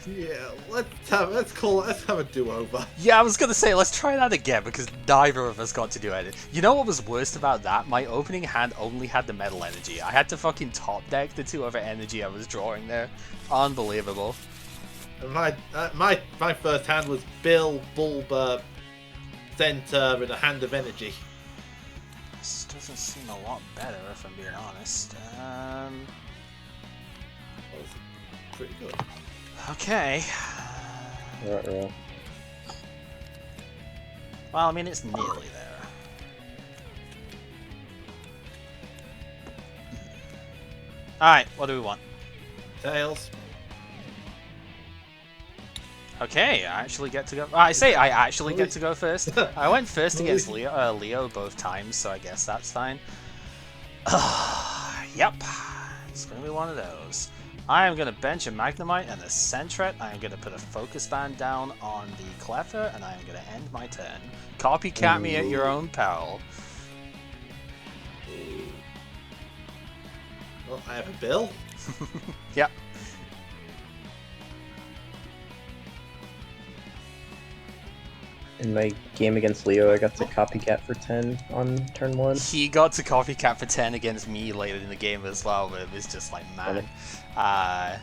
Yeah, let's have a do-over. Yeah, I was gonna say let's try that again because neither of us got to do it. You know what was worst about that? My opening hand only had the metal energy. I had to fucking top deck the 2 other energy I was drawing there. Unbelievable. And my first hand was Bill, Bulba, Center, and a hand of energy. This doesn't seem a lot better if I'm being honest. That was pretty good. Okay. Ruh-roh. Well, I mean, it's nearly there. Alright, what do we want? Tails. Okay, I actually get to go. I say I actually get to go first. I went first against Leo both times, so I guess that's fine. Yep, it's gonna be one of those. I am gonna bench a Magnemite and a Sentret. I am gonna put a Focus Band down on the Cleffer, and I am gonna end my turn. Copycat me at your own peril. Well, I have a Bill. Yep. In my game against Leo, I got to copycat for 10 on turn 1. He got to copycat for 10 against me later in the game as well, but it was just like, man. I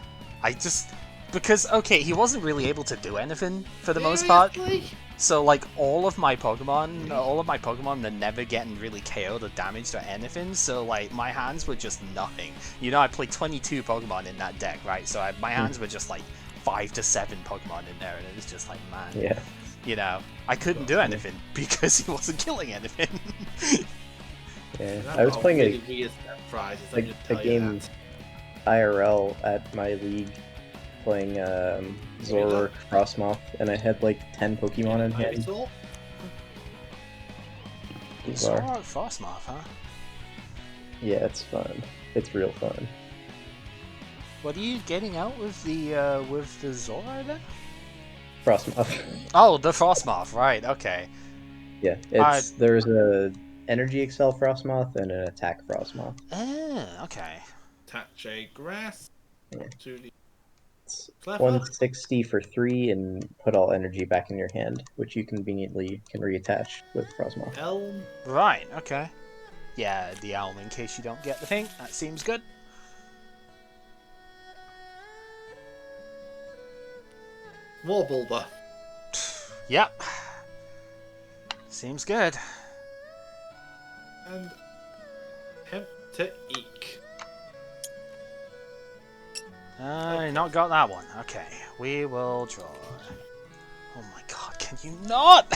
just... Because, okay, he wasn't really able to do anything for the most part. Seriously? So like all of my Pokemon, they're never getting really KO'd or damaged or anything. So like my hands were just nothing. You know, I played 22 Pokemon in that deck, right? So my hands were just like 5 to 7 Pokemon in there, and it was just like, man, Yeah. you know, I couldn't do anything because he wasn't killing anything. Yeah. That's I was all playing really weird prizes, a let me tell you game that. IRL at my league, playing Zoroark Frostmoth, and I had like 10 Pokemon in hand. Ivysaur? Bizarre. Zoroark Frostmoth, huh? Yeah, it's fun. It's real fun. What are you getting out with the Zoroark then? Frostmoth. Oh, the Frostmoth, right? Okay. Yeah, there's a Energy Excel Frostmoth and an Attack Frostmoth. Okay. Attach a grass Yeah. to the It's clever. 160 for 3 and put all energy back in your hand, which you conveniently can reattach with Frostmoth. Elm. Right, okay. Yeah, the Elm in case you don't get the thing. That seems good. Warbulba. Yep. Seems good. And Hemp Eek. Not got that one. Okay, we will draw. Oh my god, can you not?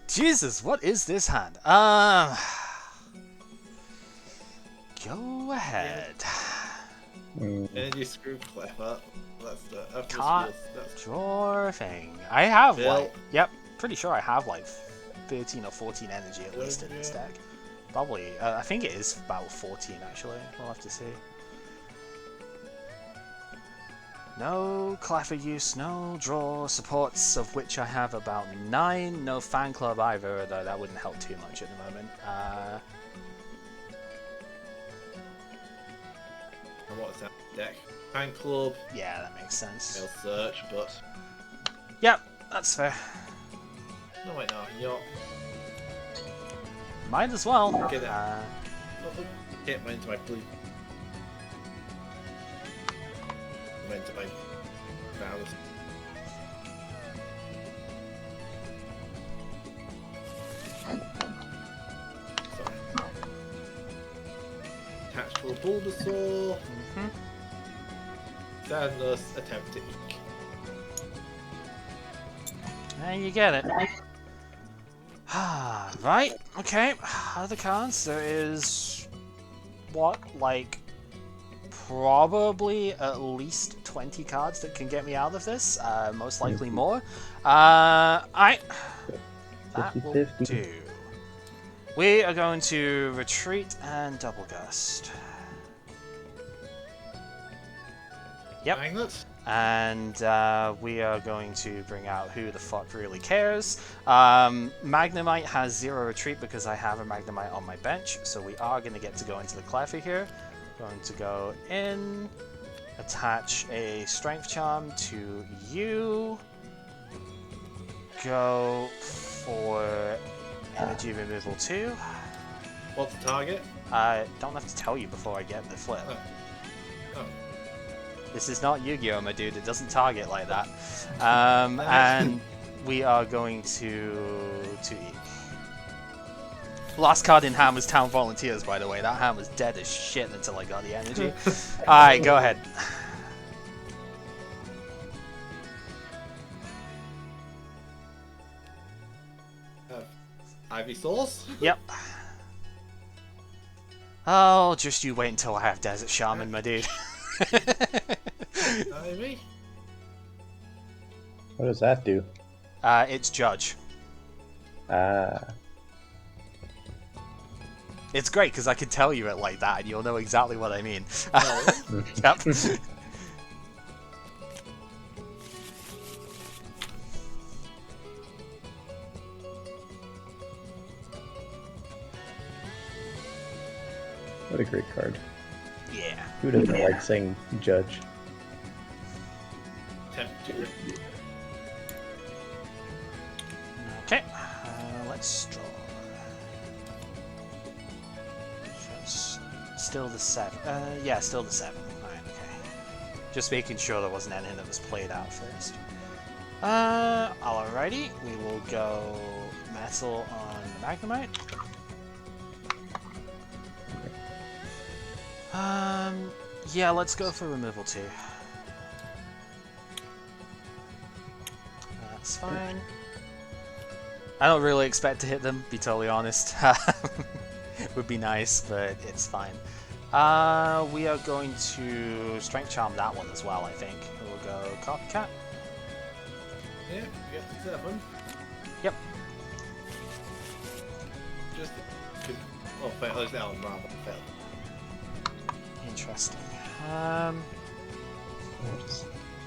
Jesus, what is this hand? Go ahead. Energy Screw Clever. That's Can't that's draw a thing. I have Bill. like, yep, pretty sure I have like 13 or 14 energy at least in this deck. Probably, I think it is about 14 actually. We'll have to see. No Cleffer use, no draw supports, of which I have about 9. No fan club either, though that wouldn't help too much at the moment. And what's that deck? Fan Club. Yeah, that makes sense. They'll search, but Yep, that's fair. no, wait, no, you're Might as well. get it. Get mine into my blue. Mine into my Powers. Sorry. Attached to a Bulbasaur. Sadness, attempt to eek. And you get it. Right, okay. Other cards, there is... what, like... probably at least 20 cards that can get me out of this. Most likely more. Alright. That will 50-50. do. We are going to retreat and double gust. Yep. Magnet. And we are going to bring out Who the Fuck Really Cares. Magnemite has 0 retreat because I have a Magnemite on my bench, so we are going to get to go into the Cleffer here. Going to go in, attach a Strength Charm to you, go for Energy Removal 2. What's the target? I don't have to tell you before I get the flip. Oh. This is not Yu-Gi-Oh, my dude. It doesn't target like that. And we are going to eat. Last card in hand was Town Volunteers, by the way. That hand was dead as shit until I got the energy. Alright, go ahead. Ivysaurs? Yep. Oh, just you wait until I have Desert Shaman, my dude. Ivy? What does that do? It's Judge. It's great because I can tell you it like that and you'll know exactly what I mean. Yep. What a great card. Yeah. Who doesn't like saying Judge? Attempt to. Okay, let's draw. Still the 7. Yeah, still the 7. Alright, okay. Just making sure there wasn't anything that was played out first. Alrighty, we will go metal on the Magnemite. Yeah, let's go for removal too. That's fine. I don't really expect to hit them, be totally honest. Would be nice, but it's fine. We are going to Strength Charm that one as well, I think. We'll go Copycat. Yeah, you get 7. Yep. Just... Oh, fail. There's the Alan rather. Fail. Interesting.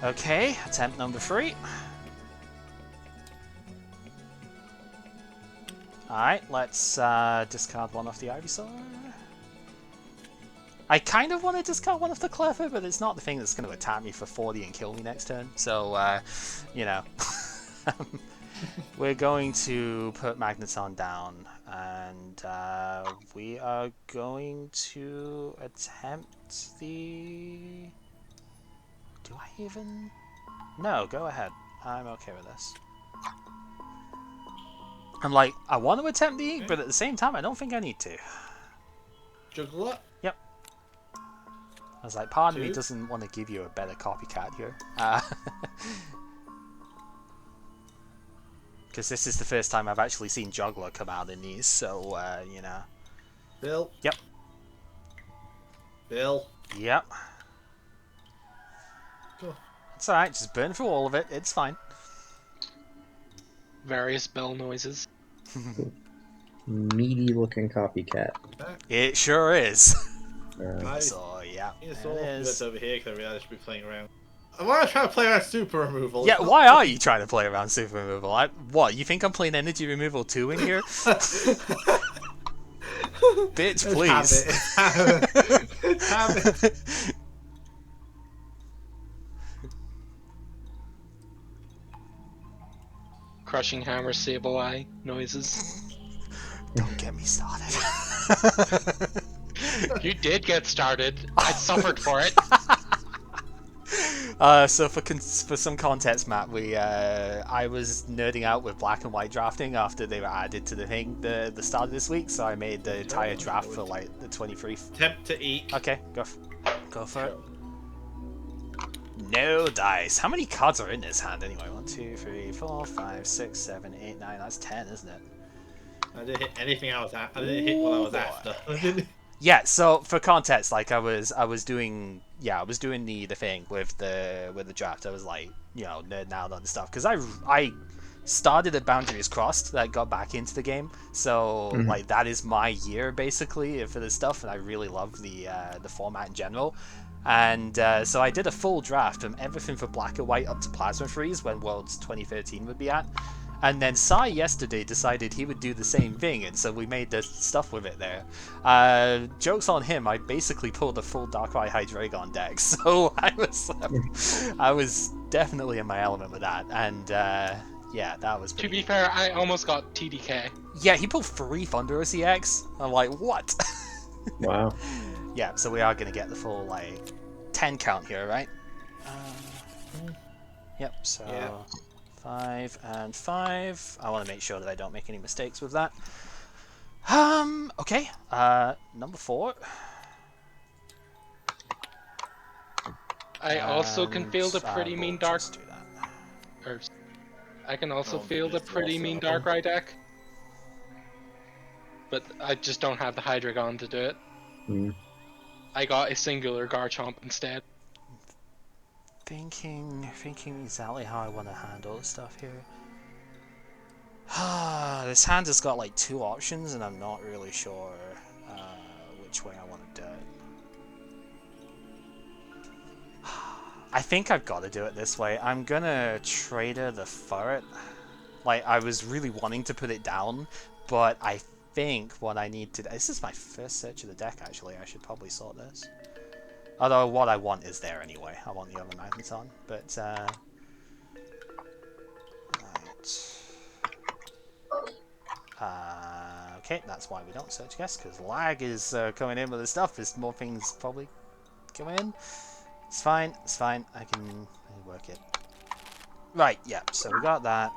Okay, attempt number 3. Alright, let's discard one off the Ivysaur. I kind of want to discard one off the Cleffer, but it's not the thing that's going to attack me for 40 and kill me next turn. So, you know. We're going to put Magneton down, and we are going to attempt the... Do I even... No, go ahead. I'm okay with this. I'm like, I want to attempt the, but at the same time, I don't think I need to. Juggler? Yep. I was like, part of me 2. doesn't want to give you a better copycat here. Because this is the first time I've actually seen Juggler come out in these, so, you know. Bill? Yep. Bill? Yep. Cool. It's alright, just burn through all of it, it's fine. Various bell noises. Meaty looking copycat. It sure is. Nice. So, yeah, It's there all it that's is. over here because I realized I should be playing around. Why am I trying to play around super removal? Yeah, why are you trying to play around super removal? What, you think I'm playing energy removal 2 in here? Bitch, please. Have it. Crushing hammer, sable eye noises. Don't get me started. You did get started. I suffered for it. So for some context, Matt, I was nerding out with black and white drafting after they were added to the thing the start of this week, so I made the entire draft for like the 23. Attempt to eat. Okay, go for it. No dice. How many cards are in this hand anyway? 1, 2, 3, 4, 5, 6, 7, 8, 9. That's 10, isn't it? I didn't hit anything I was at. I didn't hit what I was after. Yeah, so for context, like I was doing the thing with the draft. I was like, you know, nerding out on stuff because I started at Boundaries Crossed, that got back into the game. So like that is my year basically for this stuff, and I really love the format in general. And so I did a full draft from everything from Black and White up to Plasma Freeze when Worlds 2013 would be at. And then Sai yesterday decided he would do the same thing, and so we made the stuff with it there. Joke's on him, I basically pulled a full Darkrai Hydreigon deck, so I was definitely in my element with that, and yeah, that was To pretty be fair, I almost got TDK. Yeah, he pulled 3 Thunder EX. I'm like, what? Wow. Yeah, so we are going to get the full, like, 10 count here, right? Yep, so... Yeah. 5 and 5. I want to make sure that I don't make any mistakes with that. Okay. Number 4. I also can field a pretty we'll mean dark. just do that. Or, I can also Oh, field a just pretty also- mean Darkrai deck. But I just don't have the Hydreigon to do it. Mm. I got a singular Garchomp instead. Thinking exactly how I want to handle stuff here. This hand has got like 2 options, and I'm not really sure which way I want to do it. I think I've got to do it this way. I'm gonna Trader the Ferret. Like, I was really wanting to put it down, but I think what I need to... This is my first search of the deck, actually. I should probably sort this. Although what I want is there anyway. I want the other Magneton. But, right. Okay, that's why we don't search guess, because lag is coming in with the stuff. There's more things probably coming in. It's fine, I can work it. Right, yeah, so we got that.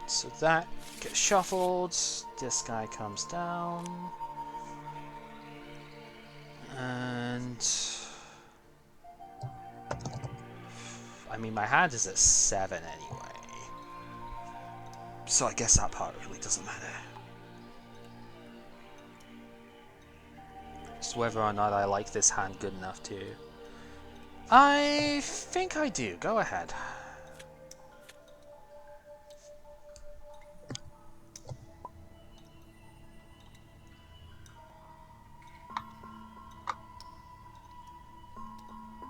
So that gets shuffled. This guy comes down. And... I mean, my hand is at 7 anyway. So I guess that part really doesn't matter. Just whether or not I like this hand good enough to... I think I do. Go ahead.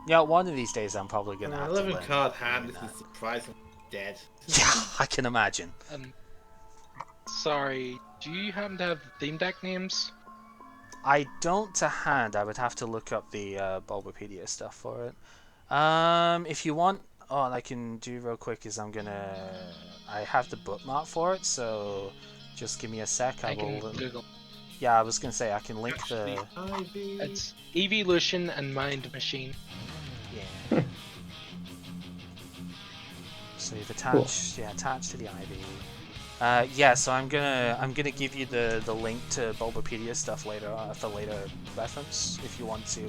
Yeah, one of these days I'm probably gonna have to 11 learn card hand. doing This that. is surprisingly dead. Yeah, I can imagine. Sorry, do you happen to have theme deck names? I don't to hand. I would have to look up the Bulbapedia stuff for it. If you want, all I can do real quick is I have the bookmark for it, so just give me a sec. I can Google. Yeah, I was gonna say I can link Actually, the. Ivy. It's Evolution and Mind Machine. Yeah. So you've attached, attached to the Ivy. Yeah, so I'm gonna give you the link to Bulbapedia stuff later for later reference if you want to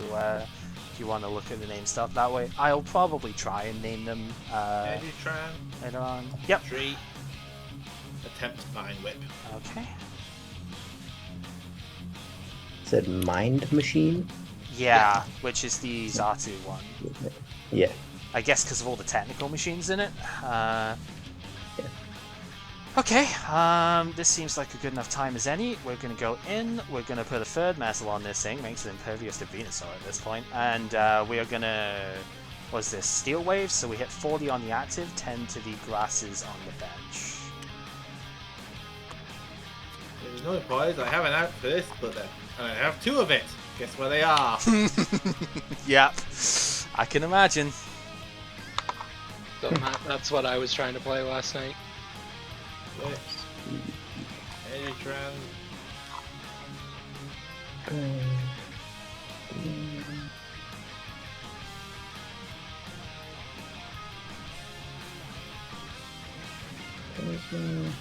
look at the name stuff that way. I'll probably try and name them Editran. later on. Yep. Tree. Attempt Vine Whip. Okay. Said Mind Machine? Yeah, which is the Xatu one. Yeah. I guess because of all the technical machines in it. Okay, this seems like a good enough time as any. We're going to go in, we're going to put a third metal on this thing, makes it impervious to Venusaur at this point, and we are going to, what's this, Steel Wave, so we hit 40 on the active, 10 to the grasses on the bench. There's no boys, I have an out for this, but I have 2 of it. Guess where they are? Yep, I can imagine. So that's what I was trying to play last night. Editran.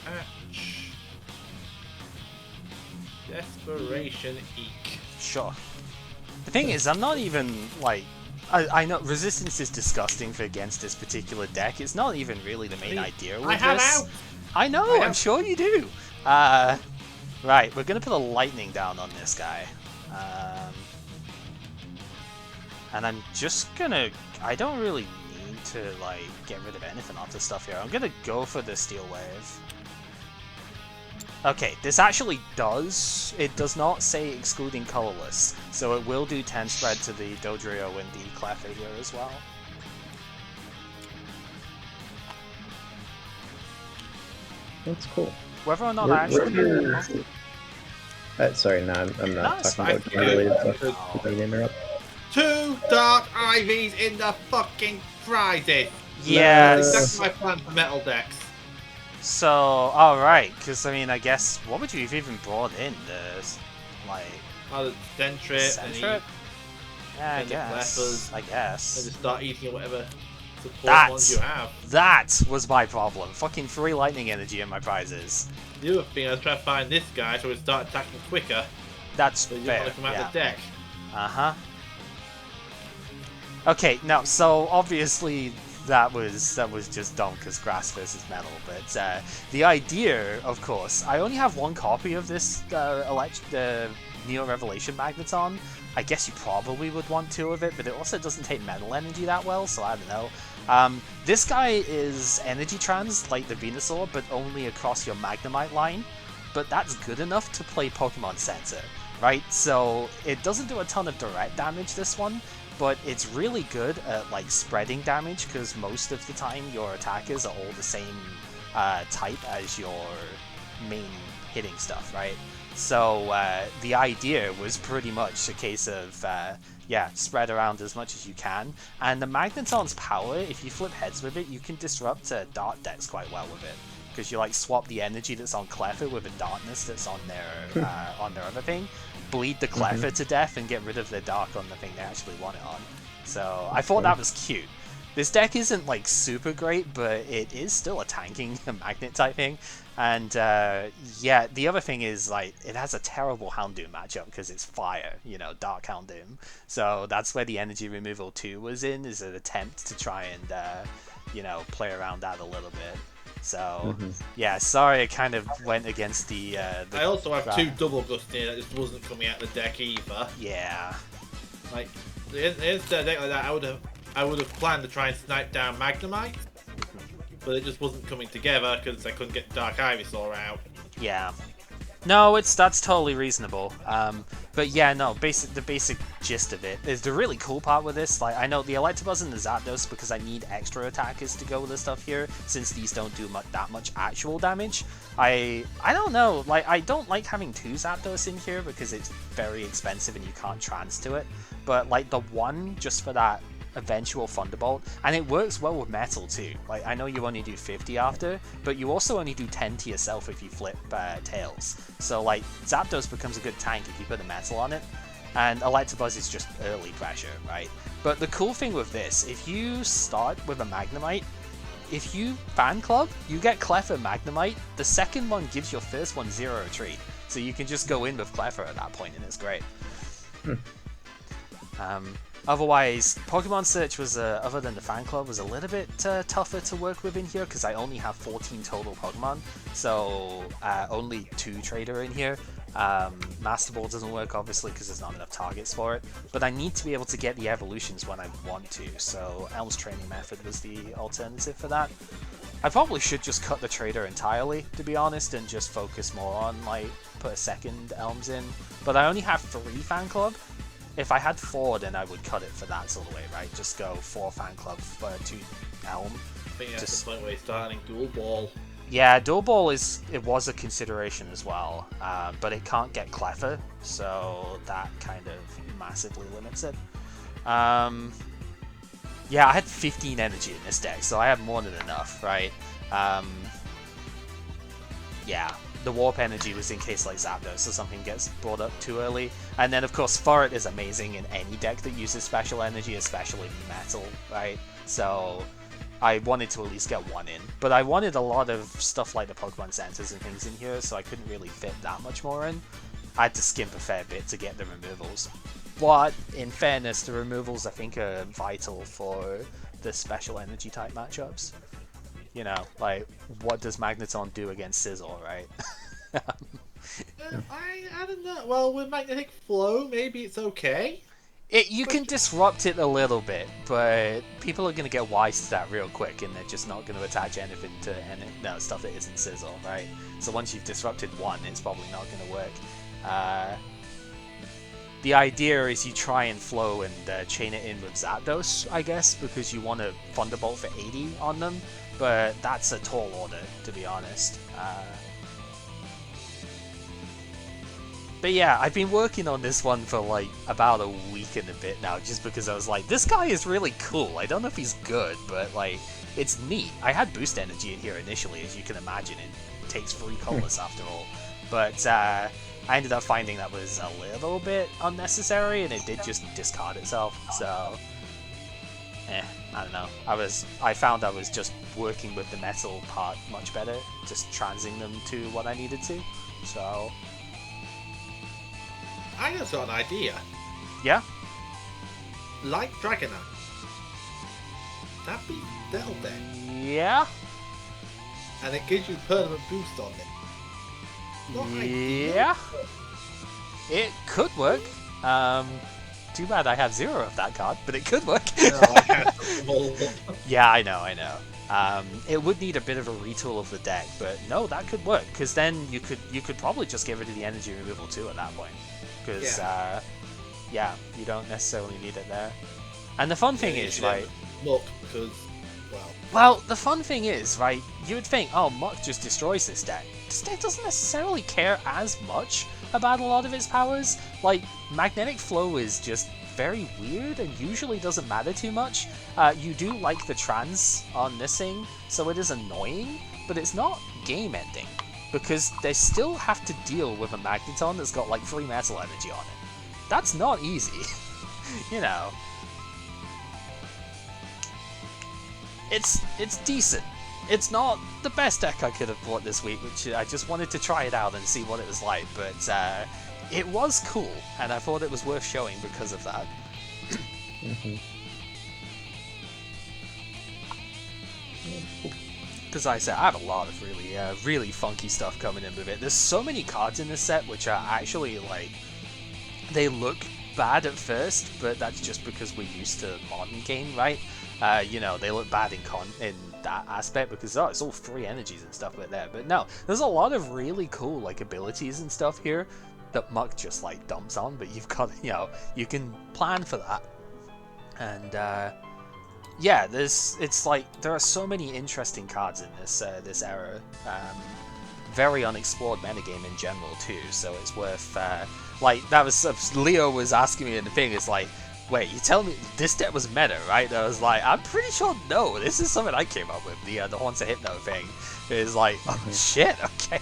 Patch. Desperation Eek. Sure. The thing is, I'm not even, like... I know Resistance is disgusting for against this particular deck. It's not even really the main idea with I have this. out! I know, I'm sure you do. Right, we're gonna put a lightning down on this guy. And I'm just gonna... I don't really need to, like, get rid of anything off this stuff here. I'm gonna go for the Steel Wave. Okay, this actually does... It does not say excluding colorless, so it will do 10 spread to the Dodrio and the Cleffa here as well. That's cool. Whether or not I actually... Sorry, no, I'm not That's talking about fine. game-related stuff. Let me interrupt. 2 Dark Ivies in the fucking prizes! Yeah. That's exactly my plan for metal decks. So, alright, because I mean, I guess, what would you have even brought in? Like, I'll Centrip and Centrip? Yeah, I and the guess. Cleffas. I and guess. just start eating whatever support That's- ones you have. That was my problem. Fucking 3 lightning energy in my prizes. The other thing, I was trying to find this guy so we start attacking quicker, That's so you don't fair. want to come out Yeah. of the deck. Uh-huh. Okay, now, so obviously that was just dumb because grass versus metal, but the idea, of course, I only have 1 copy of this Neo Revelation Magneton. I guess you probably would want 2 of it, but it also doesn't take metal energy that well, so I don't know. This guy is energy trans like the Venusaur, but only across your Magnemite line, but that's good enough to play Pokemon Center, right? So it doesn't do a ton of direct damage, this one, but it's really good at like spreading damage because most of the time your attackers are all the same type as your main hitting stuff, right? So the idea was pretty much a case of spread around as much as you can, and the Magneton's power, if you flip heads with it, you can disrupt Dart decks quite well with it, because you like swap the energy that's on Cleffa with a darkness that's on their other thing, bleed the Cleffa to death and get rid of the dark on the thing they actually want it on. So I thought that was cute. This deck isn't like super great, but it is still a tanking magnet type thing. And yeah, the other thing is like it has a terrible Houndoom matchup because it's fire, Dark Houndoom. So that's where the energy removal 2 was in, is an attempt to try and play around that a little bit. So yeah, sorry, I kind of went against the I also have 2 double gusting that just wasn't coming out of the deck either. Yeah. Like instead of a deck like that, I would have planned to try and snipe down Magnemite, but it just wasn't coming together because I couldn't get Dark Ivysaur out. Yeah. No, that's totally reasonable. But yeah, no, the basic gist of it is the really cool part with this. Like, I know the Electabuzz and the Zapdos because I need extra attackers to go with the stuff here, since these don't do that much actual damage. I don't know, like, I don't like having 2 Zapdos in here because it's very expensive and you can't trans to it. But like the one just for that eventual Thunderbolt, and it works well with metal too. Like, I know you only do 50 after, but you also only do 10 to yourself if you flip tails. So like Zapdos becomes a good tank if you put a metal on it, and Electabuzz is just early pressure, right? But the cool thing with this, if you start with a Magnemite, if you Fan Club, you get Cleffa Magnemite, the second one gives your first one 0 retreat. So you can just go in with Cleffa at that point and it's great. Otherwise, Pokemon Search was, other than the Fan Club, was a little bit tougher to work with in here because I only have 14 total Pokemon, so only 2 Trader in here. Master Ball doesn't work obviously because there's not enough targets for it, but I need to be able to get the evolutions when I want to, so Elm's Training Method was the alternative for that. I probably should just cut the Trader entirely, to be honest, and just focus more on, like, put a second Elms in, but I only have 3 Fan Club. If I had 4, then I would cut it for that sort of way, right? Just go 4 Fan Club for 2 Elm. I think that's the point where you're starting Dual Ball. Yeah, Dual Ball was a consideration as well, but it can't get Cleffa, so that kind of massively limits it. Yeah, I had 15 energy in this deck, so I have more than enough, right? Yeah. The Warp Energy was in case like Zapdos or something gets brought up too early. And then of course Furret is amazing in any deck that uses Special Energy, especially Metal, right? So I wanted to at least get 1 in. But I wanted a lot of stuff like the Pokemon Centers and things in here, so I couldn't really fit that much more in. I had to skimp a fair bit to get the removals. But in fairness, the removals I think are vital for the Special Energy type matchups. Like, what does Magneton do against Scizor, right? I don't know. Well, with Magnetic Flow, maybe it's okay. You can disrupt it a little bit, but people are going to get wise to that real quick, and they're just not going to attach anything to stuff that isn't Scizor, right? So once you've disrupted one, it's probably not going to work. The idea is you try and flow and chain it in with Zapdos, I guess, because you want to Thunderbolt for 80 on them. But that's a tall order, to be honest. But yeah, I've been working on this one for like about a week and a bit now, just because I was like, this guy is really cool. I don't know if he's good, but like, it's neat. I had Boost Energy in here initially, as you can imagine. It takes 3 colors after all. But I ended up finding that was a little bit unnecessary, and it did just discard itself, so... I don't know. I found I was just working with the metal part much better, just transing them to what I needed to. So I just got an idea. Yeah. Like Dragonite. That be Del deck. Yeah. And it gives you permanent boost on it. Not yeah. It could work. Too bad I have 0 of that card, but it could work. No, I have them all. Yeah, I know. It would need a bit of a retool of the deck, but no, that could work, because then you could probably just get rid of the energy removal too at that point, because yeah, you don't necessarily need it there. And the fun thing is, right? Muck, because well, the fun thing is, right? You would think, oh, Muck just destroys this deck. This deck doesn't necessarily care as much about a lot of its powers. Like, Magnetic Flow is just very weird and usually doesn't matter too much. You do like the trans on this thing, so it is annoying, but it's not game ending, because they still have to deal with a Magneton that's got like 3 metal energy on it. That's not easy, it's decent. It's not the best deck I could have bought this week, which I just wanted to try it out and see what it was like, but it was cool, and I thought it was worth showing because of that. Because I said, I have a lot of really funky stuff coming in with it. There's so many cards in this set which are actually, like, they look bad at first, but that's just because we're used to modern game, right? You know, they look bad in that aspect because it's all free energies and stuff like that. But no, there's a lot of really cool like abilities and stuff here that Muck just like dumps on, but you've got, you know, you can plan for that. And yeah, it's like there are so many interesting cards in this era. Very unexplored metagame in general too, so it's worth like that was Leo was asking me in the thing. It's like, wait, you tell me this deck was meta, right? And I was like, I'm pretty sure no. This is something I came up with. The Haunts of Hypno thing is like, oh shit, okay.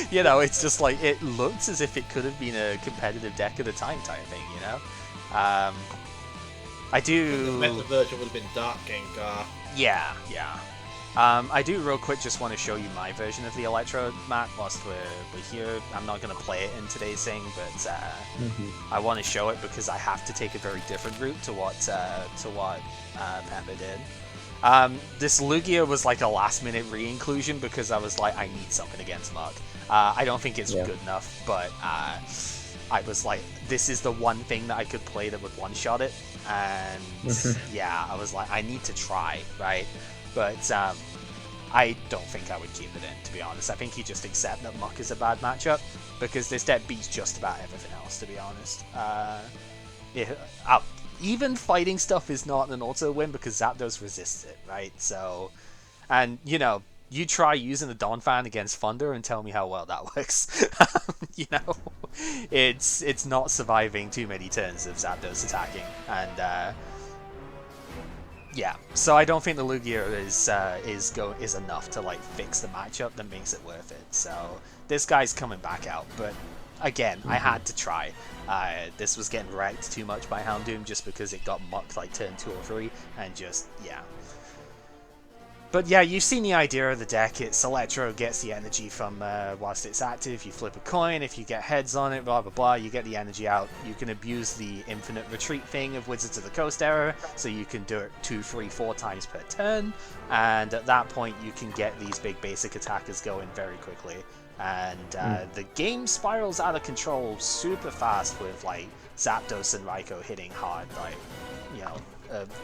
You know, it's just like it looks as if it could have been a competitive deck at the time type thing. You know, I do. The meta version would have been Dark Gengar. Yeah. I do real quick just want to show you my version of the Electrode map whilst we're here. I'm not going to play it in today's thing, but I want to show it because I have to take a very different route to what Pepper did. This Lugia was like a last minute re-inclusion because I was like, I need something against Muck. I don't think it's good enough, but I was like, this is the one thing that I could play that would one-shot it, and yeah, I was like, I need to try, right? But I don't think I would keep it in, to be honest. I think you just accept that Muck is a bad matchup, because this deck beats just about everything else, to be honest. Even fighting stuff is not an auto win, because Zapdos resists it, right? So, and, you know, you try using the Donphan against Thunder and tell me how well that works. You know, it's not surviving too many turns of Zapdos attacking, and yeah, so I don't think the Lugia is enough to like fix the matchup that makes it worth it. So this guy's coming back out, but again, I had to try. This was getting wrecked too much by Houndoom just because it got mucked like turn 2 or 3, and just yeah. But yeah, you've seen the idea of the deck. It's Electro gets the energy from whilst it's active. You flip a coin, if you get heads on it, blah blah blah, you get the energy out. You can abuse the infinite retreat thing of Wizards of the Coast era, so you can do it 2, 3, 4 times per turn, and at that point you can get these big basic attackers going very quickly. And the game spirals out of control super fast with like Zapdos and Raikou hitting hard, like, you know,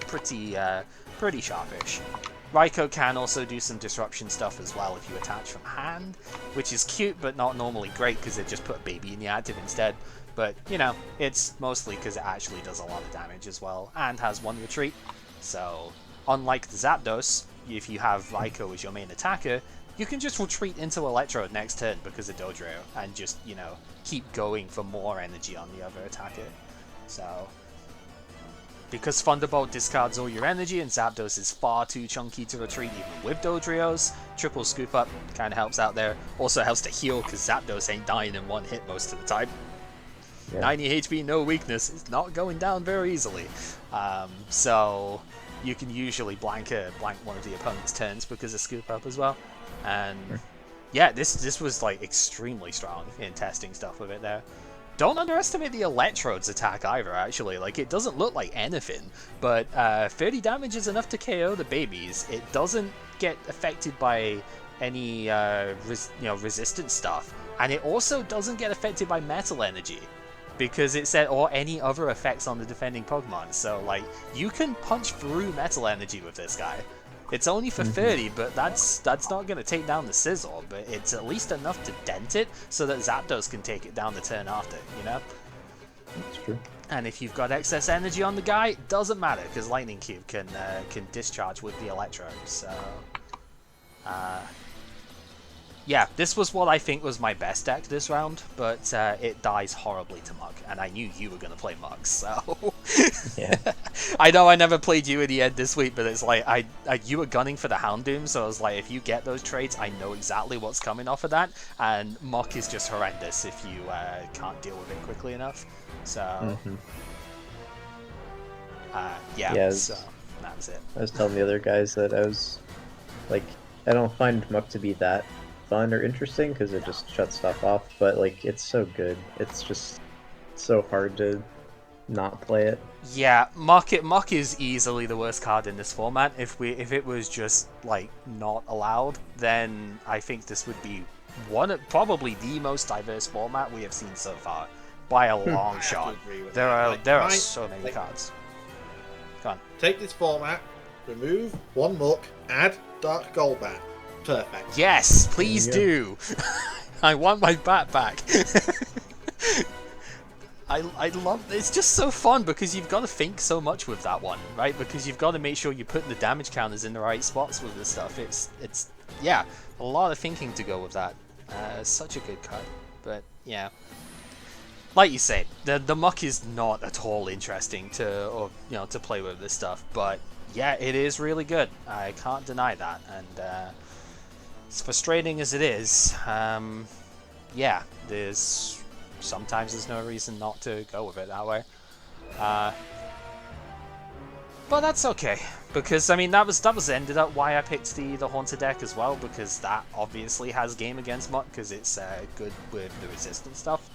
pretty sharpish. Raikou can also do some disruption stuff as well if you attach from hand, which is cute but not normally great because it just put a baby in the active instead. But, you know, it's mostly because it actually does a lot of damage as well and has 1 retreat. So, unlike the Zapdos, if you have Raikou as your main attacker, you can just retreat into Electrode next turn because of Dodrio and just, you know, keep going for more energy on the other attacker. So, because Thunderbolt discards all your energy and Zapdos is far too chunky to retreat even with Dodrios, triple scoop up kind of helps out there. Also helps to heal because Zapdos ain't dying in 1 hit most of the time. Yeah. 90 HP, no weakness, is not going down very easily. So you can usually blank one of the opponent's turns because of scoop up as well. And yeah, this was like extremely strong in testing stuff with it there. Don't underestimate the Electrode's attack either, actually. Like, it doesn't look like anything, but 30 damage is enough to KO the babies. It doesn't get affected by any resistance stuff, and it also doesn't get affected by metal energy, because it said, or any other effects on the defending Pokemon. So, like, you can punch through metal energy with this guy. It's only for 30, but that's not going to take down the Scizor, but it's at least enough to dent it so that Zapdos can take it down the turn after, you know? That's true. And if you've got excess energy on the guy, it doesn't matter, because Lightning Cube can discharge with the Electrode, so... yeah, this was what I think was my best deck this round, but it dies horribly to Muck, and I knew you were going to play Muck, so... Yeah. I know I never played you in the end this week, but it's like, you were gunning for the Houndoom, so I was like, if you get those traits, I know exactly what's coming off of that, and Muck is just horrendous if you can't deal with it quickly enough, so... yeah, yes. so... Nah. That's it. I was telling the other guys that I was like, I don't find Muck to be that fun or interesting because it just shuts stuff off, but like it's so good. It's just so hard to not play it. Yeah, Muck is easily the worst card in this format. If it was just like not allowed, then I think this would be probably the most diverse format we have seen so far by a long shot. There are so many cards. Go on. Take this format, remove one Muck, add Dark Golbat. Perfect. Yes, please do. I want my bat back. I love it's just so fun because you've got to think so much with that one, right? Because you've got to make sure you put the damage counters in the right spots with this stuff. It's yeah, a lot of thinking to go with that. Such a good card, but yeah, like you said, the Muck is not at all interesting to play with this stuff, but yeah, it is really good. I can't deny that, and as frustrating as it is, yeah, sometimes there's no reason not to go with it that way. But that's okay, because I mean that was ended up why I picked the Haunter deck as well, because that obviously has game against Muck because it's good with the resistance stuff.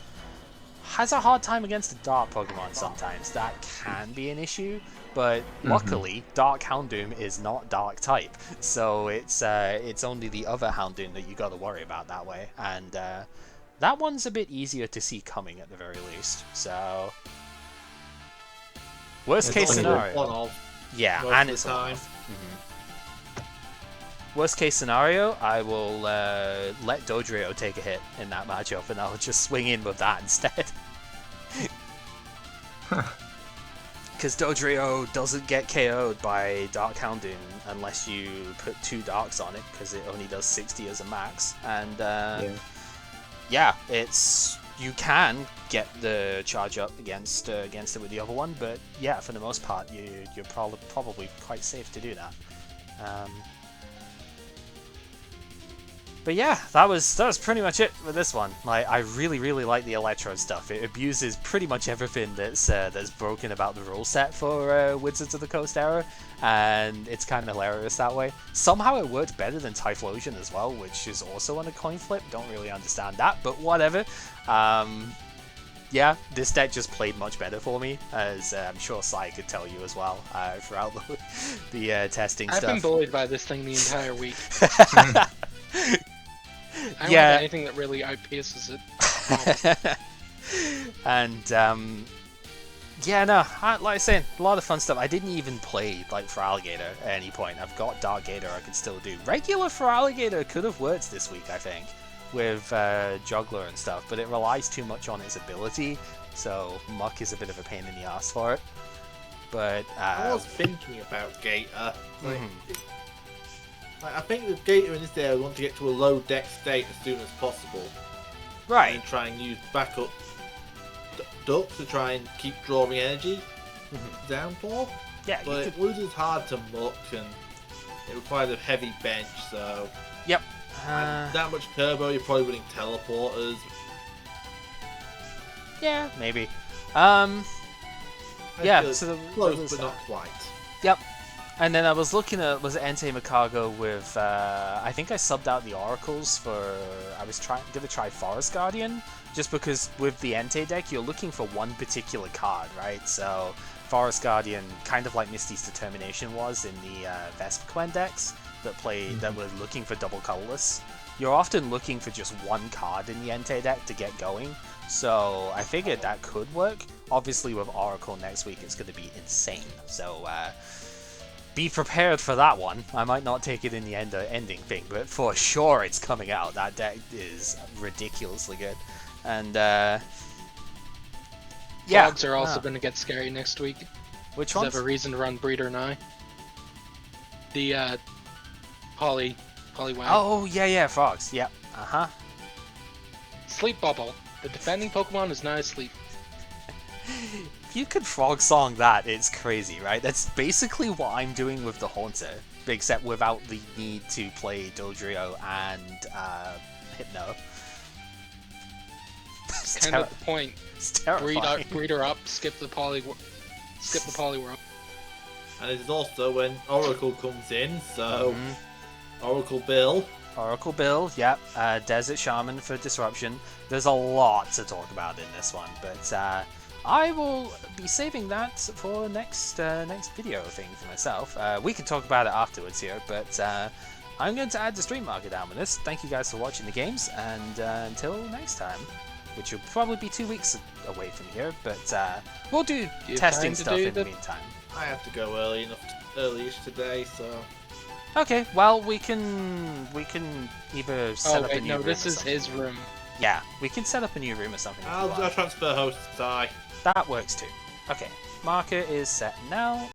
Has a hard time against the dark Pokemon sometimes. That can be an issue, but luckily Dark Houndoom is not dark type, so it's only the other Houndoom that you got to worry about that way, and that one's a bit easier to see coming at the very least. So worst case scenario, yeah, and it's time. Worst case scenario, I will let Dodrio take a hit in that matchup, and I'll just swing in with that instead. Because Dodrio doesn't get KO'd by Dark Houndoom unless you put 2 Darks on it, because it only does 60 as a max. And yeah, you can get the charge up against it with the other one, but yeah, for the most part, you're probably quite safe to do that. But yeah, that was pretty much it with this one. Like, I really like the Electro stuff. It abuses pretty much everything that's broken about the rule set for Wizards of the Coast era, and it's kind of hilarious that way. Somehow it worked better than Typhlosion as well, which is also on a coin flip. Don't really understand that, but whatever. Yeah, this deck just played much better for me, as I'm sure Sai could tell you as well throughout the testing stuff. I've been bullied by this thing the entire week. I don't have anything that really outpaces it. And yeah, no, like I said, a lot of fun stuff. I didn't even play like for Alligator at any point. I've got Dark Gator I could still do. Regular for Alligator could have worked this week, I think, with Juggler and stuff, but it relies too much on its ability, so Muck is a bit of a pain in the ass for it. But I was thinking about Gator. I think the Gator in this day I want to get to a low deck state as soon as possible. Right. And try and use backup Duck to try and keep drawing energy down for. Yeah, but Wood is hard to Muck and it requires a heavy bench, so. Yep. And that much turbo, you're probably winning teleporters. Yeah, maybe. Yeah, so close, but not quite. Yep. And then I was looking at, was it Entei Macago with, I think I subbed out the Oracles for, I was gonna try Forest Guardian, just because with the Entei deck, you're looking for one particular card, right? So, Forest Guardian, kind of like Misty's Determination was in the Vespiquen decks that were looking for double colorless. You're often looking for just one card in the Entei deck to get going, so I figured that could work. Obviously with Oracle next week, it's gonna be insane, so, be prepared for that one. I might not take it in the ending thing, but for sure it's coming out. That deck is ridiculously good. And, yeah. Dogs are also going to get scary next week. Which ones? ones? Have a reason to run Breeder and I. The, Polywag. Oh, yeah, frogs. Yep. Uh-huh. Sleep Bubble. The defending Pokemon is now asleep. If you could frog song that, it's crazy, right? That's basically what I'm doing with the Haunter, except without the need to play Dodrio and Hypno. It's kind of the point. It's terrifying. Breeder up, skip the Poliwhirl. And this is also when Oracle comes in, so Mhm. Oracle Bill. Oracle Bill, yep. Desert Shaman for Disruption. There's a lot to talk about in this one, but I will be saving that for next video thing for myself. We can talk about it afterwards here, but I'm going to add the stream marker down with this. Thank you guys for watching the games, and until next time, which will probably be 2 weeks away from here, but we'll do You have testing time to stuff do in the the- meantime. I have to go early-ish today, so... Okay, well we can either set Oh up a wait, new no, room this or is something. his room. Yeah, we can set up a new room or something. If you I'll want. transfer hosts, aye. That works too. Okay, marker is set now.